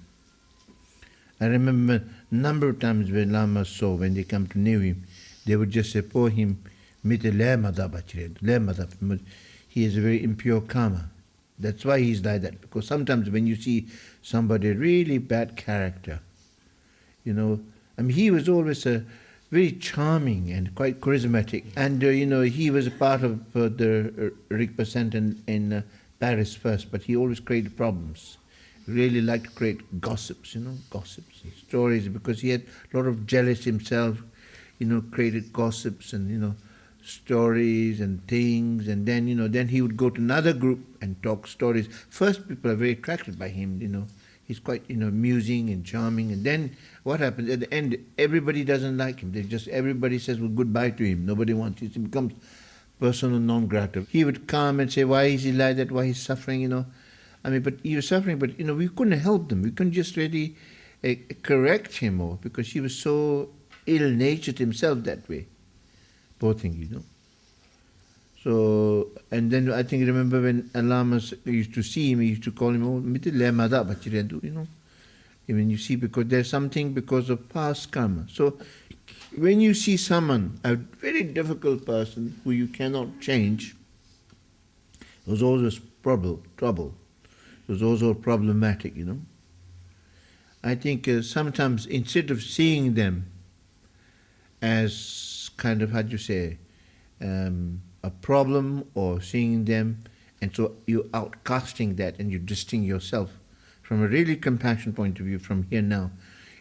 I remember a number of times when Lamas saw, when they come to know him, they would just say, poor him, he is a very impure karma. That's why he's like that. Because sometimes when you see somebody really bad character, you know, I mean, he was always a very charming and quite charismatic. And, you know, he was a part of the Rigpa Center in Paris first, but he always created problems. Really liked to create gossips, you know, gossips and stories, because he had a lot of jealous himself, you know, created gossips and, you know, stories and things, and then, you know, then he would go to another group and talk stories. First, people are very attracted by him, you know. He's quite, you know, amusing and charming, and then what happens at the end? Everybody doesn't like him. Everybody says, well, goodbye to him. Nobody wants him. He becomes persona non grata. He would come and say, why is he like that? Why he's suffering, you know? I mean, but he was suffering, but, you know, we couldn't help him. We couldn't just really correct him more, because he was so ill-natured himself that way. Poor thing, you know. So, and then I think, remember when Lamas used to see him, he used to call him, oh, you know. Even you see, because there's something because of past karma. So, when you see someone, a very difficult person who you cannot change, there's always trouble. It was also problematic, you know. I think sometimes instead of seeing them as kind of, how do you say, a problem, or seeing them, and so you're outcasting that and you're distancing yourself from a really compassion point of view from here now,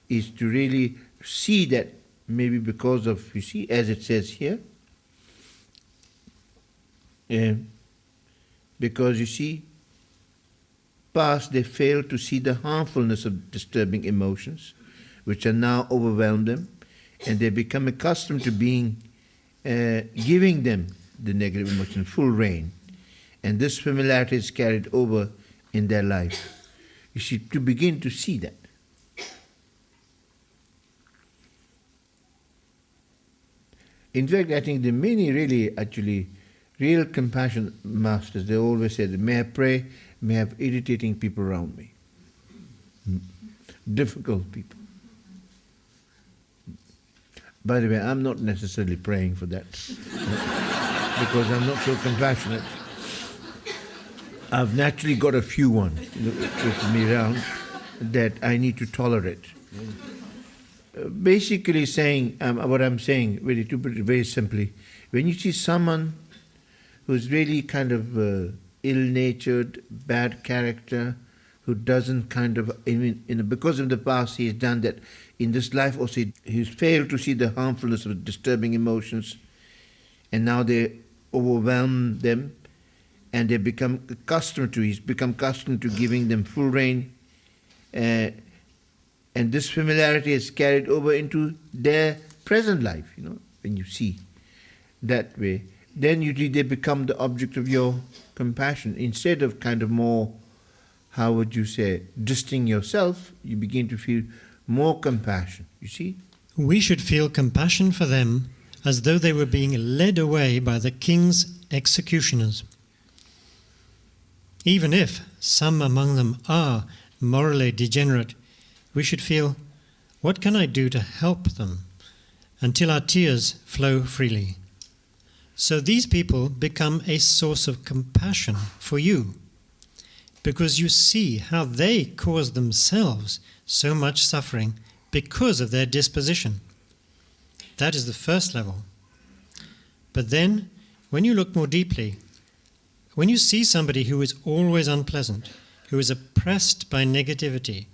is to really see that maybe because of, you see, as it says here, because you see, past they failed to see the harmfulness of disturbing emotions, which are now overwhelmed them, and they become accustomed to being, giving them the negative emotion full reign, and this familiarity is carried over in their life. You see, to begin to see that. In fact, I think the many really, actually, real compassion masters, they always say that, may I pray, may I have irritating people around me. Difficult people. By the way, I'm not necessarily praying for that, because I'm not so compassionate. I've naturally got a few with me around that I need to tolerate. Basically saying, what I'm saying, really to put it very simply, when you see someone who's really kind of ill-natured, bad character, who doesn't kind of, because of the past he's done that, in this life also he's failed to see the harmfulness of disturbing emotions, and now they overwhelm them, and they become accustomed to, he's become accustomed to giving them full reign, and this familiarity is carried over into their present life, you know, when you see that way. Then they become the object of your compassion. Instead of kind of more, how would you say, distancing yourself, you begin to feel more compassion, you see? We should feel compassion for them as though they were being led away by the king's executioners. Even if some among them are morally degenerate, we should feel, what can I do to help them, until our tears flow freely. So these people become a source of compassion for you, because you see how they cause themselves so much suffering because of their disposition. That is the first level. But then, when you look more deeply, when you see somebody who is always unpleasant, who is oppressed by negativity,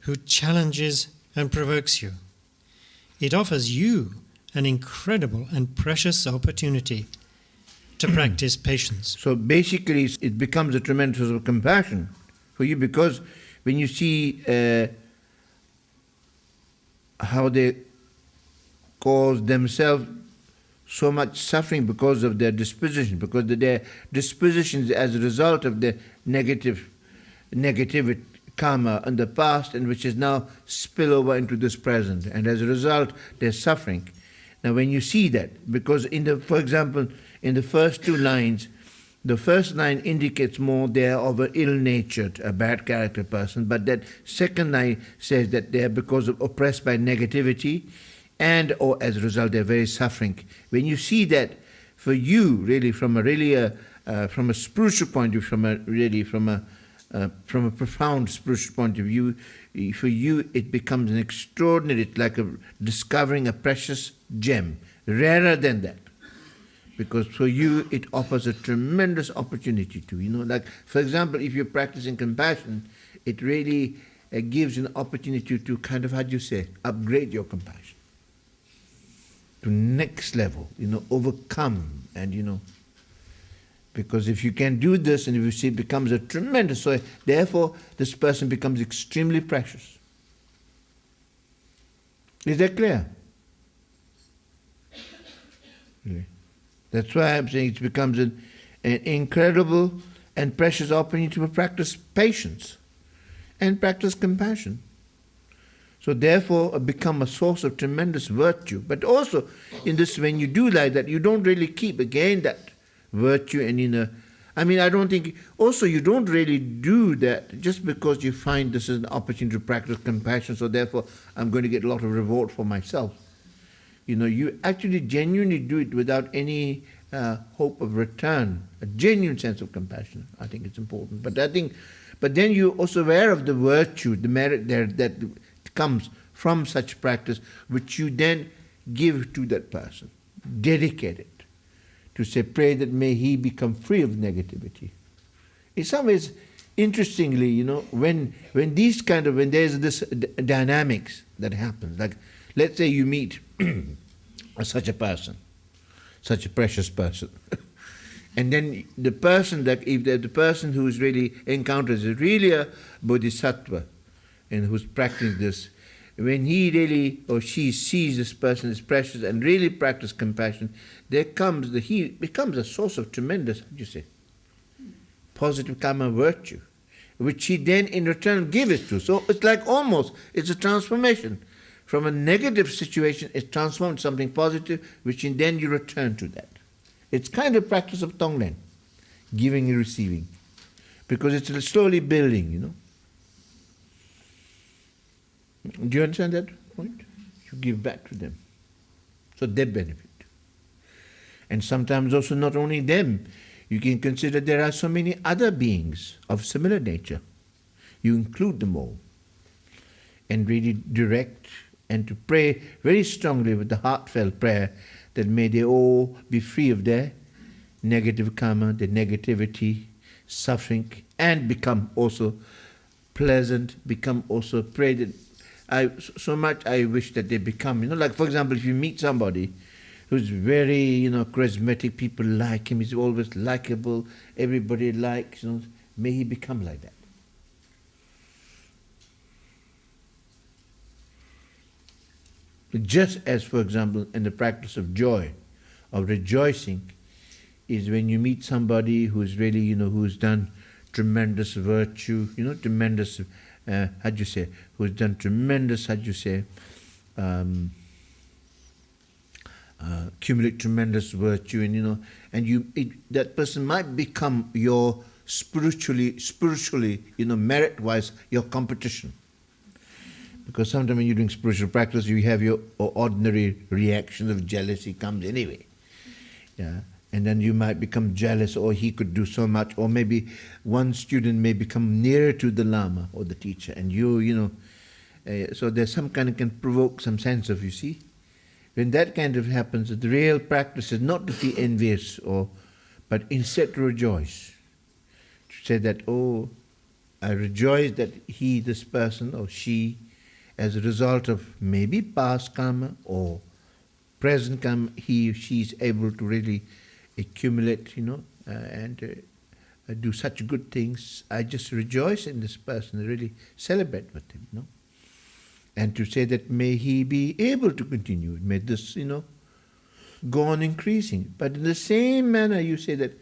who challenges and provokes you, it offers you an incredible and precious opportunity to practice patience. So basically it becomes a tremendous source of compassion for you, because when you see how they cause themselves so much suffering because of their disposition, because their dispositions as a result of the negative karma in the past, and which is now spill over into this present, and as a result they're suffering. Now when you see that, because for example, in the first two lines, the first line indicates more they are of an ill-natured, a bad character person, but that second line says that they are because of oppressed by negativity, and or as a result they're very suffering. When you see that, for you really from a spiritual point of view, from a profound spiritual point of view, for you it becomes an extraordinary, it's like discovering a precious gem, rarer than that. Because for you it offers a tremendous opportunity to, like for example, if you're practicing compassion, it really gives you an opportunity to kind of, upgrade your compassion to next level, overcome, and because if you can do this, and if you see it becomes a tremendous, so therefore this person becomes extremely precious. Is that clear? Really? That's why I'm saying it becomes an incredible and precious opportunity to practice patience and practice compassion. So therefore become a source of tremendous virtue. But also in this, when you do like that, you don't really keep again that virtue and I don't think, also you don't really do that just because you find this is an opportunity to practice compassion, so therefore I'm going to get a lot of reward for myself. You actually genuinely do it without any hope of return, a genuine sense of compassion. I think it's important. But then you're also aware of the virtue, the merit there that comes from such practice, which you then give to that person, dedicate it, to say, pray that may he become free of negativity. In some ways, interestingly, when there's this dynamics that happens, like let's say you meet such a person, such a precious person, and then the person the person who is really encounters is really a bodhisattva and who's practicing this, when he really or she sees this person as precious and really practice compassion, he becomes a source of tremendous, positive karma virtue, which he then in return gives to. So it's like it's a transformation. From a negative situation, it's transformed to something positive, which then you return to that. It's kind of practice of Tonglen, giving and receiving, because it's slowly building, Do you understand that point? You give back to them, so they benefit. And sometimes also not only them, you can consider there are so many other beings of similar nature. You include them all, and really direct and to pray very strongly with the heartfelt prayer that may they all be free of their negative karma, their negativity, suffering, and become also pleasant, become also pray that so much I wish that they become, like for example, if you meet somebody who's very, charismatic, people like him, he's always likable, everybody likes, may he become like that. Just as, for example, in the practice of joy, of rejoicing, is when you meet somebody who's really, who's done tremendous virtue, tremendous, who's done tremendous, accumulate tremendous virtue, and that person might become your spiritually, merit-wise, your competition. Because sometimes when you're doing spiritual practice, you have your ordinary reaction of jealousy comes anyway. Yeah. And then you might become jealous, or he could do so much, or maybe one student may become nearer to the Lama or the teacher, and so there's some kind of can provoke some sense of, when that kind of happens, the real practice is not to be envious, but instead to rejoice. To say that, I rejoice that this person or she, as a result of maybe past karma or present karma, he or she is able to really accumulate, and do such good things. I just rejoice in this person, really celebrate with him, And to say that may he be able to continue, may this, go on increasing. But in the same manner, you say that,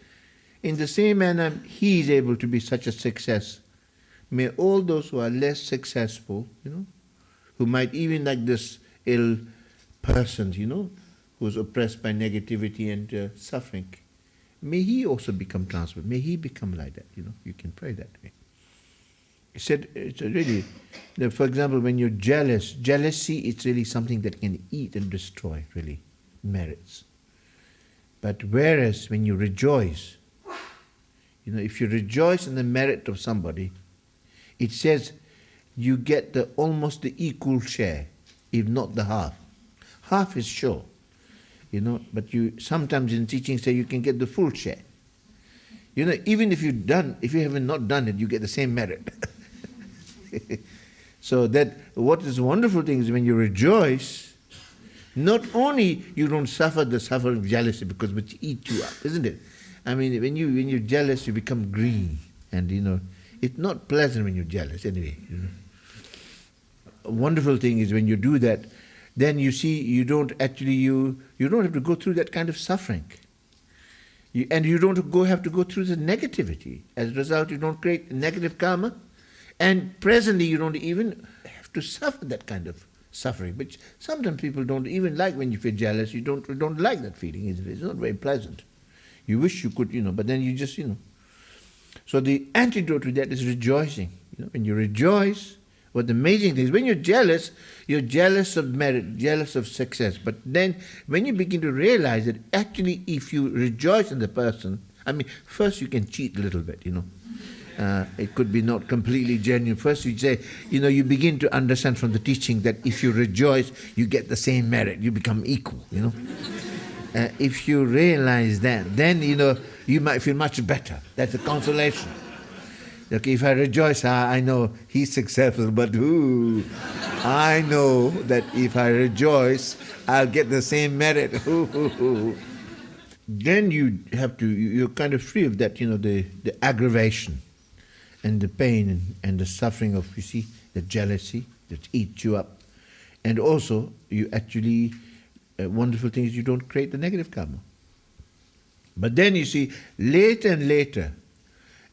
in the same manner, he is able to be such a success. May all those who are less successful, who might even like this ill person, who's oppressed by negativity and suffering, may he also become transformed. May he become like that. You can pray that way. He said, it's really, for example, when you're jealous, jealousy is really something that can eat and destroy, really, merits. But whereas when you rejoice, if you rejoice in the merit of somebody, it says you get almost the equal share, if not the half. Half is sure, but you sometimes in teaching say you can get the full share. Even if if you haven't not done it, you get the same merit. So that what is the wonderful thing is when you rejoice, not only you don't suffer the suffering of jealousy because it eats you up, isn't it? I mean, when you're jealous, you become green, and it's not pleasant when you're jealous anyway. A wonderful thing is when you do that, then you see you don't have to go through that kind of suffering. And you don't have to go through the negativity. As a result, you don't create negative karma, and presently you don't even have to suffer that kind of suffering, which sometimes people don't even like. When you feel jealous, you don't like that feeling, isn't it? It's not very pleasant. You wish you could, but then you just, So the antidote to that is rejoicing. When you rejoice, what the amazing thing is, when you're jealous of merit, jealous of success. But then when you begin to realize that actually if you rejoice in the person, first you can cheat a little bit, it could be not completely genuine. First you say, you begin to understand from the teaching that if you rejoice, you get the same merit, you become equal, if you realize that, then, you might feel much better. That's a consolation. Okay, if I rejoice, I know he's successful, but I know that if I rejoice, I'll get the same merit. Then you're kind of free of that, the aggravation and the pain and the suffering of, the jealousy that eats you up. And also, you actually, wonderful thing is you don't create the negative karma. But then you see, later and later,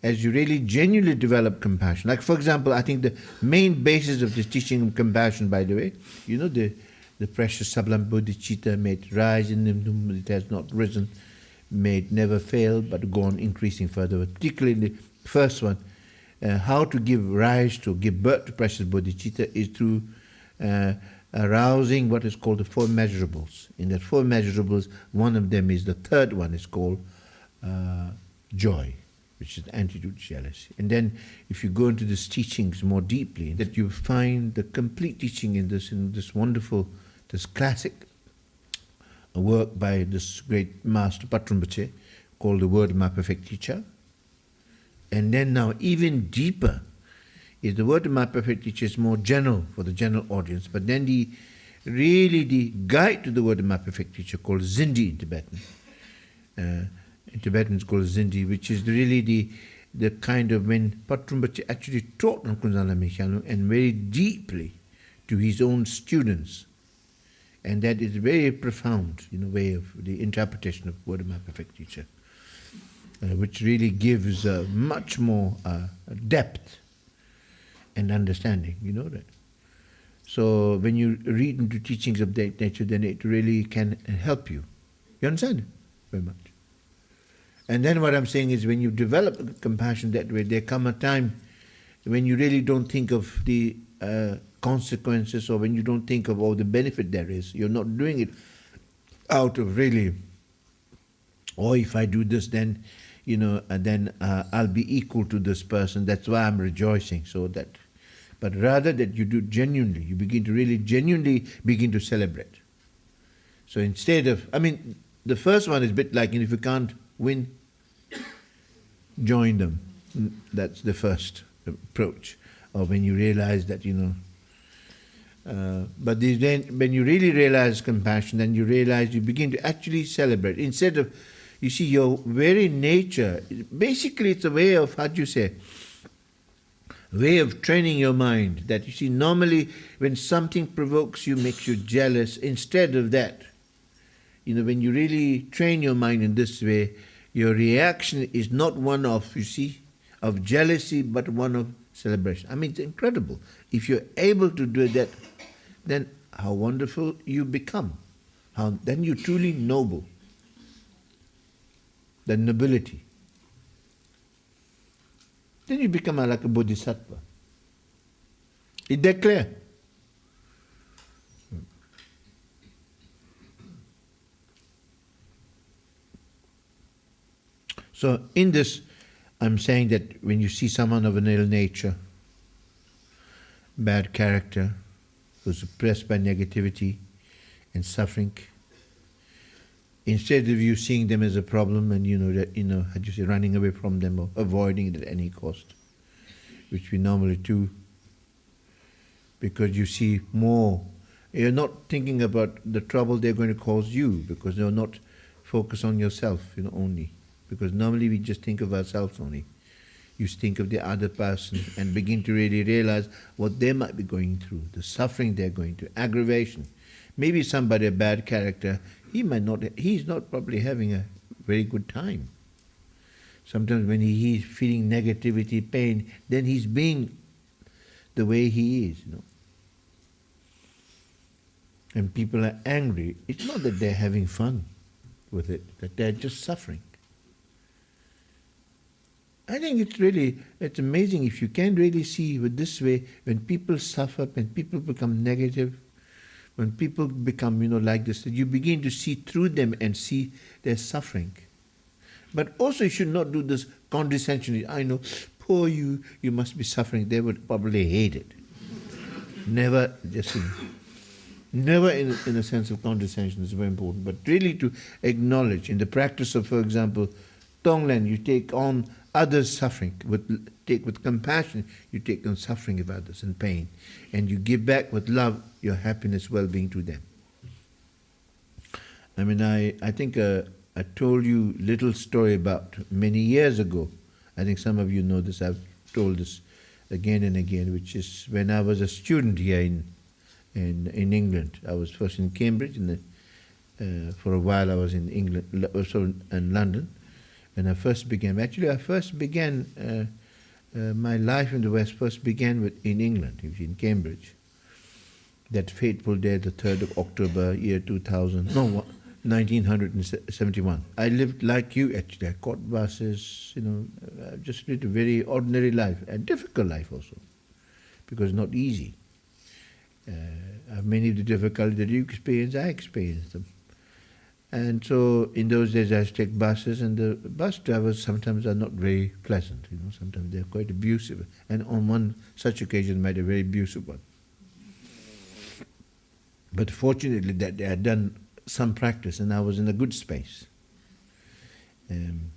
as you really genuinely develop compassion, like for example, I think the main basis of this teaching of compassion, by the way, the precious sublime bodhichitta, may it rise in them, it has not risen, may it never fail, but go on increasing further. Particularly in the first one, how to give birth to precious bodhichitta is through arousing what is called the four measurables. In the four measurables, one of them is, the third one is called joy, which is the antidote to jealousy. And then if you go into these teachings more deeply, that you find the complete teaching in this wonderful, this classic work by this great master Patrul Rinpoche called The Word of My Perfect Teacher. And then now even deeper is The Word of My Perfect Teacher is more general for the general audience, but then the guide to The Word of My Perfect Teacher called Zindi in Tibetan. In Tibetan it's called Zindi, which is really the kind of when Patrul Rinpoche actually taught on Kunzala Mekhyalung and very deeply to his own students. And that is very profound, way of the interpretation of Word of My Perfect Teacher, which really gives much more depth and understanding, that. So when you read into teachings of that nature, then it really can help you. You understand? Very much. And then what I'm saying is, when you develop compassion that way, there come a time when you really don't think of the consequences, or when you don't think of all the benefit there is. You're not doing it out of really, if I do this, then, I'll be equal to this person. That's why I'm rejoicing. But rather that you do genuinely. You begin to really genuinely begin to celebrate. So instead of, the first one is a bit like, if you can't win, join them. That's the first approach. Or when you realize that, but then when you really realize compassion, then you realize you begin to actually celebrate. Instead of, your very nature, basically it's a way of, way of training your mind. That normally when something provokes you, makes you jealous, instead of that, when you really train your mind in this way, your reaction is not one of, of jealousy, but one of celebration. It's incredible. If you're able to do that, then how wonderful you become. then you're truly noble. The nobility. Then you become like a bodhisattva. Is that clear? So in this, I'm saying that when you see someone of an ill nature, bad character, who's oppressed by negativity and suffering, instead of you seeing them as a problem and how do you say, running away from them or avoiding it at any cost, which we normally do, because you see more, you're not thinking about the trouble they're going to cause you, because you're not focused on yourself, only. Because normally we just think of ourselves only. You think of the other person and begin to really realize what they might be going through, the suffering they're going through, aggravation. Maybe somebody, a bad character, he's not probably having a very good time. Sometimes when he's feeling negativity, pain, then he's being the way he is, And people are angry. It's not that they're having fun with it, that they're just suffering. I think it's amazing if you can really see with this way, when people suffer, when people become negative, when people become, like this, that you begin to see through them and see their suffering. But also you should not do this condescension. I know, poor you must be suffering. They would probably hate it. Never, never in a sense of condescension is very important, but really to acknowledge in the practice of, for example, Tonglen, you take on others' suffering, with compassion, you take on suffering of others and pain, and you give back with love your happiness, well-being to them. I mean, I think I told you a little story about many years ago. I think some of you know this. I've told this again and again, which is when I was a student here in England. I was first in Cambridge, and for a while I was in England, also in London. When I first began, my life in the West first began in England, in Cambridge. That fateful day, the 3rd of October, year 1971. I lived like you actually. I caught buses, just lived a very ordinary life, a difficult life also, because not easy. Many of the difficulties that you experience, I experienced them. And so in those days I used to take buses, and the bus drivers sometimes are not very pleasant, sometimes they're quite abusive. And on one such occasion I had a very abusive one. But fortunately that they had done some practice and I was in a good space. And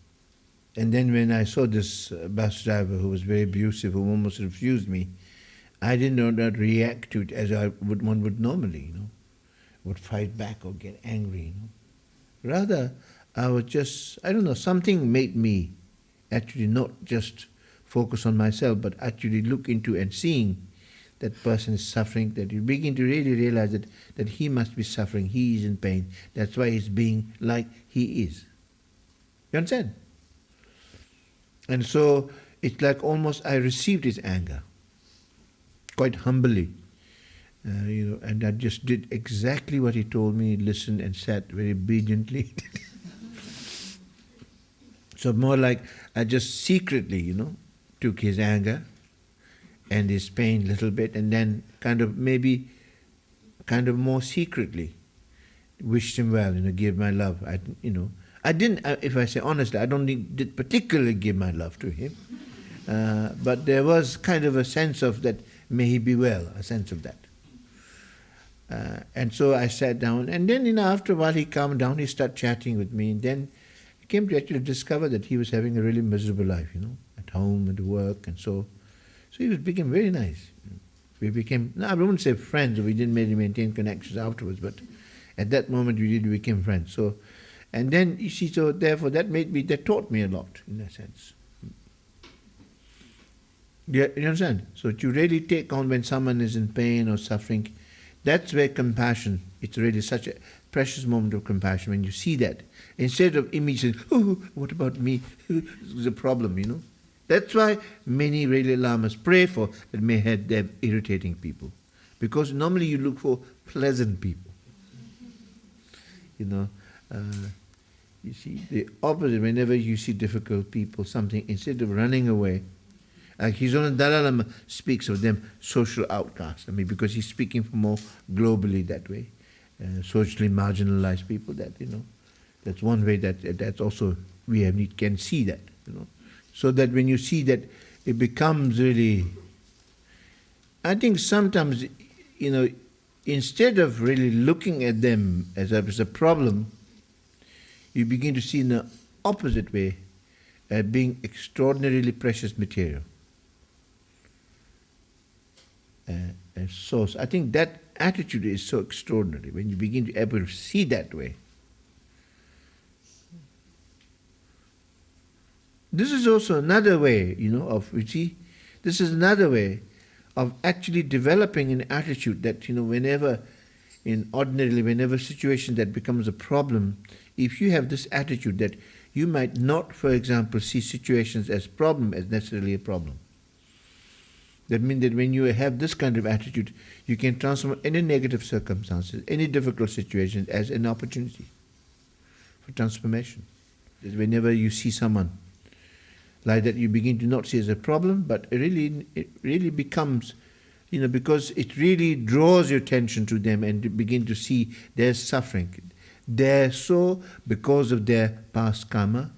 then when I saw this bus driver who was very abusive, who almost refused me, I did not react to it as one would normally, would fight back or get angry, Rather, I was just, something made me actually not just focus on myself, but actually look into and seeing that person is suffering, that you begin to really realize that he must be suffering, he is in pain. That's why he's being like he is. You understand? And so it's like almost I received his anger, quite humbly. And I just did exactly what he told me, listened and sat very obediently. So more like I just secretly, took his anger and his pain a little bit, and then kind of more secretly wished him well, gave my love. I didn't, if I say honestly, I did particularly give my love to him, but there was kind of a sense of that, may he be well, a sense of that. And so I sat down, and then after a while he calmed down, he started chatting with me, and then I came to actually discover that he was having a really miserable life, at home and work, and so he became very nice. We became, I wouldn't say friends, we didn't really maintain connections afterwards, but at that moment we became friends. So, and then you see, so therefore that taught me a lot in a sense. You understand? So to really take on when someone is in pain or suffering, that's where compassion, it's really such a precious moment of compassion when you see that. Instead of immediately, oh, what about me? It's a problem, That's why many really lamas pray for that may have them irritating people. Because normally you look for pleasant people. you know. You see, the opposite, whenever you see difficult people, something, instead of running away, like His Holiness Dalai Lama speaks of them social outcasts. I mean, because he's speaking for more globally that way, socially marginalized people. That, you know, that's one way that's also can see that, you know. So that when you see that, it becomes really. I think sometimes, you know, instead of really looking at them as a problem, you begin to see in the opposite way being extraordinarily precious material. So I think that attitude is so extraordinary when you begin to able to see that way. This is also another way, you know, of, you see, this is another way of actually developing an attitude that, you know, whenever situation that becomes a problem, if you have this attitude that you might not, for example, see situations as problem as necessarily a problem. That means that when you have this kind of attitude, you can transform any negative circumstances, any difficult situation as an opportunity for transformation. That whenever you see someone like that, you begin to not see as a problem, but it really becomes, you know, because it really draws your attention to them and you begin to see their suffering. They're so because of their past karma,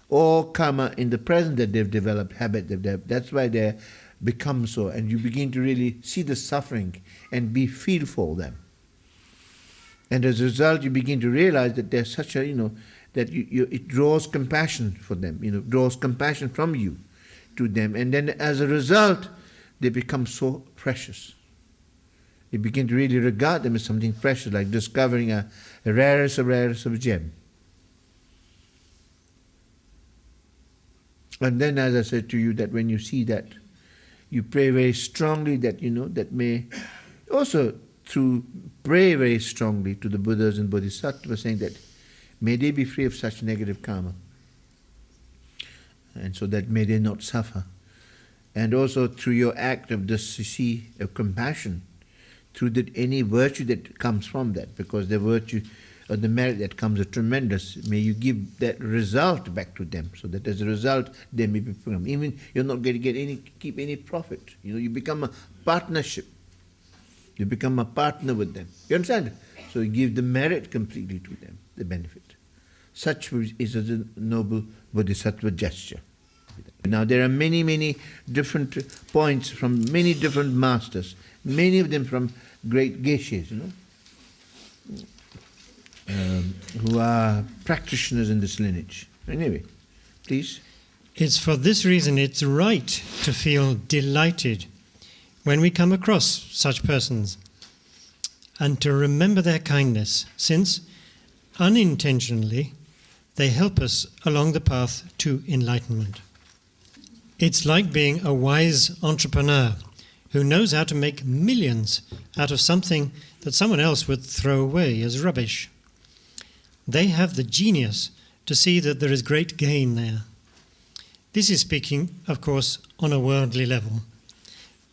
or karma in the present that they've developed, habit they've developed. That's why they become so, and you begin to really see the suffering and feel for them. And as a result, you begin to realize that there's such a, you know, that it draws compassion for them, you know, draws compassion from you to them. And then as a result, they become so precious. You begin to really regard them as something precious, like discovering a rarest of a gem. And then, as I said to you, that when you see that, you pray very strongly that, you know, that may also pray very strongly to the Buddhas and Bodhisattvas, saying that may they be free of such negative karma, and so that may they not suffer. And also through your act of this, you see, of compassion, through that any virtue that comes from that, because the virtue or the merit that comes is tremendous, may you give that result back to them, so that as a result they may be free. Even you're not going to keep any profit. You know, you become a partnership. You become a partner with them. You understand? So you give the merit completely to them, the benefit. Such is a noble bodhisattva gesture. Now there are many, many different points from many different masters, many of them from great geshes, you know, who are practitioners in this lineage. Anyway, please. It's for this reason it's right to feel delighted when we come across such persons and to remember their kindness, since unintentionally they help us along the path to enlightenment. It's like being a wise entrepreneur who knows how to make millions out of something that someone else would throw away as rubbish. They have the genius to see that there is great gain there. This is speaking, of course, on a worldly level.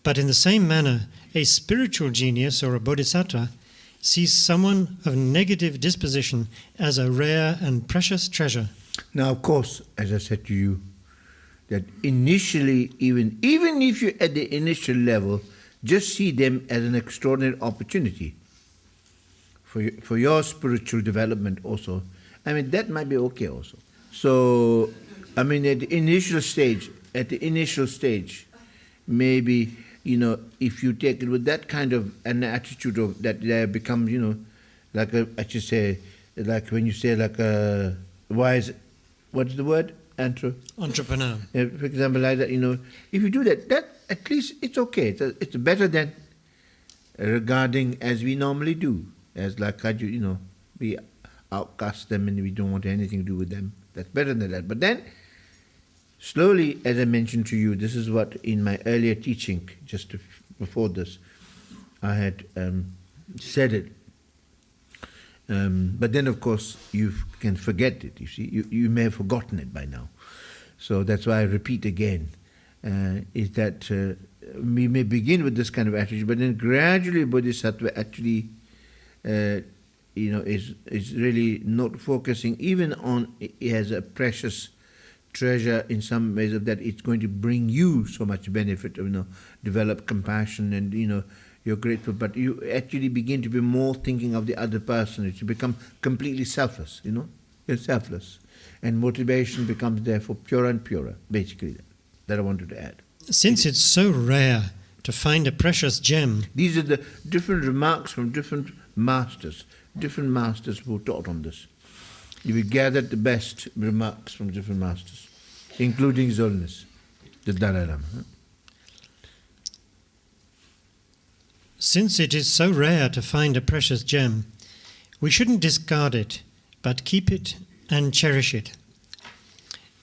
But in the same manner, a spiritual genius or a bodhisattva sees someone of negative disposition as a rare and precious treasure. Now, of course, as I said to you, that initially, even if you're at the initial level, just see them as an extraordinary opportunity for your spiritual development also. I mean, that might be okay also. So, I mean, at the initial stage, maybe, you know, if you take it with that kind of an attitude of that they become, you know, like I should say, like when you say like a wise, what's the word? Entrepreneur. For example, like that, you know, if you do that, at least it's okay. It's better than regarding as we normally do, as like, you know, we outcast them and we don't want anything to do with them. That's better than that. But then, slowly, as I mentioned to you, this is what in my earlier teaching, just before this, I had said it. But then, of course, you can forget it, you see. You may have forgotten it by now. So that's why I repeat again, is that we may begin with this kind of attitude, but then gradually Bodhisattva actually is really not focusing even on it as a precious treasure in some ways of that it's going to bring you so much benefit, develop compassion and, you're grateful, but you actually begin to be more thinking of the other person. You become completely selfless, you're selfless. And motivation becomes therefore purer and purer, basically, that I wanted to add. Since it's so rare to find a precious gem. These are the different remarks from different masters who taught on this. We gathered the best remarks from different masters, including His Holiness, the Dalai Lama. Since it is so rare to find a precious gem, we shouldn't discard it, but keep it and cherish it.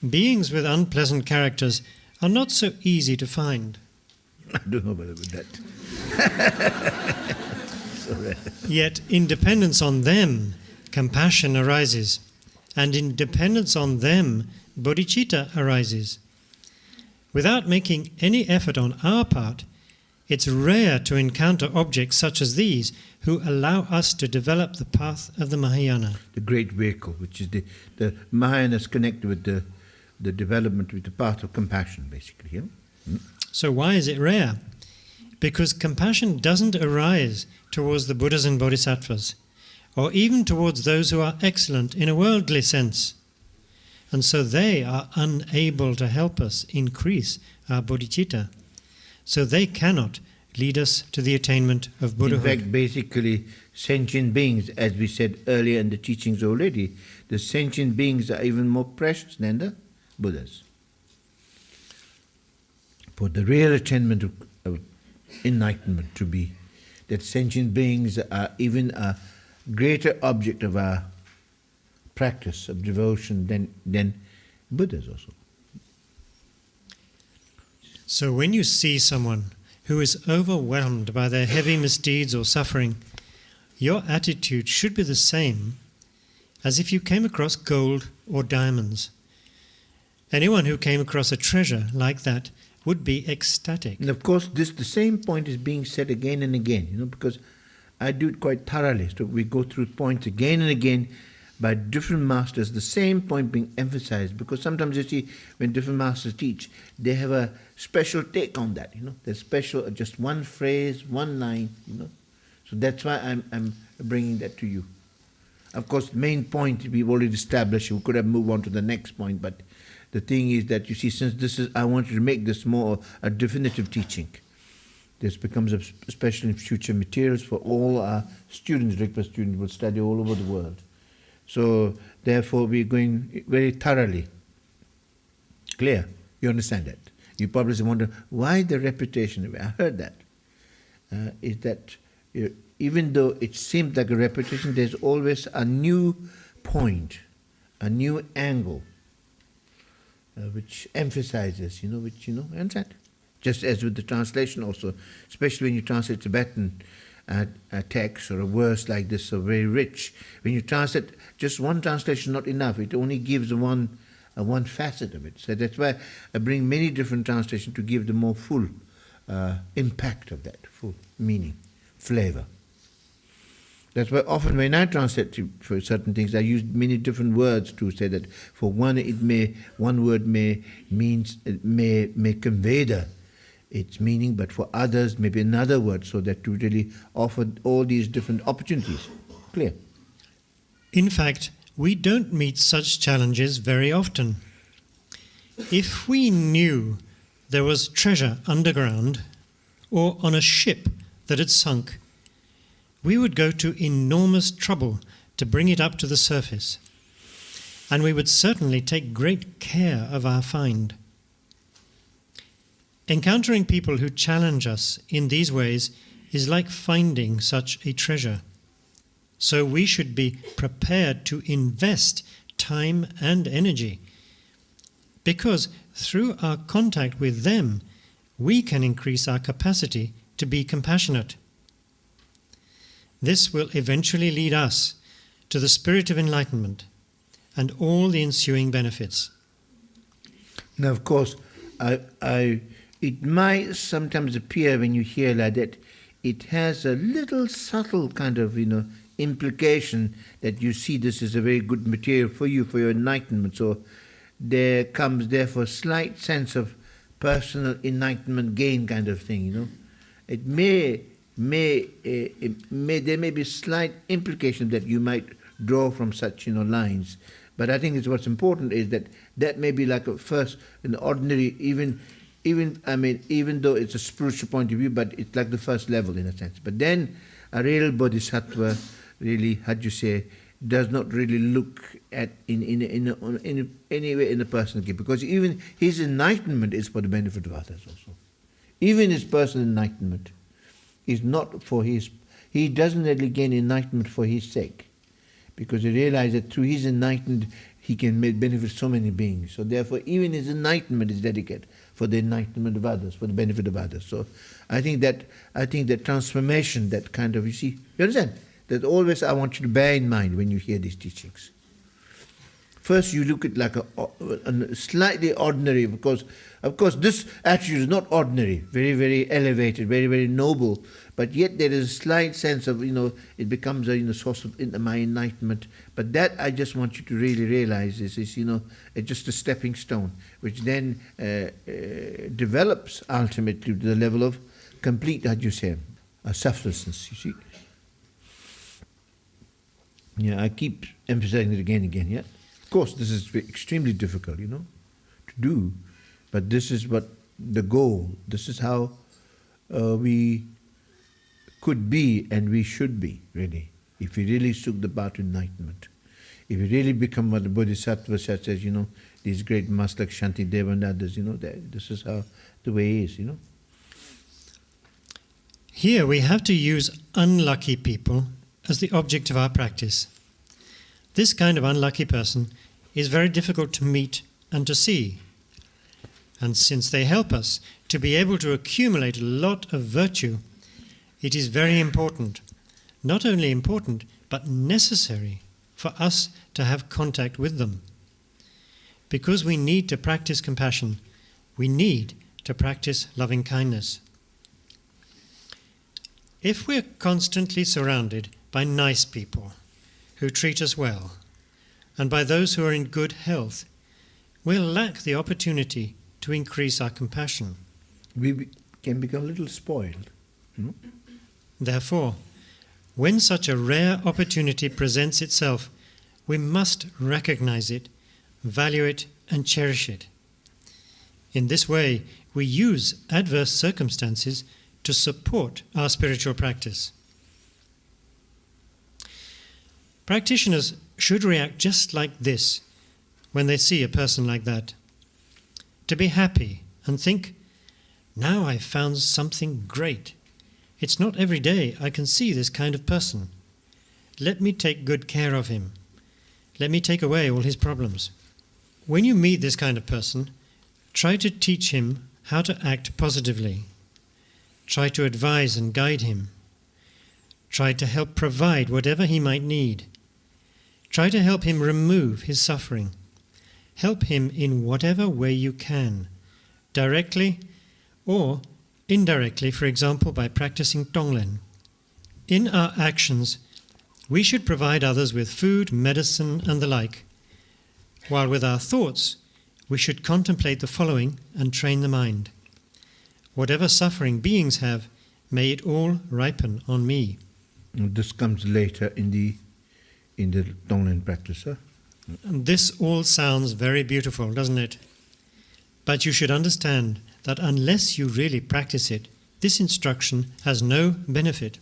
Beings with unpleasant characters are not so easy to find. I don't know about that. Yet in dependence on them, compassion arises, and in dependence on them, bodhichitta arises. Without making any effort on our part, it's rare to encounter objects such as these who allow us to develop the path of the Mahayana. The great vehicle, which is the Mahayana is connected with the development, with the path of compassion, basically. Yeah? So why is it rare? Because compassion doesn't arise towards the Buddhas and Bodhisattvas, or even towards those who are excellent in a worldly sense. And so they are unable to help us increase our bodhicitta. So they cannot lead us to the attainment of Buddhahood. In fact, basically, sentient beings, as we said earlier in the teachings already, the sentient beings are even more precious than the Buddhas. For the real attainment of enlightenment to be, that sentient beings are even a greater object of our practice of devotion than Buddhas also. So when you see someone who is overwhelmed by their heavy misdeeds or suffering, your attitude should be the same as if you came across gold or diamonds. Anyone who came across a treasure like that would be ecstatic. And of course, the same point is being said again and again, because I do it quite thoroughly. So we go through points again and again by different masters, the same point being emphasized, because sometimes you see when different masters teach, they have a special take on that, There's special, just one phrase, one line, So that's why I'm bringing that to you. Of course, the main point we've already established, we could have moved on to the next point, but the thing is that, you see, since I wanted to make this more a definitive teaching. This becomes especially in future materials for all our students, Rigpa students will study all over the world. So, therefore, we're going very thoroughly. Clear? You understand that? You probably wonder, why the repetition? I heard that. Is that even though it seems like a repetition, there's always a new point, a new angle, which emphasizes, understand? Just as with the translation also, especially when you translate Tibetan a text or a verse like this, so very rich. When you translate, just one translation not enough. It only gives one facet of it. So that's why I bring many different translations to give the more full impact of that, full meaning, flavor. That's why often when I translate for certain things, I use many different words to say that for one word may convey its meaning, but for others maybe another word, so that to really offer all these different opportunities. Clear? In fact, we don't meet such challenges very often. If we knew there was treasure underground or on a ship that had sunk, we would go to enormous trouble to bring it up to the surface, and we would certainly take great care of our find. Encountering people who challenge us in these ways is like finding such a treasure. So we should be prepared to invest time and energy, because through our contact with them, we can increase our capacity to be compassionate. This will eventually lead us to the spirit of enlightenment and all the ensuing benefits. Now, of course, it might sometimes appear when you hear like that, it has a little subtle kind of, implication that you see this is a very good material for you, for your enlightenment. So there comes therefore a slight sense of personal enlightenment gain kind of thing, you know. It may there may be slight implication that you might draw from such, you know, lines. But I think what's important is that may be like a first, an ordinary, even though it's a spiritual point of view, but it's like the first level in a sense. But then a real bodhisattva really, does not really look at in any way in a personal gain, because even his enlightenment is for the benefit of others also. Even his personal enlightenment is not for he doesn't really gain enlightenment for his sake, because he realizes that through his enlightenment he can benefit so many beings. So therefore even his enlightenment is dedicated for the enlightenment of others, for the benefit of others. So I think that transformation, that kind of, you understand? That always I want you to bear in mind when you hear these teachings. First you look at like a slightly ordinary, because of course this attitude is not ordinary, very, very elevated, very, very noble, but yet there is a slight sense of, you know, it becomes a source of my enlightenment. But that I just want you to really realize is you know, it's just a stepping stone, which then develops ultimately to the level of complete, selflessness, you see. Yeah, I keep emphasizing it again and again, yeah. Of course, this is extremely difficult, you know, to do, but this is what the goal, this is how we could be and we should be, really, if we really took the path to enlightenment. If we really become what the bodhisattvas, such as, you know, these great masters like Shantideva and others, you know, this is how the way is, you know. Here we have to use unlucky people as the object of our practice. This kind of unlucky person is very difficult to meet and to see. And since they help us to be able to accumulate a lot of virtue, it is very important, not only important, but necessary for us to have contact with them. Because we need to practice compassion, we need to practice loving kindness. If we're constantly surrounded by nice people who treat us well, and by those who are in good health, we'll lack the opportunity to increase our compassion. We can become a little spoiled. Therefore, when such a rare opportunity presents itself, we must recognize it, value it, and cherish it. In this way, we use adverse circumstances to support our spiritual practice. Practitioners should react just like this when they see a person like that. To be happy and think, now I've found something great. It's not every day I can see this kind of person. Let me take good care of him. Let me take away all his problems. When you meet this kind of person, try to teach him how to act positively. Try to advise and guide him. Try to help provide whatever he might need. Try to help him remove his suffering. Help him in whatever way you can, directly or indirectly, for example, by practicing Tonglen. In our actions, we should provide others with food, medicine, and the like, while with our thoughts, we should contemplate the following and train the mind. Whatever suffering beings have, may it all ripen on me. This comes later in the Tonglen practice, huh? And this all sounds very beautiful, doesn't it? But you should understand that unless you really practice it, this instruction has no benefit.